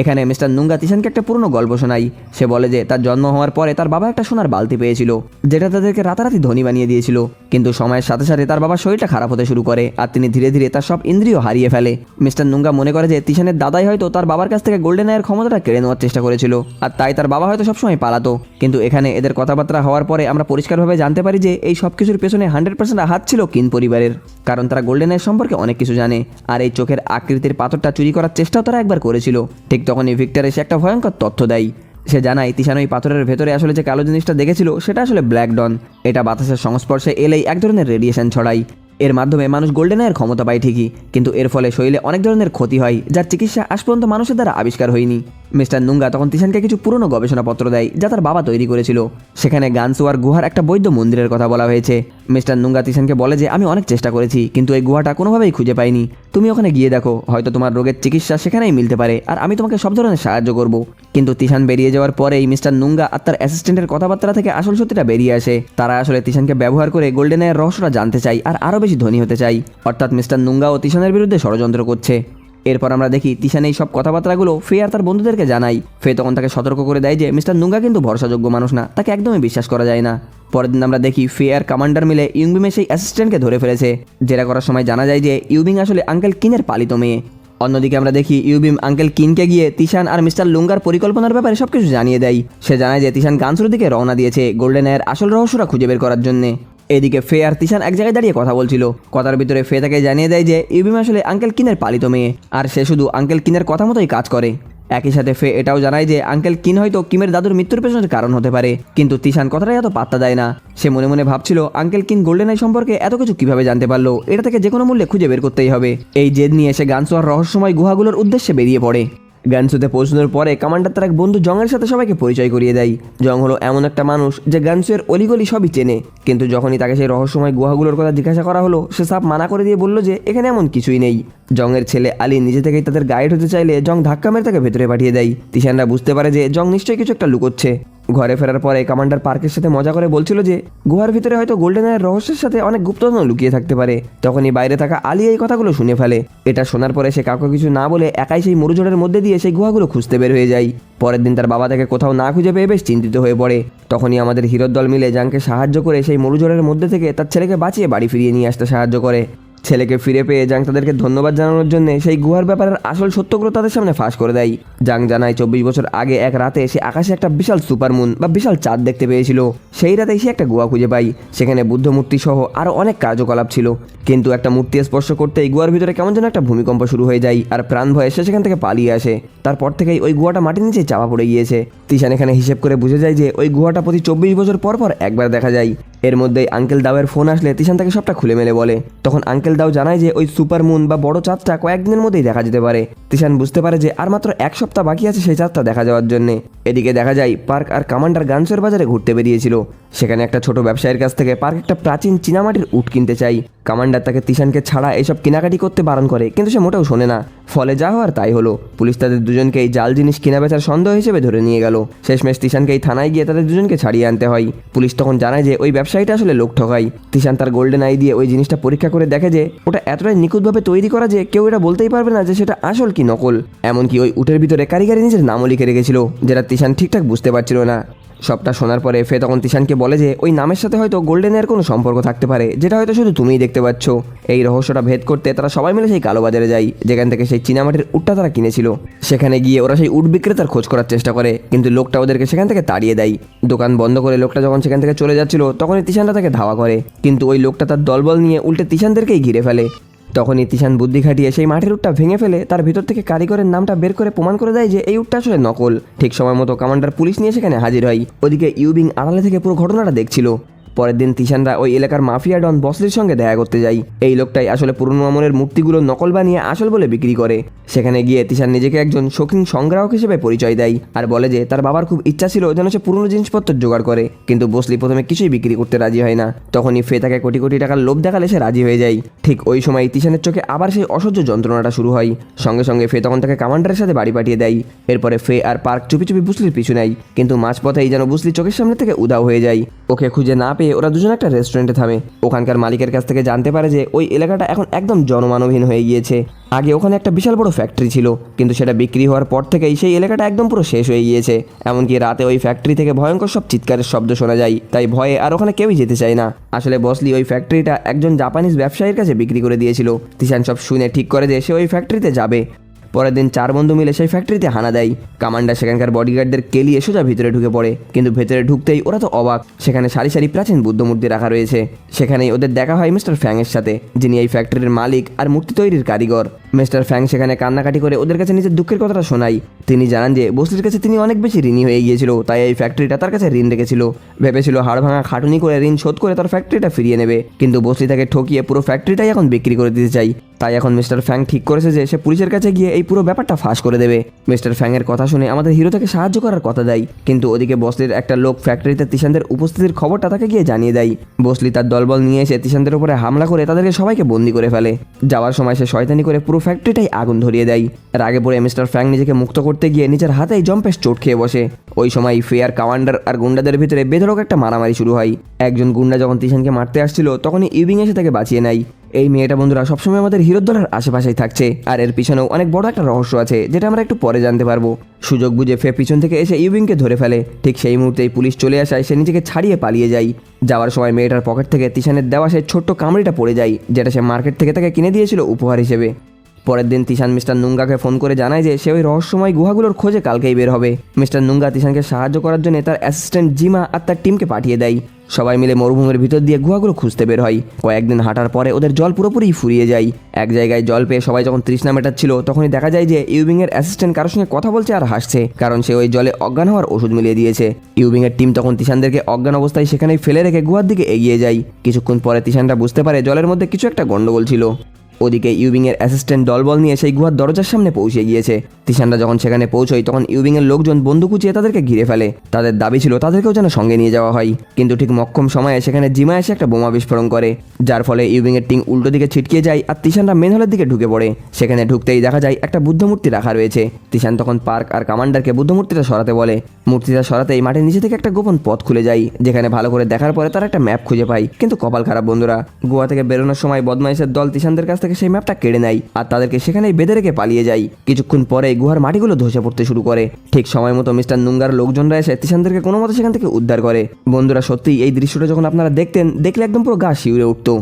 এখানে মিস্টার নুঙ্গা তিশানকে একটা পুরনো গল্প শোনায়। সে বলে যে তার জন্ম হওয়ার পরে তার বাবা একটা সোনার বালতি পেয়েছিল, যেটা তাদেরকে রাতারাতি ধনী বানিয়ে দিয়েছিল, কিন্তু সময়ের সাথে সাথে তার বাবার শরীরটা খারাপ হতে শুরু করে আর তিনি ধীরে ধীরে তার সব ইন্দ্রিয় হারিয়ে ফেলে। মিস্টার নুঙ্গা মনে করে যে তিশানের দাদাই হয়তো তার বাবার কাছ থেকে গোল্ডেন আইয়ের ক্ষমতাটা কেড়ে নেওয়ার চেষ্টা করেছিল, আর তাই তার বাবা হয়তো সবসময় পালাতো। কিন্তু এখানে এদের কথাবার্তা হওয়ার পরে আমরা পরিষ্কারভাবে জানতে পারি যে এই সব কিছুর পেছনে 100% হাত ছিল কিন পরিবারের, কারণ তারা গোল্ডেন আইয়ের সম্পর্কে অনেক কিছু জানে, আর এই চোখের আকৃতির পাথরটা চুরি করার চেষ্টাও তারা একবার করেছিল। ঠিক তখনই ভিক্টর এসে একটা ভয়ঙ্কর তথ্য দেয়। সে জানায় তিশান ওই পাথরের ভেতরে আসলে যে কালো জিনিসটা দেখেছিল সেটা আসলে ব্ল্যাক ডন। এটা বাতাসের সংস্পর্শে এলেই এক ধরনের রেডিয়েশন ছড়ায়। এর মাধ্যমে মানুষ গোল্ডেন আইয়ের ক্ষমতা পায় ঠিকই, কিন্তু এর ফলে শরীরে অনেক ধরনের ক্ষতি হয়, যার চিকিৎসা আজ পর্যন্ত মানুষের দ্বারা আবিষ্কার হয়নি। মিস্টার নুঙ্গা তখন তিশানকে কিছু পুরনো গবেষণাপত্র দেয় যা তার বাবা তৈরি করেছিল। সেখানে গানসোয়ার গুহার একটা বৌদ্ধ মন্দিরের কথা বলা হয়েছে। মিস্টার নুঙ্গা তিশানকে বলে যে আমি অনেক চেষ্টা করেছি, কিন্তু এই গুহাটা কোনোভাবেই খুঁজে পাইনি। তুমি ওখানে গিয়ে দেখো, হয়তো তোমার রোগের চিকিৎসা সেখানেই মিলতে পারে, আর আমি তোমাকে সব ধরনের সাহায্য করব। কিন্তু তিশান বেরিয়ে যাওয়ার পরেই মিস্টার নুঙ্গা আর তার অ্যাসিস্ট্যান্টের কথাবার্তা থেকে আসল সত্যিটা বেরিয়ে আসে। তারা আসলে তিশানকে ব্যবহার করে গোল্ডেন আইয়ের রহস্যটা জানতে চাই আর আরও বেশি ধনী হতে চাই, অর্থাৎ মিস্টার নুঙ্গা ও তিশানের বিরুদ্ধে ষড়যন্ত্র করছে। এরপর আমরা দেখি তিশান এই সব কথাবার্তাগুলো ফে আর তার বন্ধুদেরকে জানাই। ফে তখন তাকে সতর্ক করে দেয় যে মিস্টার নুঙ্গা কিন্তু ভরসাযোগ্য মানুষ না, তাকে একদমই বিশ্বাস করা যায় না। পরের দিন আমরা দেখি ফে আর কমান্ডার মিলে ইউবিমের সেই অ্যাসিস্ট্যান্টকে ধরে ফেলেছে। জেরা করার সময় জানা যায় যে ইউবিং আসলে আঙ্কেল কিনের পালিত মেয়ে। অন্যদিকে আমরা দেখি ইউবিম আঙ্কেল কিনকে গিয়ে তিশান আর মিস্টার লুঙ্গার পরিকল্পনার ব্যাপারে সবকিছু জানিয়ে দেয়। সে জানায় যে তিশান গানসুর দিকে রওনা দিয়েছে গোল্ডেন আইয়ের আসল রহস্যটা খুঁজে বের করার জন্য। এদিকে ফে আর তিশান এক জায়গায় দাঁড়িয়ে কথা বলছিল। কথার ভিতরে ফে তাকে জানিয়ে দেয় যে ইউবিম আসলে আঙ্কেল কিনের পালিত মেয়ে, আর সে শুধু আঙ্কেল কিনের কথা মতোই কাজ করে। একই সাথে ফে এটাও জানায় যে আঙ্কেল কিন হয়তো কিমের দাদুর মৃত্যুর পেছনের কারণ হতে পারে, কিন্তু তিশান কথাটাই এত পাত্তা দেয় না। সে মনে মনে ভাবছিল আঙ্কেল কিন গোল্ডেন আই সম্পর্কে এত কিছু কিভাবে জানতে পারলো, এটা থেকে যে কোনো মূল্যে খুঁজে বের করতেই হবে। এই জেদ নিয়ে সে গানসোয়ার রহস্যময় গুহাগুলোর উদ্দেশ্যে বেরিয়ে পড়ে। গানসুতে পৌঁছানোর পরে কমান্ডার তার এক বন্ধু জংয়ের সাথে সবাইকে পরিচয় করিয়ে দেয়। জং হলো এমন একটা মানুষ যে গানসুয়ের অলিগলি সবই চেনে, কিন্তু যখনই তাকে সেই রহস্যময় গুহাগুলোর কথা জিজ্ঞাসা করা হলো, সে সাপ মানা করে দিয়ে বলল যে এখানে এমন কিছুই নেই। জংয়ের ছেলে আলী নিজে থেকেই তাদের গাইড হতে চাইলে জং ধাক্কা মেরে তাকে ভেতরে পাঠিয়ে দেয়। তিশানরা বুঝতে পারে যে জং নিশ্চয়ই কিছু একটা লুকোচ্ছে। ঘরে ফেরার পরে কমান্ডার পার্কের সাথে মজা করে বলছিল যে গুহার ভিতরে হয়তো গোল্ডেন আইয়ের রহস্যের সাথে অনেক গুপ্তধন লুকিয়ে থাকতে পারে। তখনই বাইরে থাকা আলী এই কথাগুলো শুনে ফেলে। এটা শোনার পরে সে কাউকে কিছু না বলে একাই সেই মরুঝড়ের মধ্যে দিয়ে সেই গুহাগুলো খুঁজতে বের হয়ে যায়। পরের দিন তার বাবা তাকে কোথাও না খুঁজে পেয়ে বেশ চিন্তিত হয়ে পড়ে। তখনই আমাদের হিরোর দল মিলে জাংকে সাহায্য করে সেই মরুঝড়ের মধ্যে থেকে তার ছেলেকে বাঁচিয়ে বাড়ি ফিরিয়ে নিয়ে আসতে সাহায্য করে। ছেলেকে ফিরে পেয়ে জাং তাদেরকে ধন্যবাদ জানানোর জন্য সেই গুহার ব্যাপারের আসল সত্যগুলো তাদের সামনে ফাঁস করে দেয়। জাং জানায় 24 বছর আগে এক রাতে সে আকাশে একটা বিশাল সুপারমুন বা বিশাল চাঁদ দেখতে পেয়েছিল। সেই রাতেই সে একটা গুহা খুঁজে পাই। সেখানে বুদ্ধ মূর্তি সহ আরও অনেক কার্যকলাপ ছিল, কিন্তু একটা মূর্তি স্পর্শ করতেই গুহার ভিতরে কেমন যেন একটা ভূমিকম্প শুরু হয়ে যায়, আর প্রাণ ভয়ে সে সেখান থেকে পালিয়ে আসে। তারপর থেকেই ওই গুহাটা মাটির নিচে চাপা পড়ে গিয়েছে। তিশান এখানে হিসেব করে বুঝে যায় যে ওই গুহাটা প্রতি 24 বছর পর পর একবার দেখা যায়। এর মধ্যেই আঙ্কেল দাওয়ের ফোন আসলে তিশান তাকে সবটা খুলে মেলে বলে। তখন আঙ্কেল দাও জানায় যে ওই সুপারমুন বা বড় চাঁদটা কয়েকদিনের মধ্যেই দেখা যেতে পারে। তিশান বুঝতে পারে যে আর মাত্র 1 সপ্তাহ বাকি আছে সেই চাঁদটা দেখা যাওয়ার জন্য। এদিকে দেখা যায় পার্ক আর কমান্ডার গানসের বাজারে ঘুরতে বেরিয়েছিল। সেখানে একটা ছোট ব্যবসায়ীর কাছ থেকে পার্ক একটা প্রাচীন চীনামাটির উট কিনতে চাই। কমান্ডার তাকে তিশানকে ছাড়া এইসব কেনাকাটি করতে বারণ করে, কিন্তু সে মোটেও শোনে না। ফলে যা হওয়ার তাই হলো। পুলিশ তাদের দুজনকে এই জাল জিনিস কেনা বেচার সন্দেহ হিসেবে ধরে নিয়ে গেল। শেষমেশ তিশানকে এই থানায় গিয়ে তাদের দুজনকে ছাড়িয়ে আনতে হয়। পুলিশ তখন জানায় যে ওই ব্যবসায়ীটা আসলে লোক ঠকায়। তিশান তার গোল্ডেন আই দিয়ে ওই জিনিসটা পরীক্ষা করে দেখে যে ওটা এতটাই নিখুঁতভাবে তৈরি করা যে কেউ এটা বলতেই পারবে না যে সেটা আসল কি নকল। এমনকি ওই উটের ভিতরে কারিগরি নিজের নামও লিখে রেখেছিল, যেটা তিশান ঠিকঠাক বুঝতে পারছিল না। সবটা শোনার পরে ফে তখন তিশানকে বলে যে ওই নামের সাথে হয়তো গোল্ডেনের কোনো সম্পর্ক থাকতে পারে, যেটা হয়তো শুধু তুমিই দেখতে পাচ্ছ। এই রহস্যটা ভেদ করতে তারা সবাই মিলে সেই কালো বাজারে যায়, যেখান থেকে সেই চীনামাটির উটটা তারা কিনেছিল। সেখানে গিয়ে ওরা সেই উট বিক্রেতার খোঁজ করার চেষ্টা করে, কিন্তু লোকটা ওদেরকে সেখান থেকে তাড়িয়ে দেয়। দোকান বন্ধ করে লোকটা যখন সেখান থেকে চলে যাচ্ছিল তখনই তিশানরা তাকে ধাওয়া করে, কিন্তু ওই লোকটা তার দলবল নিয়ে উল্টে তিশানদেরকেই ঘিরে ফেলে। তখনই তিশান বুদ্ধি খাটিয়ে সেই মাটির উটটা ভেঙে ফেলে তার ভিতর থেকে কারিগরের নামটা বের করে প্রমাণ করে দেয় যে এই উটটা আসলে নকল। ঠিক সময় মতো কমান্ডার পুলিশ নিয়ে সেখানে হাজির হয়। ওদিকে ইউবিং আড়ালে থেকে পুরো ঘটনাটা দেখছিল। পরের দিন তিশানরা ওই এলাকার মাফিয়া ডন বসলির সঙ্গে দেখা করতে যায়। এই লোকটাই আসলে পুরনো আমলের মূর্তিগুলো নকল বানিয়ে আসল বলে বিক্রি করে। সেখানে গিয়ে তিশান নিজেকে একজন শৌখিন সংগ্রাহক হিসেবে পরিচয় দেয় আর বলে যে তার বাবার খুব ইচ্ছা ছিল যেন সে পুরনো জিনিসপত্র জোগাড় করে, কিন্তু বসলি প্রথমে কিছুই বিক্রি করতে রাজি হয় না। তখনই ফে তাকে কোটি কোটি টাকার লোভ দেখালে সে রাজি হয়ে যায়। ঠিক ওই সময় তিশানের চোখে আবার সেই অসহ্য যন্ত্রণাটা শুরু হয়। সঙ্গে সঙ্গে ফে তখন তাকে কমান্ডারের সাথে বাড়ি পাঠিয়ে দেয়। এরপরে ফে আর পার্ক চুপি চুপি বুসলির পিছু নেয়, কিন্তু মাঝপথেই যেন বুসলি চোখের সামনে থেকে উধাও হয়ে যায়। ওকে খুঁজে না পেয়ে ওরা দুজন একটা রেস্টুরেন্টে থামে। ওখানকার মালিকের কাছ থেকে জানতে পারে যে ওই এলাকাটা এখন একদম জনমানবহীন হয়ে গিয়েছে। আগে ওখানে একটা বিশাল বড় ফ্যাক্টরি ছিল, কিন্তু সেটা বিক্রি হওয়ার পর থেকেই সেই এলাকাটা একদম পুরো শেষ হয়ে গিয়েছে। এমনকি রাতে ওই ফ্যাক্টরি থেকে ভয়ঙ্কর সব চিৎকারের শব্দ শোনা যায়, তাই ভয়ে আর ওখানে কেউই যেতে চায় না। আসলে বসলি ওই ফ্যাক্টরিটা একজন জাপানিজ ব্যবসায়ীর কাছে বিক্রি করে দিয়েছিল। তিশান সব শুনে ঠিক করে যে সে ওই ফ্যাক্টরিতে যাবে। পরের দিন 4 বন্ধু মিলে সেই ফ্যাক্টরিতে হানা দেয়। কমান্ডার সেখানকার বডিগার্ডদের কেলিয়ে সোজা ভিতরে ঢুকে পড়ে, কিন্তু ভেতরে ঢুকতেই ওরা তো অবাক। সেখানে সারি সারি প্রাচীন বুদ্ধ মূর্তি রাখা রয়েছে। সেখানেই ওদের দেখা হয় মিস্টার ফ্যাংয়ের সাথে, যিনি এই ফ্যাক্টরির মালিক আর মূর্তি তৈরির কারিগর। মিস্টার ফ্যাং সেখানে কান্নাকাটি করে ওদের কাছে নিজের দুঃখের কথাটা শোনায়। তিনি জানান যে বসলির কাছে তিনি অনেক বেশি ঋণী হয়ে গিয়েছিল, তাই এই ফ্যাক্টরিটা তার কাছে ঋণ রেখেছিল। ভেবেছিল হাড় ভাঙা খাটুনি করে ঋণ শোধ করে তার ফ্যাক্টরিটা ফিরিয়ে নেবে, কিন্তু বসলি তাকে ঠকিয়ে পুরো ফ্যাক্টরিটাই এখন বিক্রি করে দিতে চাই। তাই এখন মিস্টার ফ্যাং ঠিক করেছে যে সে পুলিশের কাছে গিয়ে এই পুরো ব্যাপারটা ফাঁস করে দেবে। মিস্টার ফ্যাংয়ের কথা শুনে আমাদের হিরো তাকে সাহায্য করার কথা দেয়, কিন্তু ওদিকে বসলির একটা লোক ফ্যাক্টরিতে তিশানদের উপস্থিতির খবরটা তাকে গিয়ে জানিয়ে দেয়। বসলি তার দলবল নিয়ে এসে তিশানদের উপরে হামলা করে তাদেরকে সবাইকে বন্দি করে ফেলে। যাওয়ার সময় সে শয়তানি করে পুরো ফ্যাক্টরিটাই আগুন ধরিয়ে দেয়। রাগে পড়ে মিস্টার ফ্যাং নিজেকে মুক্ত করতে গিয়ে নিজের হাতেই জম্পেশ চোট খেয়ে বসে। ওই সময় ফেয়ার কমান্ডার আর গুন্ডাদের ভিতরে বেধড়ক একটা মারামারি শুরু হয়। একজন গুন্ডা যখন তিশানকে মারতে আসছিল তখনই ইউবিং এসে তাকে বাঁচিয়ে নেয়। এই মেয়েটা বন্ধুরা সবসময় আমাদের হিরোর দলের আশেপাশেই থাকছে, আর এর পিছনেও অনেক বড় একটা রহস্য আছে, যেটা আমরা একটু পরে জানতে পারবো। সুযোগ বুঝে ফে পিছন থেকে এসে ইউবিংকে ধরে ফেলে। ঠিক সেই মুহূর্তেই পুলিশ চলে আসায় সে নিজেকে ছাড়িয়ে পালিয়ে যায়। যাওয়ার সময় মেয়েটার পকেট থেকে তিশানের দেওয়া সেই ছোট্ট কামড়িটা পড়ে যায়, যেটা সে মার্কেট থেকে তাকে কিনে দিয়েছিল উপহার হিসেবে। পরের দিন তিশান মিস্টার নুঙ্গাকে ফোন করে জানায় যে সে ওই রহস্যময় গুহাগুলোর খোঁজে কালকেই বের হবে। মিস্টার নুঙ্গা তিশানকে সাহায্য করার জন্য তার অ্যাসিস্ট্যান্ট জিমা আর তার টিমকে পাঠিয়ে দেয়। সবাই মিলে মরুভূমির ভিতর দিয়ে গুহাগুলো খুঁজতে বের হয়। কয়েকদিন হাঁটার পরে ওদের জল পুরোপুরি ফুরিয়ে যায়। এক জায়গায় জল পেয়ে সবাই যখন তৃষ্ণা মেটাচ্ছিল তখনই দেখা যায় যে ইউবিং এর অ্যাসিস্ট্যান্ট কারোর সঙ্গে কথা বলছে আর হাসছে, কারণ সে ওই জলে অজ্ঞান হওয়ার ওষুধ মিলিয়ে দিয়েছে। ইউবিং এর টিম তখন তিশানদেরকে অজ্ঞান অবস্থায় সেখানেই ফেলে রেখে গুহার দিকে এগিয়ে যায়। কিছুক্ষণ পরে তিশানরা বুঝতে পারে জলের মধ্যে কিছু একটা গন্ডগোল ছিল। ওদিকে ইউবিং এর অ্যাসিস্ট্যান্ট দলবল নিয়ে সেই গুহার দরজার সামনে পৌঁছে গিয়েছে। তিশানরা যখন সেখানে পৌঁছয় তখন ইউবিং এর লোকজন বন্দুক উঁচিয়ে তাদেরকে ঘিরে ফেলে। তাদের দাবি ছিল তাদেরকেও যেন সঙ্গে নিয়ে যাওয়া হয়, কিন্তু ঠিক মক্ষম সময়ে সেখানে জিমা এসে একটা বোমা বিস্ফোরণ করে, যার ফলে ইউবিং এর টিম উল্টো দিকে ছিটকে যায় আর তিশানরা মেন হলের দিকে ঢুকে পড়ে। সেখানে ঢুকতেই দেখা যায় একটা বুদ্ধমূর্তি রাখা রয়েছে। তিশান তখন পার্ক আর কমান্ডারকে বুদ্ধমূর্তিটা সরাতে বলে। মূর্তিটা সরাতেই মাটির নিচে থেকে একটা গোপন পথ খুলে যায়, যেখানে ভালো করে দেখার পরে তারা একটা ম্যাপ খুঁজে পায়। কিন্তু কপাল খারাপ বন্ধুরা, গুহা থেকে বেরোনোর সময় বদমাইশের দল তিশানদের কাছ থেকে সেই ম্যাপটা কেড়ে নেয় আর তাদেরকে সেখানেই বেঁধে রেখে পালিয়ে যায়। কিছুক্ষণ পরে গুহার মাটিগুলো ধসে পড়তে শুরু করে। ঠিক সময় মতো মিস্টার নুঙ্গার লোকজনরা এসে তিশানদেরকে কোনো মতো সেখান থেকে উদ্ধার করে। বন্ধুরা সত্যিই এই দৃশ্যটা যখন আপনারা দেখতেন, দেখলে একদম পুরো গা শিউরে উঠতো।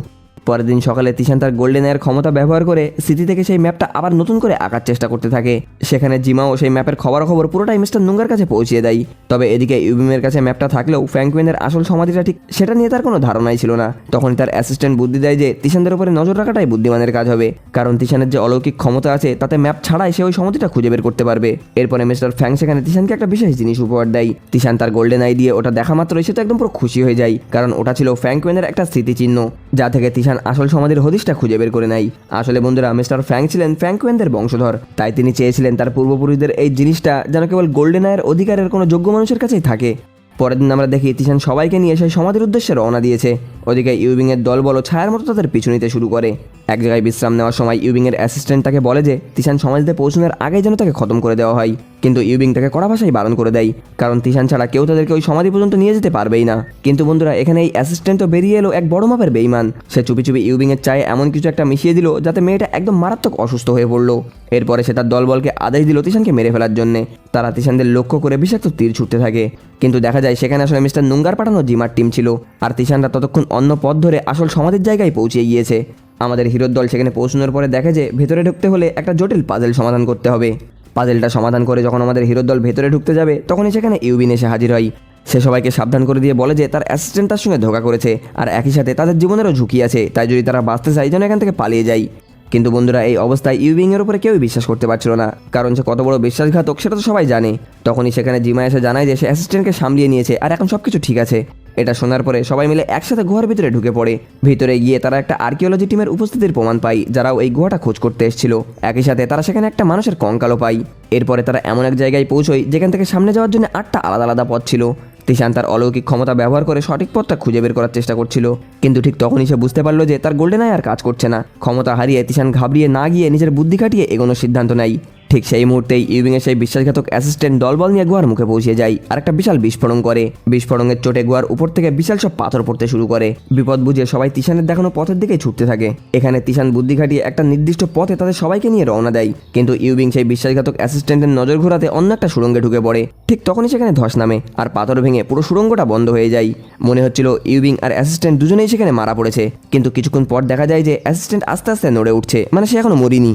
পরের দিন সকালে তিশান তার গোল্ডেন এর ক্ষমতা ব্যবহার করে স্মৃতি থেকে সেই ম্যাপটা আবার নতুন করে আঁকার চেষ্টা করতে থাকে। সেখানে জিমাও সেই ম্যাপের খবর পুরোটাই মিস্টার নুঙ্গার কাছে পৌঁছিয়ে দেয়। তবে এদিকে ইউবিমের কাছে ম্যাপটা থাকলেও ফ্র্যাঙ্কউইনের আসল সমাধিটা ঠিক সেটা নিয়ে তার কোনো ধারণাই ছিল না। তখনই তার অ্যাসিস্ট্যান্ট বুদ্ধি দেয় যে তিশানদের উপরে নজর রাখাটাই বুদ্ধিমানের কাজ হবে, কারণ তিশানের যে অলৌকিক ক্ষমতা আছে তাতে ম্যাপ ছাড়াই সে ওই সমাধিটা খুঁজে বের করতে পারবে। এরপরে মিস্টার ফ্যাং সেখানে তিশানকে একটা বিশেষ জিনিস উপহার দেয়। তিশান তার গোল্ডেন আই দিয়ে ওটা দেখা মাত্রই সে তো একদম পুরো খুশি হয়ে যায়, কারণ ওটা ছিল ফ্র্যাঙ্কউইনের একটা স্মৃতিচিহ্ন, যা থেকে তিশান আসল সমাধির হদিশটা খুঁজে বের করে নেয়। আসলে বন্ধুরা, মিস্টার ফ্যাং ছিলেন ফ্র্যাঙ্কউইনদের বংশধর, তাই তিনি চেয়েছিলেন তার পূর্বপুরুষদের এই জিনিসটা যেন কেবল গোল্ডেন আয়ের অধিকারের কোনো যোগ্য মানুষের কাছেই থাকে। পরের দিন আমরা দেখি তিশান সবাইকে নিয়ে সেই সমাধির উদ্দেশ্যে রওনা দিয়েছে, ওদিকে ইউবিংয়ের দল বলো ছায়ার মতো তাদের পিছু নিতে শুরু করে। এক জায়গায় বিশ্রাম নেওয়ার সময় ইউবিংয়ের অ্যাসিস্ট্যান্ট তাকে বলে যে তিশান সমাধিতে পৌঁছানোর আগেই যেন তাকে খতম করে দেওয়া হয়, কিন্তু ইউবিং তাকে কড়া ভাষায় বারণ করে দেয়, কারণ তিশান ছাড়া কেউ তাদেরকে ওই সমাধি পর্যন্ত নিয়ে যেতে পারবেই না। কিন্তু বন্ধুরা এখানে এই অ্যাসিস্ট্যান্ট তো বেরিয়ে এলো এক বড় মাপের বেইমান। সে চুপি চুপি ইউবিংয়ের চায়ে এমন কিছু একটা মিশিয়ে দিল যাতে মেয়েটা একদম মারাত্মক অসুস্থ হয়ে পড়লো। এরপরে সে তার দলবলকে আদেশ দিল তিশানকে মেরে ফেলার জন্য। তারা তিশানদের লক্ষ্য করে বিষাক্ত তীর ছুটতে থাকে, কিন্তু দেখা যায় সেখানে আসলে মিস্টার নুঙ্গার পাঠানো জিমার টিম ছিল, আর তিশানরা ততক্ষণ অন্য পথ ধরে আসল সমাধির জায়গায় পৌঁছে গিয়েছে। আমাদের হিরোর দল সেখানে পৌঁছানোর পরে দেখে যে ভেতরে ঢুকতে হলে একটা জটিল পাজেল সমাধান করতে হবে। পাজেলটা সমাধান করে যখন আমাদের হিরোর দল ভেতরে ঢুকতে যাবে তখনই সেখানে ইউবিন এসে হাজির হয়। সে সবাইকে সাবধান করে দিয়ে বলে যে তার অ্যাসিস্ট্যান্ট তার সঙ্গে ধোঁকা করেছে, আর একই সাথে তাদের জীবনেরও ঝুঁকি আছে, তাই যদি তারা বাঁচতে চায় যেন এখান থেকে পালিয়ে যায়। কিন্তু বন্ধুরা এই অবস্থায় ইউবিংয়ের উপরে কেউই বিশ্বাস করতে পারছিল না, কারণ সে কত বড় বিশ্বাসঘাতক সেটা তো সবাই জানে। তখনই সেখানে জিমা এসে জানায় যে সে অ্যাসিস্ট্যান্টকে সামলিয়ে নিয়েছে আর এখন সবকিছু ঠিক আছে। এটা শোনার পরে সবাই মিলে একসাথে গুহার ভিতরে ঢুকে পড়ে। ভিতরে গিয়ে তারা একটা আর্কিওলজি টিমের উপস্থিতির প্রমাণ পায়, যারাও এই গুহাটা খোঁজ করতে এসেছিল। একই সাথে তারা সেখানে একটা মানুষের কঙ্কালও পায়। এরপরে তারা এমন এক জায়গায় পৌঁছয় যেখান থেকে সামনে যাওয়ার জন্য 8টা আলাদা আলাদা পথ ছিল। তিশান তার অলৌকিক ক্ষমতা ব্যবহার করে সঠিক পথটা খুঁজে বের করার চেষ্টা করছিল, কিন্তু ঠিক তখনই সে বুঝতে পারলো যে তার গোল্ডেন আই আর কাজ করছে না। ক্ষমতা হারিয়ে তিশান ঘাবড়িয়ে না গিয়ে নিজের বুদ্ধি কাটিয়ে এগোনোর সিদ্ধান্ত নেয়। ঠিক সেই মুহূর্তেই ইউবিংয়ের সেই বিশ্বাসঘাতক অ্যাসিস্ট্যান্ট দলবল নিয়ে গুহার মুখে পৌঁছে যায় আর একটা বিশাল বিস্ফোরণ করে। বিস্ফোরণের চোটে গুহার উপর থেকে বিশাল সব পাথর পড়তে শুরু করে। বিপদ বুঝে সবাই তিশানের দেখানো পথের দিকেই ছুটতে থাকে। এখানে তিশান বুদ্ধি খাটিয়ে একটা নির্দিষ্ট পথে তাদের সবাইকে নিয়ে রওনা দেয়, কিন্তু ইউবিং সেই বিশ্বাসঘাতক অ্যাসিস্ট্যান্টের নজর ঘোরাতে অন্য একটা সুড়ঙ্গে ঢুকে পড়ে। ঠিক তখনই সেখানে ধস নামে আর পাথর ভেঙে পুরো সুড়ঙ্গটা বন্ধ হয়ে যায়। মনে হচ্ছিল ইউবিং আর অ্যাসিস্ট্যান্ট দুজনেই সেখানে মারা পড়েছে, কিন্তু কিছুক্ষণ পর দেখা যায় যে অ্যাসিস্ট্যান্ট আস্তে আস্তে নড়ে উঠছে, মানে সে এখনো মরিনি।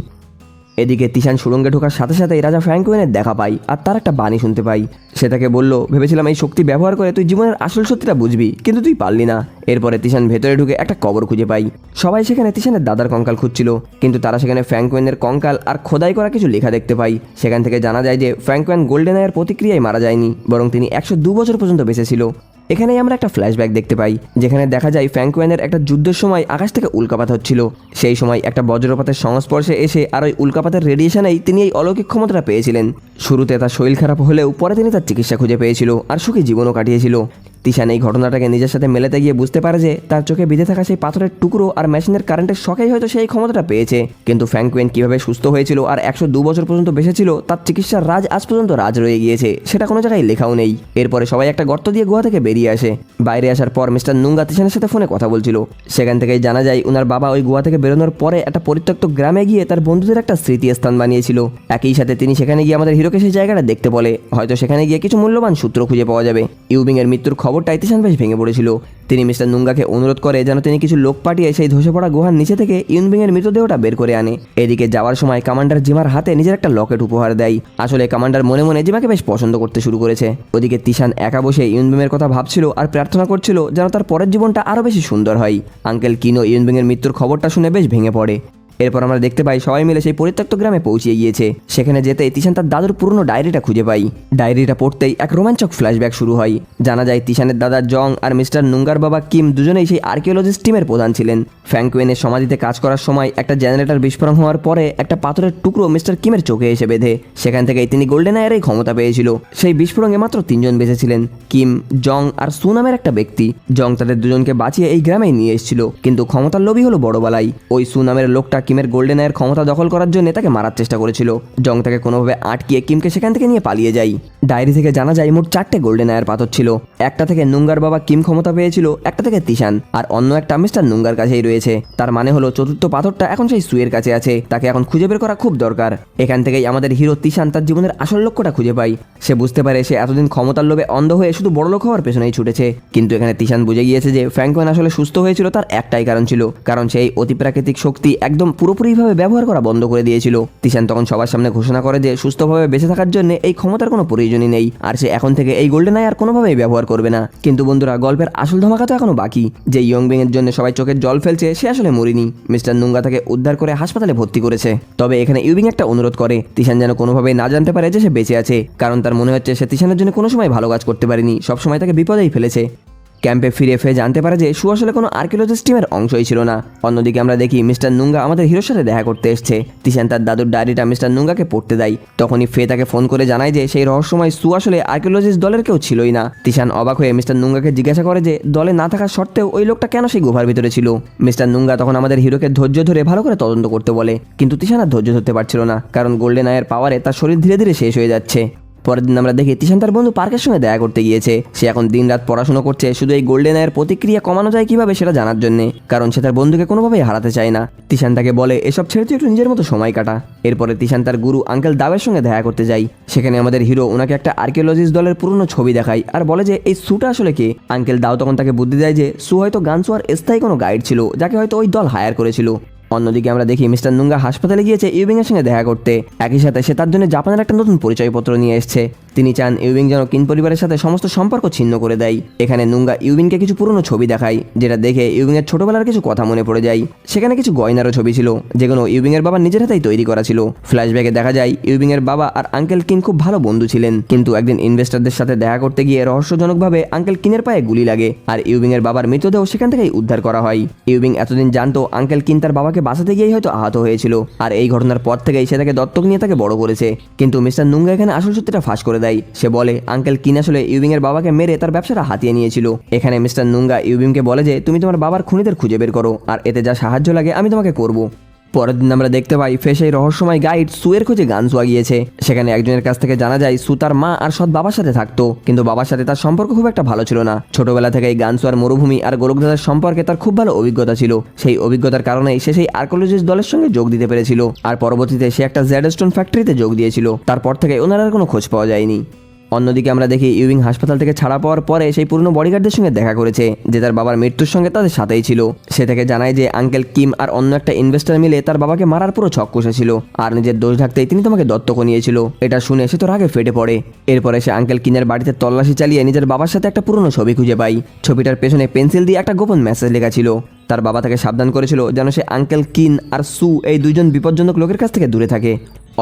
এদিকে তিশান সুড়ঙ্গে ঢোকার সাথে সাথেই রাজা ফ্র্যাঙ্কওয়েনের দেখা পাই আর তার একটা বাণী শুনতে পাই। সে তাকে বলল, ভেবেছিলাম এই শক্তি ব্যবহার করে তুই জীবনের আসল সত্যিটা বুঝবি, কিন্তু তুই পারলি না। এরপরে তিশান ভেতরে ঢুকে একটা কবর খুঁজে পাই। সবাই সেখানে তিশানের দাদার কঙ্কাল খুঁজছিল, কিন্তু তারা সেখানে ফ্র্যাঙ্কওয়েনের কঙ্কাল আর খোদাই করা কিছু লেখা দেখতে পাই। সেখান থেকে জানা যায় যে ফ্র্যাঙ্কওয়েন গোল্ডেন আইয়ের প্রতিক্রিয়ায় মারা যায়নি, বরং তিনি 102 বছর পর্যন্ত বেঁচে ছিল। এখানেই আমরা একটা ফ্ল্যাশব্যাক দেখতে পাই, যেখানে দেখা যায় ফ্র্যাঙ্কওয়েনের একটা যুদ্ধের সময় আকাশ থেকে উল্কাপাত হচ্ছিল। সেই সময় একটা বজ্রপাতের সংস্পর্শে এসে আর ওই উল্কাপাতের রেডিয়েশনেই তিনি এই অলৌকিক ক্ষমতাটা পেয়েছিলেন। শুরুতে তার শরীর খারাপ হলেও পরে তিনি তার চিকিৎসা খুঁজে পেয়েছিল আর সুখী জীবনও কাটিয়েছিল। তিশান এই ঘটনাটাকে নিজের সাথে মেলাতে গিয়ে বুঝতে পারে যে তার চোখে বিঁধে থাকা সেই পাথরের টুকরো আর মেশিনের কারেন্টের শকেই হয়তো সেই ক্ষমতাটা পেয়েছে, কিন্তু ফ্র্যাঙ্কওয়েন কিভাবে সুস্থ হয়েছিল আর 102 বছর পর্যন্ত বেঁচে ছিল তার চিকিৎসার রাজ আজ পর্যন্ত রাজ রয়ে গিয়েছে, সেটা কোনো জায়গায় লেখাও নেই। এরপরে সবাই একটা গর্ত দিয়ে গুহা থেকে বেরিয়ে আসে। বাইরে আসার পর মিস্টার নুঙ্গা তিশানের সাথে ফোনে কথা বলছিল। সেখান থেকেই জানা যায় উনার বাবা ওই গুহা থেকে বেরোনোর পরে একটা পরিত্যক্ত গ্রামে গিয়ে তার বন্ধুদের একটা স্মৃতি স্থান বানিয়েছিল। একই সাথে তিনি সেখানে গিয়ে আমাদের হিরোকে সেই জায়গাটা দেখতে বলে, হয়তো সেখানে গিয়ে কিছু মূল্যবান সূত্র খুঁজে পাওয়া যাবে। ইউবিং এর মৃত্যুর খবরটাই তিশান বেশ ভেঙে পড়েছিল। তিনি মিস্টার নুঙ্গাকে অনুরোধ করে যেন তিনি কিছু লোক পাঠিয়ে সেই ধসে পড়া গুহার নিচে থেকে ইউনবিং এর মৃতদেহটা বের করে আনে। এদিকে যাওয়ার সময় কমান্ডার জিমার হাতে নিজের একটা লকেট উপহার দেয়। আসলে কমান্ডার মনে মনে জিমাকে বেশ পছন্দ করতে শুরু করেছে। ওদিকে তিশান একা বসে ইউনবিং এর কথা ভাবছিল আর প্রার্থনা করছিল যেন তার পরের জীবনটা আরো বেশি সুন্দর হয়। আঙ্কেল কিনো ইউনবিং এর মৃত্যুর খবরটা শুনে বেশ ভেঙে পড়ে। এরপর আমরা দেখতে পাই সবাই মিলে সেই পরিত্যক্ত গ্রামে পৌঁছে গিয়েছে। সেখানে যেতেই তিশান তার দাদুর পুরনো ডায়েরিটা খুঁজে পাই। ডায়েরিটা পড়তেই এক রোমাঞ্চক ফ্ল্যাশব্যাক শুরু হয়। জানা যায় তিশানের দাদা জং আর মিস্টার নুঙ্গার বাবা কিম দুজনেই সেই আর্কিওলজিস্ট টিমের প্রধান ছিলেন। ফ্র্যাঙ্কওয়েনের সমাধিতে কাজ করার সময় একটা জেনারেটর বিস্ফোরণ হওয়ার পরে একটা পাথরের টুকরো মিস্টার কিমের চোখে এসে বেঁধে। সেখান থেকেই তিনি গোল্ডেন আয়ার এই ক্ষমতা পেয়েছিল। সেই বিস্ফোরণে মাত্র 3 জন বেঁচেছিলেন, কিম, জং আর সু নামের একটা ব্যক্তি। জং তাদের দুজনকে বাঁচিয়ে এই গ্রামেই নিয়ে এসেছিল, কিন্তু ক্ষমতার লোভী হলো বড় বালাই। ওই সু নামের লোকটা কিমের গোল্ডেন আয়ার ক্ষমতা দখল করার জন্য তাকে মারার চেষ্টা করেছিল। জং তাকে কোনোভাবে আটকিয়ে কিমকে সেখান থেকে নিয়ে পালিয়ে যায়। ডায়েরি থেকে জানা যায় মোট 4টে গোল্ডেন আয়ার পাথর ছিল। একটা থেকে নুঙ্গার বাবা কিম ক্ষমতা পেয়েছিল, একটা থেকে তিশান, আর অন্য একটা মিস্টার নুঙ্গার কাছেই রয়েছে। তার মানে হলো চতুর্থ পাথরটা এখন সেই সুয়ের কাছে আছে, তাকে এখন খুঁজে বের করা খুব দরকার। এখান থেকেই আমাদের হিরো তিশান তার জীবনের আসল লক্ষ্যটা খুঁজে পায়। সে বুঝতে পারে সে এতদিন ক্ষমতার লোভে অন্ধ হয়ে শুধু বড় লোক হওয়ার পেছনেই ছুটেছে, কিন্তু এখানে তিশান বুঝে গিয়েছে যে ফ্র্যাঙ্কওয়েন আসলে সুস্থ হয়েছিল তার একটাই কারণ ছিল, কারণ সেই অতিপ্রাকৃতিক শক্তি একদম পুরোপুরিভাবে ব্যবহার করা বন্ধ করে দিয়েছিল। তিশান তখন সবার সামনে ঘোষণা করে যে সুস্থভাবে বেঁচে থাকার জন্য এই ক্ষমতার কোনো প্রয়োজনই নেই, আর সে এখন থেকে এই গোল্ডেন আই আর কোনোভাবেই ব্যবহার করবে না। কিন্তু বন্ধুরা, গল্পের আসল ধামাকা তো এখনো বাকি। যে ইয়ংবিং এর জন্য সবাই চোখের জল ফেলছে সে আসলে মরিনি। মিস্টার নুঙ্গা তাকে উদ্ধার করে হাসপাতালে ভর্তি করেছে। তবে এখানে ইউবিং একটা অনুরোধ করে তিশান যেন কোনোভাবেই না জানতে পারে যে সে বেঁচে আছে, কারণ তার মনে হচ্ছে সে তিশানের জন্য কোনো সময় ভালো কাজ করতে পারেনি, সবসময় তাকে বিপদেই ফেলেছে। ক্যাম্পে ফিরে ফে জানতে পারে যে সু আসলে কোনো আর্কিওলজিস্ট টিমের অংশই ছিল না। অন্যদিকে আমরা দেখি মিস্টার নুঙ্গা আমাদের হিরোর সাথে দেখা করতে এসছে। তিশান তার দাদুর ডায়েরিটা মিস্টার নুঙ্গাকে পড়তে দেয়। তখনই ফে তাকে ফোন করে জানায় যে সেই রহস্যময় সু আসলে আর্কিওলজিস্ট দলের কেউ ছিলই না। তিশান অবাক হয়ে মিস্টার নুঙ্গাকে জিজ্ঞাসা করে যে দলে না থাকা সত্ত্বেও ওই লোকটা কেন সেই গুহার ভিতরে ছিল। মিস্টার নুঙ্গা তখন আমাদের হিরোকে ধৈর্য ধরে ভালো করে তদন্ত করতে বলে, কিন্তু তিশান আর ধৈর্য ধরতে পারছিল না, কারণ গোল্ডেন আয়ের পাওয়ারে তার শরীর ধীরে ধীরে শেষ হয়ে যাচ্ছে। পরের দিন আমরা দেখি তিশান তার বন্ধু পার্কের সঙ্গে দেখা করতে গিয়েছে। সে এখন দিনরাত পড়াশোনা করছে শুধু এই গোল্ডেন আয়ের প্রতিক্রিয়া কমানো যায় কিভাবে সেটা জানার জন্য, কারণ সে তার বন্ধুকে কোনোভাবেই হারাতে চায় না। তিশান তাকে বলে এসব ছেড়ে তুই একটু নিজের মতো সময় কাটা। এরপরে তিশান তার গুরু আঙ্কেল দাওয়ের সঙ্গে দেখা করতে যায়। সেখানে আমাদের হিরো ওনাকে একটা আর্কিওলজিস্ট দলের পুরনো ছবি দেখায় আর বলে যে এই সুটা আসলে কি। আঙ্কেল দাও তখন তাকে বুদ্ধি দেয় যে সু হয়তো গানসোয়ার স্থায়ী কোনো গাইড ছিল যাকে হয়তো ওই দল হায়ার করেছিল। অন্যদিকে আমরা দেখি মিস্টার নুঙ্গা হাসপাতালে গিয়েছে ইউবিং এর সঙ্গে দেখা করতে। একই সাথে সে তার জন্য জাপানের একটা নতুন পরিচয়পত্র নিয়ে এসেছে। তিনি চান ইউবিং যেন কিন পরিবারের সাথে সমস্ত সম্পর্ক ছিন্ন করে দেয়। এখানে নুঙ্গা ইউবিংকে কিছু পুরনো ছবি দেখায়, যেটা দেখে ইউবিং এর ছোটবেলার কিছু কথা মনে পড়ে যায়। সেখানে কিছু গয়নারও ছবি ছিল যেগুলো ইউবিং এর বাবা নিজের হাতেই তৈরি করা ছিল। ফ্ল্যাশব্যাকে দেখা যায় ইউবিং এর বাবা আর আঙ্কেল কিন খুব ভালো বন্ধু ছিলেন, কিন্তু একদিন ইনভেস্টরদের সাথে দেখা করতে গিয়ে রহস্যজনকভাবে আঙ্কেল কিনের পায়ে গুলি লাগে আর ইউবিং এর বাবার মৃতদেহ সেখান থেকেই উদ্ধার করা হয়। ইউবিং এতদিন জানতো আঙ্কেল কিন তার বাবাকে বাঁচাতে গিয়েই হয়তো আহত হয়েছিল, আর এই ঘটনার পর থেকেই সে তাকে দত্তক নিয়ে তাকে বড় করেছে। কিন্তু মিস্টার নুঙ্গা এখানে আসল সত্যিটা ফাঁস করে দেয়। সে বলে আঙ্কেল কিন আসলে ইউবিং এর বাবাকে মেরে তার ব্যবসাটা হাতিয়ে নিয়েছিল। এখানে মিস্টার নুঙ্গা ইউবিংকে বলে যে তুমি তোমার বাবার খুনিদের খুঁজে বের করো, আর এতে যা সাহায্য লাগে আমি তোমাকে করব। পরের দিন আমরা দেখতে পাই ফে সেই রহস্যময় গাইড সুয়ের খোঁজে গানসোয়া গিয়েছে। সেখানে একজনের কাছ থেকে জানা যায় সু তার মা আর সৎ বাবার সাথে থাকতো, কিন্তু বাবার সাথে তার সম্পর্ক খুব একটা ভালো ছিল না। ছোটবেলা থেকেই গানসোয়ার মরুভূমি আর গোলকধাঁধার সম্পর্কে তার খুব ভালো অভিজ্ঞতা ছিল। সেই অভিজ্ঞতার কারণেই সে সেই আর্কিওলজিস্ট দলের সঙ্গে যোগ দিতে পেরেছিল, আর পরবর্তীতে সে একটা জেডস্টোন ফ্যাক্টরিতে যোগ দিয়েছিল। তারপর থেকে ওনার আর কোনো খোঁজ পাওয়া যায়নি। অন্যদিকে আমরা দেখি ইউবিং হাসপাতাল থেকে ছাড়া পাওয়ার পরে সেই পুরনো বডিগার্ডদের সঙ্গে দেখা করেছে, যে তার বাবার মৃত্যুর সঙ্গে তাদের সাথেই ছিল। সে থেকে জানায় যে আঙ্কেল কিম আর অন্য একটা ইনভেস্টর মিলে তার বাবাকে মারার পুরো ছক কষেছিল, আর নিজের দোষ ঢাকতেই তিনি তোমাকে দত্তক নিয়েছিল। এটা শুনে সে তো রাগে ফেটে পড়ে। এরপরে সে আঙ্কেল কিনের বাড়িতে তল্লাশি চালিয়ে নিজের বাবার সাথে একটা পুরনো ছবি খুঁজে পায়। ছবিটার পেছনে পেন্সিল দিয়ে একটা গোপন মেসেজ লেখা ছিল। তার বাবা তাকে সাবধান করেছিল যেন সে আঙ্কেল কিন আর সু এই দুইজন বিপজ্জনক লোকের কাছ থেকে দূরে থাকে।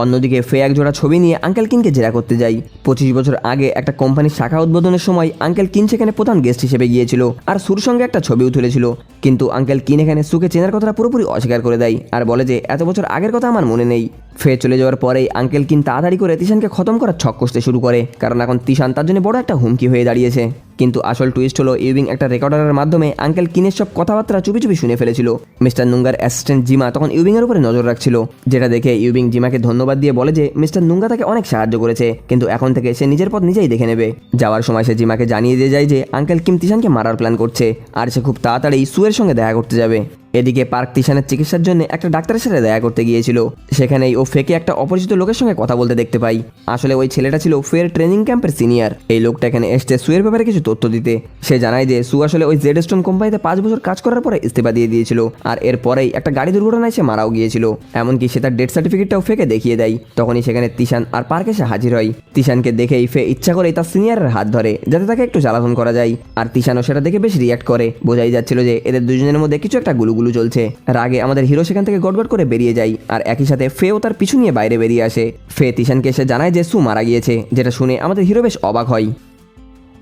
অন্যদিকে ফে এক জোড়া ছবি নিয়ে আঙ্কেল কিনকে জেরা করতে যাই। 25 বছর আগে একটা কোম্পানির শাখা উদ্বোধনের সময় আঙ্কেল কিন সেখানে প্রধান গেস্ট হিসেবে গিয়েছিল আর সুর সঙ্গে একটা ছবিও তুলেছিল, কিন্তু আঙ্কেল কিন এখানে সুকে চেনার কথাটা পুরোপুরি অস্বীকার করে দেয় আর বলে যে এত বছর আগের কথা আমার মনে নেই। ফে চলে যাওয়ার পরেই আঙ্কেল কিন তাড়াতাড়ি করে তিশানকে খতম করার ছক কষতে শুরু করে, কারণ এখন তিশান তার জন্য বড় একটা হুমকি হয়ে দাঁড়িয়েছে। কিন্তু আসল টুইস্ট হলো ইউবিং একটা রেকর্ডারের মাধ্যমে আঙ্কেল কিনের সব কথাবার্তা চুপি চুপি শুনে ফেলেছিল। মিস্টার নুঙ্গার অ্যাসিস্ট্যান্ট জিমা তখন ইউবিং এর উপরে নজর রাখছিল, যেটা দেখে ইউবিং জিমাকে ধন্যবাদ দিয়ে বলে যে মিস্টার নুঙ্গা তাকে অনেক সাহায্য করেছে, কিন্তু এখন থেকে সে নিজের পথ নিজেই দেখে নেবে। যাওয়ার সময় সে জিমাকে জানিয়ে দিয়ে যায় যে আঙ্কেল কিম তিশানকে মারার প্ল্যান করছে, আর সে খুব তাড়াতাড়ি সুয়ের সঙ্গে দেখা করতে যাবে। এদিকে পার্ক তিশানের চিকিৎসার জন্য একটা ডাক্তারের সাথে দেখা করতে গিয়েছিল। সেখানেই ও ফেকে একটা অপরিচিত লোকের সঙ্গে কথা বলতে দেখতে পাই। আসলে ওই ছেলেটা ছিল ফের ট্রেনিং ক্যাম্পের সিনিয়র। এই লোকটা এখানে এসছে সুয়ের ব্যাপারে কিছু তথ্য দিতে। সে জানায় যে সু আসলে ওই জেডস্টোন কোম্পানিতে 5 বছর কাজ করার পরে ইস্তেফা দিয়ে দিয়েছিল, আর এরপরেই একটা গাড়ি দুর্ঘটনায় সে মারাও গিয়েছিল। এমনকি সে তার ডেথ সার্টিফিকেটটাও ফেকে দেখিয়ে দেয়। তখনই সেখানে তিশান আর পার্ক এসে হাজির হয়। তিশানকে দেখেই ফে ইচ্ছা করেই তার সিনিয়রের হাত ধরে যাতে তাকে একটু জ্বালাতন করা যায়, আর তিশানও সেটা দেখে বেশ রিয়াক্ট করে। বোঝাই যাচ্ছিল যে এদের দুজনের মধ্যে কিছু একটা গুলুগুলু চলছে। আগে আমাদের হিরো সেখান থেকে গড়গড় করে বেরিয়ে যায়, আর একই সাথে ফেও তার পিছু নিয়ে বাইরে বেরিয়ে আসে। ফে তিশানকে এসে জানায় যে সু মারা গিয়েছে, যেটা শুনে আমাদের হিরো বেশ অবাক হয়।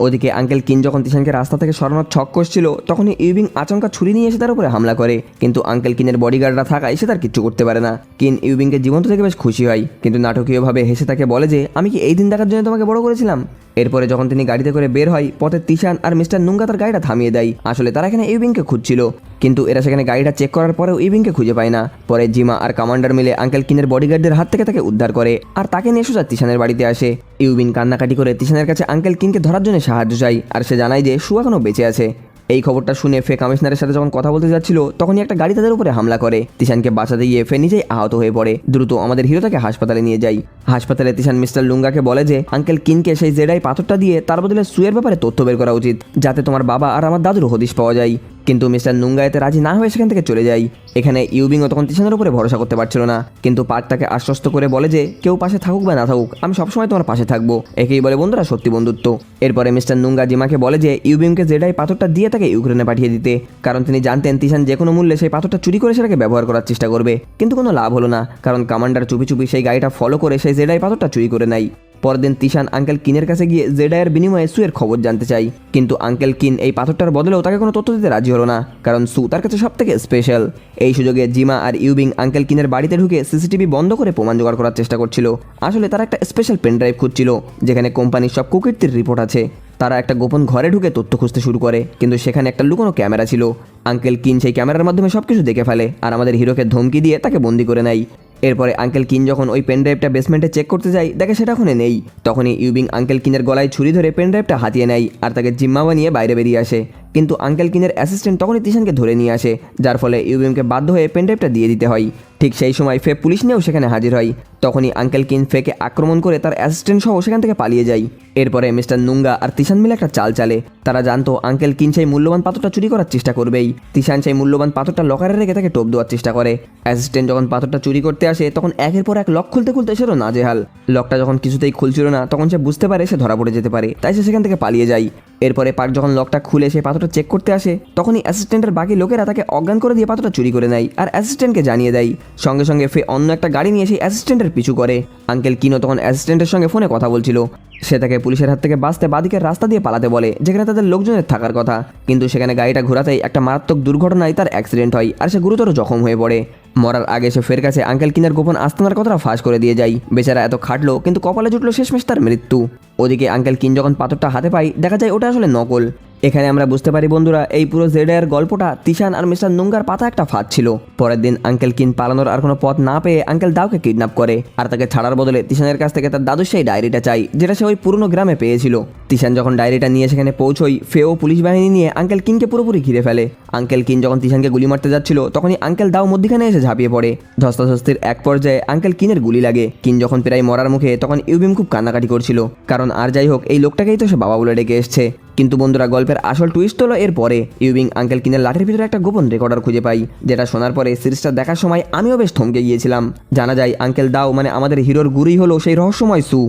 ওদিকে আঙ্কেল কিন যখন তিশানকে রাস্তা থেকে সরানোর ছক করছিল, তখনই ইউবিং আচমকা ছুরি নিয়ে এসে তার উপরে হামলা করে, কিন্তু আঙ্কেল কিনের বডিগার্ডরা থাকায় সে তার কিচ্ছু করতে পারে না। কিন ইউবিংকে জীবন্ত থেকে বেশ খুশি হয়, কিন্তু নাটকীয়ভাবে হেসে তাকে বলে যে আমি কি এই দিন দেখার জন্য তোমাকে বড় করেছিলাম। এরপরে যখন তিনি গাড়িতে করে বের হয়, পথে তিশান আর মিস্টার নুঙ্গা তার গাড়িটা থামিয়ে দেয়। আসলে তারা এখানে ইউবিংকে খুঁজছিল, কিন্তু এরা সেখানে গাড়িটা চেক করার পরেও ইউবিংকে খুঁজে পায় না। পরে জিমা আর কমান্ডার মিলে আঙ্কেল কিনের বডিগার্ডদের হাত থেকে তাকে উদ্ধার করে, আর তাকে নিয়ে সোজা তিশানের বাড়িতে আসে। ইউবিং কান্নাকাটি করে তিশানের কাছে আঙ্কেল কিনকে ধরার জন্য সাহায্য চায়, আর সে জানায় যে সু এখনো বেঁচে আছে। এই খবরটা শুনে ফে কমিশনারের সাথে যখন কথা বলতে যাচ্ছিল, তখনই একটা গাড়ি তাদের উপরে হামলা করে। তিশানকে বাঁচাতে গিয়ে ফে নিজেই আহত হয়ে পড়ে। দ্রুত আমাদের হিরো তাকে হাসপাতালে নিয়ে যায়। হাসপাতালে তিশান মিস্টার লুঙ্গাকে বলে যে আঙ্কেল কিনকে সেই জেডাই পাথরটা দিয়ে তার বদলে সুয়ের ব্যাপারে তথ্য বের করা উচিত, যাতে তোমার বাবা আর আমার দাদুর হদিশ পাওয়া যায়। কিন্তু মিস্টার নুঙ্গা এতে রাজি না হয়ে সেখান থেকে চলে যায়। এখানে ইউবিংও তখন তিশানের উপরে ভরসা করতে পারছিল না, কিন্তু পার্ক তাকে আশ্বস্ত করে বলে যে কেউ পাশে থাকুক বা না থাকুক, আমি সবসময় তোমার পাশে থাকবো। একেই বলে বন্ধুরা সত্যি বন্ধুত্ব। এরপরে মিস্টার নুঙ্গা জিমাকে বলে যে ইউবিংকে জেডাই পাথরটা দিয়ে তাকে ইউক্রেনে পাঠিয়ে দিতে, কারণ তিনি জানতেন তিশান যে কোনো মূল্যে সেই পাথরটা চুরি করে সেটাকে ব্যবহার করার চেষ্টা করবে। কিন্তু কোনো লাভ হলো না, কারণ কমান্ডার চুপি চুপি সেই গাড়িটা ফলো করে সেই জেডাই পাথরটা চুরি করে নেয়। পরের দিন তিশান আঙ্কেল কিনের কাছে গিয়ে জেডাইয়ের বিনিময়ে সুয়ের খবর জানতে চাই, কিন্তু আঙ্কেল কিন এই পাথরটার বদলেও তাকে কোনো তথ্য দিতে রাজি হলো না, কারণ সু তার কাছে সব থেকে স্পেশাল। এই সুযোগে জিমা আর ইউবিং আঙ্কেল কিনের বাড়িতে ঢুকে সিসিটিভি বন্ধ করে প্রমাণ জোগাড় করার চেষ্টা করছিল। আসলে তারা একটা স্পেশাল পেন ড্রাইভ খুঁজছিল যেখানে কোম্পানির সব কুকীর্তির রিপোর্ট আছে। তারা একটা গোপন ঘরে ঢুকে তথ্য খুঁজতে শুরু করে, কিন্তু সেখানে একটা লুকোনো ক্যামেরা ছিল। আঙ্কেল কিন সেই ক্যামেরার মাধ্যমে সবকিছু দেখে ফেলে আর আমাদের হিরোকে ধমকি দিয়ে তাকে বন্দি করে নেয়। এরপরে আঙ্কেল কিন যখন ওই পেন ড্রাইভটা বেসমেন্টে চেক করতে যায়, দেখে সেটা ওখানে নেই। তখনই ইউবিং আঙ্কেল কিনের গলায় ছুরি ধরে পেন ড্রাইভটা হাতিয়ে নেয় আর তাকে জিম্মা বানিয়ে বাইরে বেরিয়ে আসে। কিন্তু আঙ্কেল কিনের অ্যাসিস্ট্যান্ট তখনই তিশানকে ধরে নিয়ে আসে, যার ফলে ইউবিংকে বাধ্য হয়ে পেন ড্রাইভটা দিয়ে দিতে হয়। ঠিক সেই সময় ফে পুলিশ নিয়েও সেখানে হাজির হয়। তখনই আঙ্কেল কিন ফেকে আক্রমণ করে তার অ্যাসিস্ট্যান্ট সহ সেখান থেকে পালিয়ে যায়। এরপরে মিস্টার নুঙ্গা আর তিশান মিলে একটা চাল চালে। তারা জানতো আঙ্কেল কিন সেই মূল্যবান পাথরটা চুরি করার চেষ্টা করবেই। তিশান সেই মূল্যবান পাথরটা লকারে রেখে তাকে টোপ দেওয়ার চেষ্টা করে। অ্যাসিস্ট্যান্ট যখন পাথরটা চুরি করতে আসে তখন একের পর এক লক খুলতে খুলতে সেও নাজেহাল। লকটা যখন কিছুতেই খুলছিল না তখন সে বুঝতে পারে সে ধরা পড়ে যেতে পারে, তাই সে সেখান থেকে পালিয়ে যায়। এরপরে পার্ক যখন লকটা খুলে সে পাথরটা চেক করতে আসে তখনই অ্যাসিস্ট্যান্টের বাকি লোকেরা তাকে অজ্ঞান করে দিয়ে পাথরটা চুরি করে নেয় আর অ্যাসিস্ট্যান্টকে জানিয়ে দেয়। সঙ্গে সঙ্গে ফে অন্য একটা গাড়ি নিয়ে সেই অ্যাসিস্ট্যান্টের পিছু করে। আঙ্কেল কিনো তখন অ্যাসিস্ট্যান্টের সঙ্গে ফোনে কথা বলছিল। সে তাকে পুলিশের হাত থেকে বাঁচতে বাদিকের রাস্তা দিয়ে পালাতে বলে যেখানে তাদের লোকজনের থাকার কথা, কিন্তু সেখানে গাড়িটা ঘোরাতেই একটা মারাত্মক দুর্ঘটনায় তার অ্যাক্সিডেন্ট হয় আর সে গুরুতর জখম হয়ে পড়ে। মরার আগে সে ফের কাছে আঙ্কেল কিনের গোপন আস্তানার কথাটা ফাঁস করে দিয়ে যায়। বেচারা এত খাটলো কিন্তু কপালে জুটলো শেষমেশ তার মৃত্যু। ওদিকে আঙ্কেল কিন যখন পাথরটা হাতে পায় দেখা যায় ওটা আসলে নকল। এখানে আমরা বুঝতে পারি বন্ধুরা, এই পুরো জেডাইয়ের গল্পটা তিশান আর মিস্টার নুঙ্গার পাতা একটা ফাঁদ ছিল। পরের দিন আঙ্কেল কিন পালানোর আর কোনো পথ না পেয়ে আঙ্কেল দাওকে কিডন্যাপ করে আর তাকে ছাড়ার বদলে তিশানের কাছ থেকে তার দাদুর সেই ডায়েরিটা চাই যেটা সে ওই পুরনো গ্রামে পেয়েছিল। তিশান যখন ডায়েরিটা নিয়ে সেখানে পৌঁছই, ফেও পুলিশ বাহিনী নিয়ে আঙ্কেল কিনকে পুরোপুরি ঘিরে ফেলে। আঙ্কেল কিন যখন তিশানকে গুলি মারতে যাচ্ছিল তখনই আঙ্কেল দাও মধ্যখানে এসে ঝাঁপিয়ে পড়ে। ধস্তাধস্তির এক পর্যায়ে আঙ্কেল কিনের গুলি লাগে। কিন যখন প্রায় মরার মুখে তখন ইউবিম খুব কান্নাকাটি করছিল, কারণ আর যাই হোক এই লোকটাকেই তো সে বাবা বলে ডেকে এসছে। কিন্তু বন্ধুরা, গল্পের আসল টুইস্ট হলো এরপরে ইউবিং আঙ্কেল কিনের লাঠির ভিতরে একটা গোপন রেকর্ডার খুঁজে পাই, যেটা শোনার পরে সিরিজটা দেখার সময় আমিও বেশ থমকে গিয়েছিলাম। জানা যায় আঙ্কেল দাও মানে আমাদের হিরোর গুরুই হলো সেই রহস্যময় সু,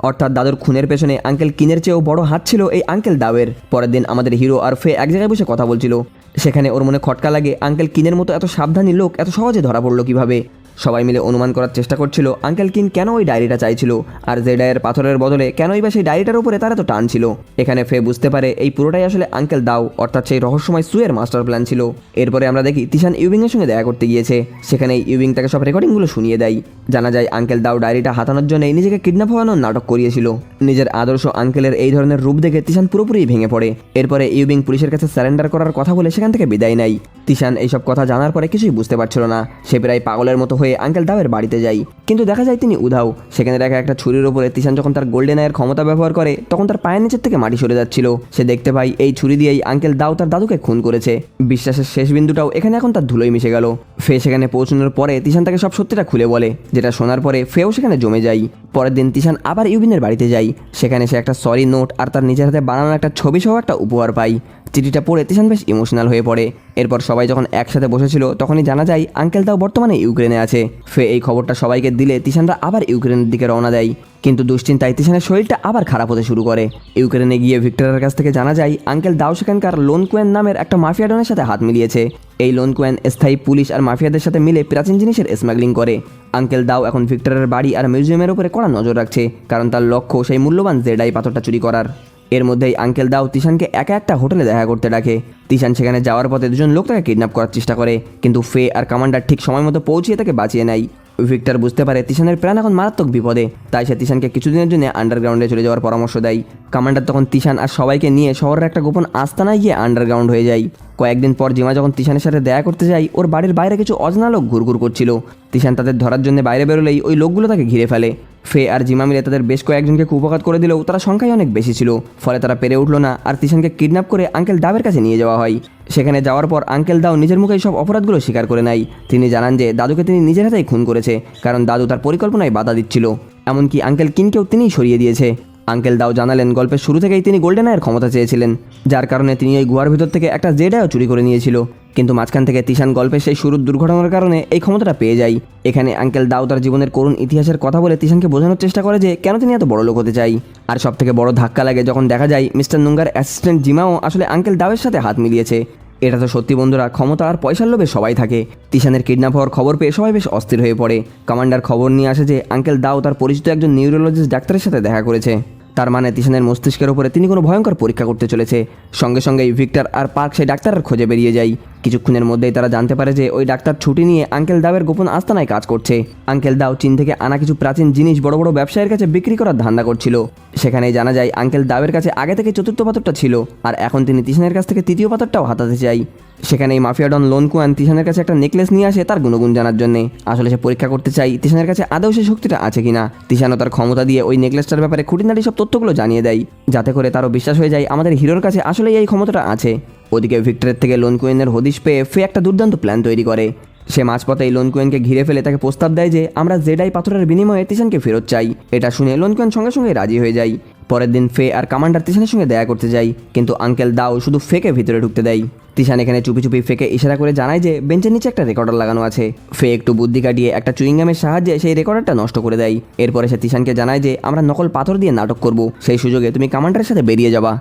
অর্থাৎ দাদুর খুনের পেছনে আঙ্কেল কিনের চেয়েও বড় হাত ছিল এই আঙ্কেল দাওয়ের। পরের দিন আমাদের হিরো আর ফে এক জায়গায় বসে কথা বলছিল। সেখানে ওর মনে খটকা লাগে আঙ্কেল কিনের মতো এত সাবধানী লোক এত সহজে ধরা পড়লো কিভাবে। সবাই মিলে অনুমান করার চেষ্টা করছিল আঙ্কেল কিন কেন ওই ডায়েরিটা চাইছিল আর জেডাইয়ের পাথরের বদলে কেনই বা সেই ডায়েরিটার উপরে তার এত টান ছিল। এখানে ফে বুঝতে পারে এই পুরোটাই আসলে আঙ্কেল দাও অর্থাৎ সেই রহস্যময় সুয়ের মাস্টার প্ল্যান ছিল। এরপরে আমরা দেখি তিশান ইউবিংয়ের সঙ্গে দেখা করতে গিয়েছে। সেখানে ইউবিং তাকে সব রেকর্ডিংগুলো শুনিয়ে দেয়। জানা যায় আঙ্কেল দাও ডায়েরিটা হাতানোর জন্যই নিজেকে কিডন্যাপ হওয়ানোর নাটক করিয়েছিল। নিজের আদর্শ আঙ্কেলের এই ধরনের রূপ দেখে তিশান পুরোপুরি ভেঙে পড়ে। এরপরে ইউবিং পুলিশের কাছে সারেন্ডার করার কথা বলে সেখান থেকে বিদায় নেয়। তিশান এইসব কথা জানার পরে কিছুই বুঝতে পারছিল না। সে প্রায় পাগলের মতো হয়ে আঙ্কেল দাওয়ের বাড়িতে যায়, কিন্তু দেখা যায় তিনি উধাও। সেখানে রাখা একটা ছুরির উপরে তিশান যখন তার গোল্ডেন আইয়ের ক্ষমতা ব্যবহার করে তখন তার পায়ের নিচের থেকে মাটি সরে যাচ্ছিল। সে দেখতে পায় এই ছুরি দিয়েই আঙ্কেল দাও তার দাদুকে খুন করেছে। বিশ্বাসের শেষ বিন্দুটাও এখানে এখন তার ধুলোয় মিশে গেল। ফে সেখানে পৌঁছানোর পরে তিশান তাকে সব সত্যিটা খুলে বলে, যেটা শোনার পরে ফেও সেখানে জমে যায়। পরের দিন তিশান আবার ইউবিনের বাড়িতে যায়। সেখানে সে একটা সরি নোট আর তার নিজের হাতে বানানো একটা ছবি সহ একটা উপহার পায়। চিঠিটা পড়ে তিশান বেশ ইমোশনাল হয়ে পড়ে। এরপর সবাই যখন একসাথে বসেছিল তখনই জানা যায় আঙ্কেল দাও বর্তমানে ইউক্রেনে আছে। ফে এই খবরটা সবাইকে দিলে তিশানরা আবার ইউক্রেনের দিকে রওনা দেয়, কিন্তু দুশ্চিন্তায় তিশানের শরীরটা আবার খারাপ হতে শুরু করে। ইউক্রেনে গিয়ে ভিক্টরের কাছ থেকে জানা যায় আঙ্কেল দাও সেখানকার লোন কোয়েন নামের একটা মাফিয়া ডনের সাথে হাত মিলিয়েছে। এই লোন কোয়েন স্থায়ী পুলিশ আর মাফিয়াদের সাথে মিলে প্রাচীন জিনিসের স্মাগলিং করে। আঙ্কেল দাও এখন ভিক্টরের বাড়ি আর মিউজিয়ামের উপরে কড়া নজর রাখছে, কারণ তার লক্ষ্য সেই মূল্যবান জেডাই পাথরটা চুরি করার। এর মধ্যেই আঙ্কেল দাও তিশানকে একা একটা হোটেলে দেখা করতে ডাকে। তিশান সেখানে যাওয়ার পথে দুজন লোক তাকে কিডন্যাপ করার চেষ্টা করে, কিন্তু ফে আর কমান্ডার ঠিক সময় মতো পৌঁছিয়ে তাকে বাঁচিয়ে নেয়। ভিক্টর বুঝতে পারে তিশানের প্রাণ এখন মারাত্মক বিপদে, তাই সে তিশানকে কিছুদিনের জন্য আন্ডারগ্রাউন্ডে চলে যাওয়ার পরামর্শ দেয়। কমান্ডার তখন তিশান আর সবাইকে নিয়ে শহরের একটা গোপন আস্তানায় গিয়ে আন্ডারগ্রাউন্ড হয়ে যায়। কয়েকদিন পর জিমা যখন তিশানের সাথে দেখা করতে যায়, ওর বাড়ির বাইরে কিছু অজানা লোক ঘুরঘুর করছিল। তিশান তাদের ধরার জন্য বাইরে বেরোলেই ওই লোকগুলো তাকে ঘিরে ফেলে। ফে আর জিমা মিলে তাদের বেশ কয়েকজনকে কুপঘাত করে দিলেও তারা সংখ্যায় অনেক বেশি ছিল, ফলে তারা পেরে উঠল না আর তিশানকে কিডন্যাপ করে আঙ্কেল দাওয়ের কাছে নিয়ে যাওয়া হয়। সেখানে যাওয়ার পর আঙ্কেল দাও নিজের মুখেই সব অপরাধগুলো স্বীকার করে নেয়। তিনি জানান যে দাদুকে তিনি নিজের হাতেই খুন করেছে, কারণ দাদু তার পরিকল্পনায় বাধা দিচ্ছিল। এমনকি আঙ্কেল কিনকেও তিনিই সরিয়ে দিয়েছে। আঙ্কেল দাও জানালেন গল্পের শুরু থেকেই তিনি গোল্ডেন আইয়ের ক্ষমতা চেয়েছিলেন, যার কারণে তিনি ওই গুহার ভিতর থেকে একটা জেডাইও চুরি করে নিয়েছিল। কিন্তু মাঝখান থেকে তিশান গল্পের সেই শুরুর দুর্ঘটনার কারণে এই ক্ষমতাটা পেয়ে যায়। এখানে আঙ্কেল দাও তার জীবনের করুণ ইতিহাসের কথা বলে তিশানকে বোঝানোর চেষ্টা করে যে কেন তিনি এত বড় লোক হতে চাই। আর সব থেকে বড় ধাক্কা লাগে যখন দেখা যায় মিস্টার নুঙ্গার অ্যাসিস্ট্যান্ট জিমাও আসলে আঙ্কেল দাওয়ের সাথে হাত মিলিয়েছে। এটা তো সত্যি বন্ধুরা, ক্ষমতা আর পয়সার লোভে সবাই থাকে। তিশানের কিডন্যাপ হওয়ার খবর পেয়ে সবাই বেশ অস্থির হয়ে পড়ে। কমান্ডার খবর নিয়ে আসে যে আঙ্কেল দাও তার পরিচিত একজন নিউরোলজিস্ট ডাক্তারের সাথে দেখা করেছে। তার মানে তিশানের মস্তিষ্কের উপরে তিনি কোনো ভয়ঙ্কর পরীক্ষা করতে চলেছে। সঙ্গে সঙ্গেই ভিক্টর আর পার্ক সেই ডাক্তারের খোঁজে বেরিয়ে যায়। কিছুক্ষণের মধ্যেই তারা জানতে পারে যে ওই ডাক্তার ছুটি নিয়ে আঙ্কেল দাওয়ের গোপন আস্তানায় কাজ করছে। আঙ্কেল দাও চীন থেকে আনা কিছু প্রাচীন জিনিস বড় বড় ব্যবসায়ীর কাছে বিক্রি করার ধান্দা করছিল। সেখানেই জানা যায় আঙ্কেল দাওয়ের কাছে আগে থেকে চতুর্থ পাথরটা ছিল, আর এখন তিনি তিশানের কাছ থেকে তৃতীয় পাথরটাও হাতাতে চাই। সেখানেই মাফিয়া ডন লোন কুয়ান তিশানের কাছে একটা নেকলেস নিয়ে আসে তার গুণগুণ জানার জন্য। আসলে সে পরীক্ষা করতে চাই তিশানের কাছে আদৌ সেই শক্তিটা আছে কিনা। তিশানও তার ক্ষমতা দিয়ে ওই নেকলেসটার ব্যাপারে খুঁটিনাটি সব তথ্যগুলো জানিয়ে দেয়, যাতে করে তারও বিশ্বাস হয়ে যায় আমাদের হিরোর কাছে আসলেই এই ক্ষমতাটা আছে। ওদিকে ভিক্টরের থেকে লোন কুয়েনের হদিশ পেয়ে ফে একটা দুর্দান্ত প্ল্যান তৈরি করে। সে মাঝপথেই লোন কুয়েনকে ঘিরে ফেলে তাকে প্রস্তাব দেয় যে আমরা জেডাই পাথরের বিনিময়ে তিশানকে ফেরত চাই। এটা শুনে লোন কুয়েন সঙ্গে সঙ্গে রাজি হয়ে যায়। পরের দিন ফে আর কমান্ডার তিশানের সঙ্গে দেখা করতে যায়, কিন্তু আঙ্কেল দাও শুধু ফেকে ভিতরে ঢুকতে দেয়। তিশান এখানে চুপি চুপি ফেকে ইশারা করে জানায় যে বেঞ্চের নিচে একটা রেকর্ডার লাগানো আছে। ফে একটু বুদ্ধি কাটিয়ে একটা চুইংগামের সাহায্যে সেই রেকর্ডারটা নষ্ট করে দেয়। এরপরে সে তিশানকে জানায় যে আমরা নকল পাথর দিয়ে নাটক করব, সেই সুযোগে তুমি কমান্ডারের সাথে বেরিয়ে যাবা।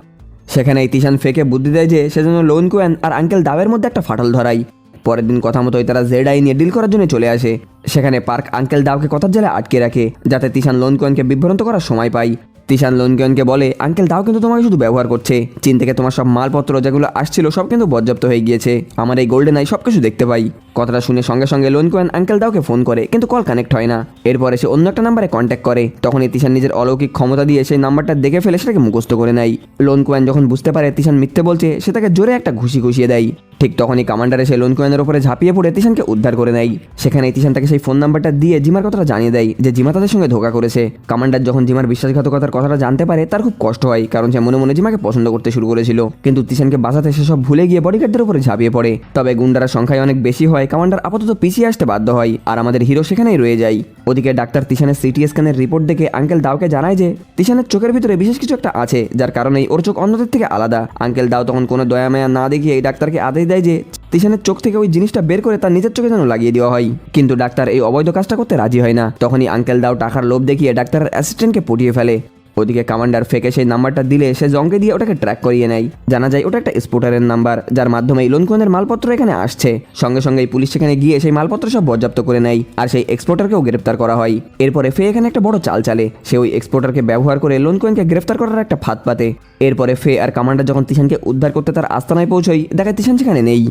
সেখানেই তিশান ফেকে বুদ্ধি দেয় যে সেজন্য লোন কুয়েন আর আঙ্কেল দাওয়ের মধ্যে একটা ফাটল ধরায়। পরের দিন কথা মতোই তারা জেডাই নিয়ে ডিল করার জন্য চলে আসে। সেখানে পার্ক আঙ্কেল দাওকে কথার জালে আটকে রাখে, যাতে তিশান লোন কুয়েনকে বিভ্রান্ত করার সময় পায়। তিশান লোন কুয়েনকে বলে আঙ্কেল দাও কিন্তু তোমাকে শুধু ব্যবহার করছে। চীন থেকে তোমার সব মালপত্র যেগুলো আসছিল সব কিন্তু বরজপ্ত হয়ে গিয়েছে। আমার এই গোল্ডেন আই সব কিছু দেখতে পাই। কথাটা শুনে সঙ্গে সঙ্গে লোন কুয়েন আঙ্কেল দাওকে ফোন করে, কিন্তু কল কানেক্ট হয় না। এরপরে সে অন্য একটা নাম্বারে কন্ট্যাক্ট করে। তখনই তিশান নিজের অলৌকিক ক্ষমতা দিয়ে সেই নাম্বারটা দেখে ফেলে সেটাকে মুখস্থ করে নেয়। লোন কুয়েন যখন বুঝতে পারে তিশান মিথ্যে বলছে, সে তাকে জোরে একটা ঘুষিয়ে দেয়। ঠিক তখনই কমান্ডার এসে লোন কুয়েনের উপরে ঝাঁপিয়ে পড়ে তিশানকে উদ্ধার করে নেয়। সেখানেই তিশান তাকে সেই ফোন নাম্বারটা দিয়ে জিমার কথাটা জানিয়ে দেয় যে জিমা তাদের সঙ্গে ধোঁকা করেছে। কমান্ডার যখন জিমার বিশ্বাসঘাতকতার কথাটা জানতে পারে তার খুব কষ্ট হয়, কারণ সে মনে মনে জিমাকে পছন্দ করতে শুরু করেছিল। কিন্তু তিশানকে বাঁচাতে সে সব ভুলে গিয়ে বডিগার্ডদের উপরে ঝাঁপিয়ে পড়ে। তবে গুন্ডারা সংখ্যায় অনেক বেশি হয়, কমান্ডার আপাতত পিছিয়ে আসতে বাধ্য হয়, আর আমাদের হিরো সেখানেই রয়ে যায়। ওদিকে ডাক্তার তিশানের সিটি স্ক্যানের রিপোর্ট দেখে আঙ্কেল দাওকে জানায় যে তিশানের চোখের ভিতরে বিশেষ কিছু একটা আছে, যার কারণেই ওর চোখ অন্যদের থেকে আলাদা। আঙ্কেল দাও তখন কোনো দয়া মায়া না দেখিয়ে এই ডাক্তারকে আদেশ দেয় যে তিশানের চোখ থেকে ওই জিনিসটা বের করে তার নিজের চোখে যেন লাগিয়ে দেওয়া হয়। কিন্তু ডাক্তার এই অবৈধ কাজটা করতে রাজি হয় না। তখনই আঙ্কেল দাও টাকার লোভ দেখিয়ে ডাক্তারের অ্যাসিস্ট্যান্টকে পটিয়ে ফেলে। ওদিকে কমান্ডার ফেকে সেই নাম্বারটা দিলে সে জঙ্গে দিয়ে ওটাকে ট্র্যাক করিয়ে নেয়। জানা যায় ওটা একটা স্পোর্টারের নাম্বার, যার মাধ্যমে লোন কুয়েনের মালপত্র এখানে আসছে। সঙ্গে সঙ্গেই পুলিশ সেখানে গিয়ে সেই মালপত্র সব বরজাপ্ত করে নেয়, আর সেই এক্সপোর্টারকেও গ্রেপ্তার করা হয়। এরপরে ফে এখানে একটা বড় চাল চালে। সে ওই এক্সপোর্টারকে ব্যবহার করে লোন কুয়েনকে গ্রেপ্তার করার একটা ফাঁদ পাতে। এরপরে ফে আর কমান্ডার যখন তিশানকে উদ্ধার করতে তার আস্তানায় পৌঁছয়, দেখায় তিশান সেখানে নেই।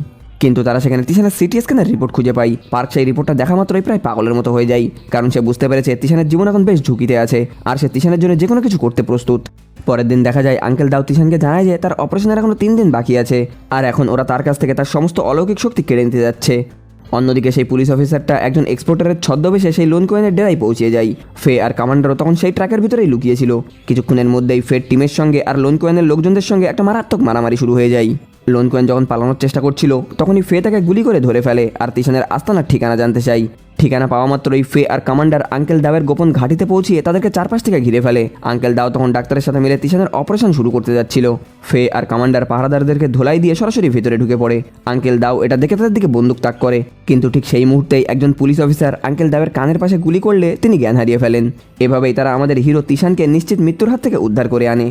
কিন্তু তারা সেখানে তিশানের সিটি স্ক্যানের রিপোর্ট খুঁজে পায়। পার্ক সেই রিপোর্টটা দেখা মাত্রই প্রায় পাগলের মতো হয়ে যায়, কারণ সে বুঝতে পেরেছে তিশানের জীবন এখন বেশ ঝুঁকিতে আছে, আর সে তিশানের জন্য যে কোনো কিছু করতে প্রস্তুত। পরের দিন দেখা যায় আঙ্কেল দাও তিশানকে জানায় যে তার অপারেশনের এখনো 3 দিন বাকি আছে, আর এখন ওরা তার কাছ থেকে তার সমস্ত অলৌকিক শক্তি কেড়ে নিতে যাচ্ছে। অন্যদিকে সেই পুলিশ অফিসারটা একজন এক্সপোর্টারের ছদ্মবেশে সেই লোন কুয়েনের ডেরায় পৌঁছে যায়। ফে আর কমান্ডারও তখন সেই ট্রাকের ভিতরেই লুকিয়েছিল। কিছুক্ষণের মধ্যেই ফের টিমের সঙ্গে আর লোন কুয়েনের লোকজনদের সঙ্গে একটা মারাত্মক মারামারি শুরু হয়ে যায়। লোন কুয়েন যখন পালানোর চেষ্টা করছিল, তখনই ফে তাকে গুলি করে ধরে ফেলে আর তিশানের আস্তানার ঠিকানা জানতে চাই। ঠিকানা পাওয়া মাত্রই ফে আর কমান্ডার আঙ্কেল দাওয়ের গোপন ঘাঁটিতে পৌঁছিয়ে তাদেরকে চারপাশ থেকে ঘিরে ফেলে। আঙ্কেল দাও তখন ডাক্তারের সাথে মিলে তিশানের অপারেশন শুরু করতে যাচ্ছিল। ফে আর কমান্ডার পাহারাদারদেরকে ধোলাই দিয়ে সরাসরি ভিতরে ঢুকে পড়ে। আঙ্কেল দাও এটা দেখে তাদের দিকে বন্দুক তাক করে, কিন্তু ঠিক সেই মুহূর্তেই একজন পুলিশ অফিসার আঙ্কেল দাওয়ের কানের পাশে গুলি করলে তিনি জ্ঞান হারিয়ে ফেলেন। এভাবেই তারা আমাদের হিরো তিশানকে নিশ্চিত মৃত্যুর হাত থেকে উদ্ধার করে আনে।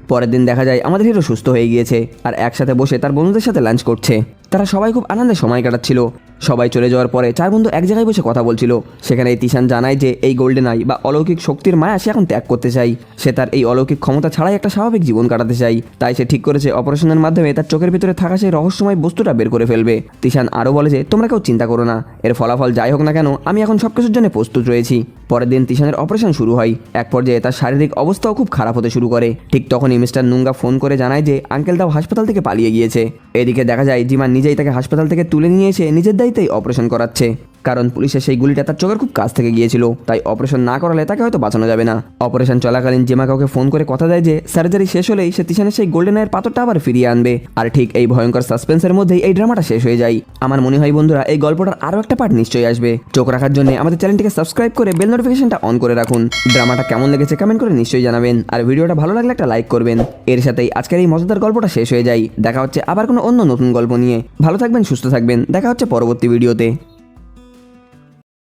পরের দিন দেখা যায় আমাদের হিরো সুস্থ হয়ে গিয়েছে আর একসাথে বসে তার বন্ধুদের সাথে লাঞ্চ করছে। তারা সবাই খুব আনন্দে সময় কাটাচ্ছিল। সবাই চলে যাওয়ার পরে 4 বন্ধু এক জায়গায় বসে কথা বলছিল। সেখানে তিশান জানায় যে এই গোল্ডেন আই বা অলৌকিক শক্তির মায়া সে এখন ত্যাগ করতে চাই। সে তার এই অলৌকিক ক্ষমতা ছাড়াই একটা স্বাভাবিক জীবন কাটাতে চাই। তাই সে ঠিক করেছে অপারেশনের মাধ্যমে তার চোখের ভিতরে থাকা সেই রহস্যময় বস্তুটা বের করে ফেলবে। তিশান আরও বলে যে তোমরা কেউ চিন্তা করো না, এর ফলাফল যাই হোক না কেন আমি এখন সবকিছুর জন্য প্রস্তুত রয়েছি। পরের দিন তিশানের অপারেশন শুরু হয়। এক পর্যায়ে তার শারীরিক অবস্থাও খুব খারাপ হতে শুরু করে। ঠিক তখনই মিস্টার নুঙ্গা ফোন করে জানায় যে আঙ্কেল দাও হাসপাতাল থেকে পালিয়ে গিয়েছে। এদিকে দেখা যায় জিমা নিজেই তাকে হাসপাতাল থেকে তুলে নিয়ে এসে নিজের দায়িত্বেই অপারেশন করাচ্ছে, কারণ পুলিশের সেই গুলিটা তার চোখের খুব কাছ থেকে গিয়েছিল। তাই অপারেশন না করালে তাকে হয়তো বাঁচানো যাবে না। অপারেশন চলাকালীন জিমা কাউকে ফোন করে কথা দেয় যে সার্জারি শেষ হলেই সে তিশানের সেই গোল্ডেন আইয়ের পাথরটা আবার ফিরিয়ে আনবে। আর ঠিক এই ভয়ঙ্কর সাসপেন্সের মধ্যেই এই ড্রামাটা শেষ হয়ে যায়। আমার মনে হয় বন্ধুরা এই গল্পটার আরও একটা পার্ট নিশ্চয়ই আসবে। চোখ রাখার জন্য আমাদের চ্যানেলটিকে সাবস্ক্রাইব করে বেল নোটিফিকেশনটা অন করে রাখুন। ড্রামাটা কেমন লেগেছে কমেন্ট করে নিশ্চয়ই জানাবেন, আর ভিডিওটা ভালো লাগলে একটা লাইক করবেন। এর সাথেই আজকের এই মজাদার গল্পটা শেষ হয়ে যায়। দেখা হচ্ছে আবার কোনো অন্য নতুন গল্প নিয়ে। ভালো থাকবেন, সুস্থ থাকবেন, দেখা হচ্ছে পরবর্তী ভিডিওতে।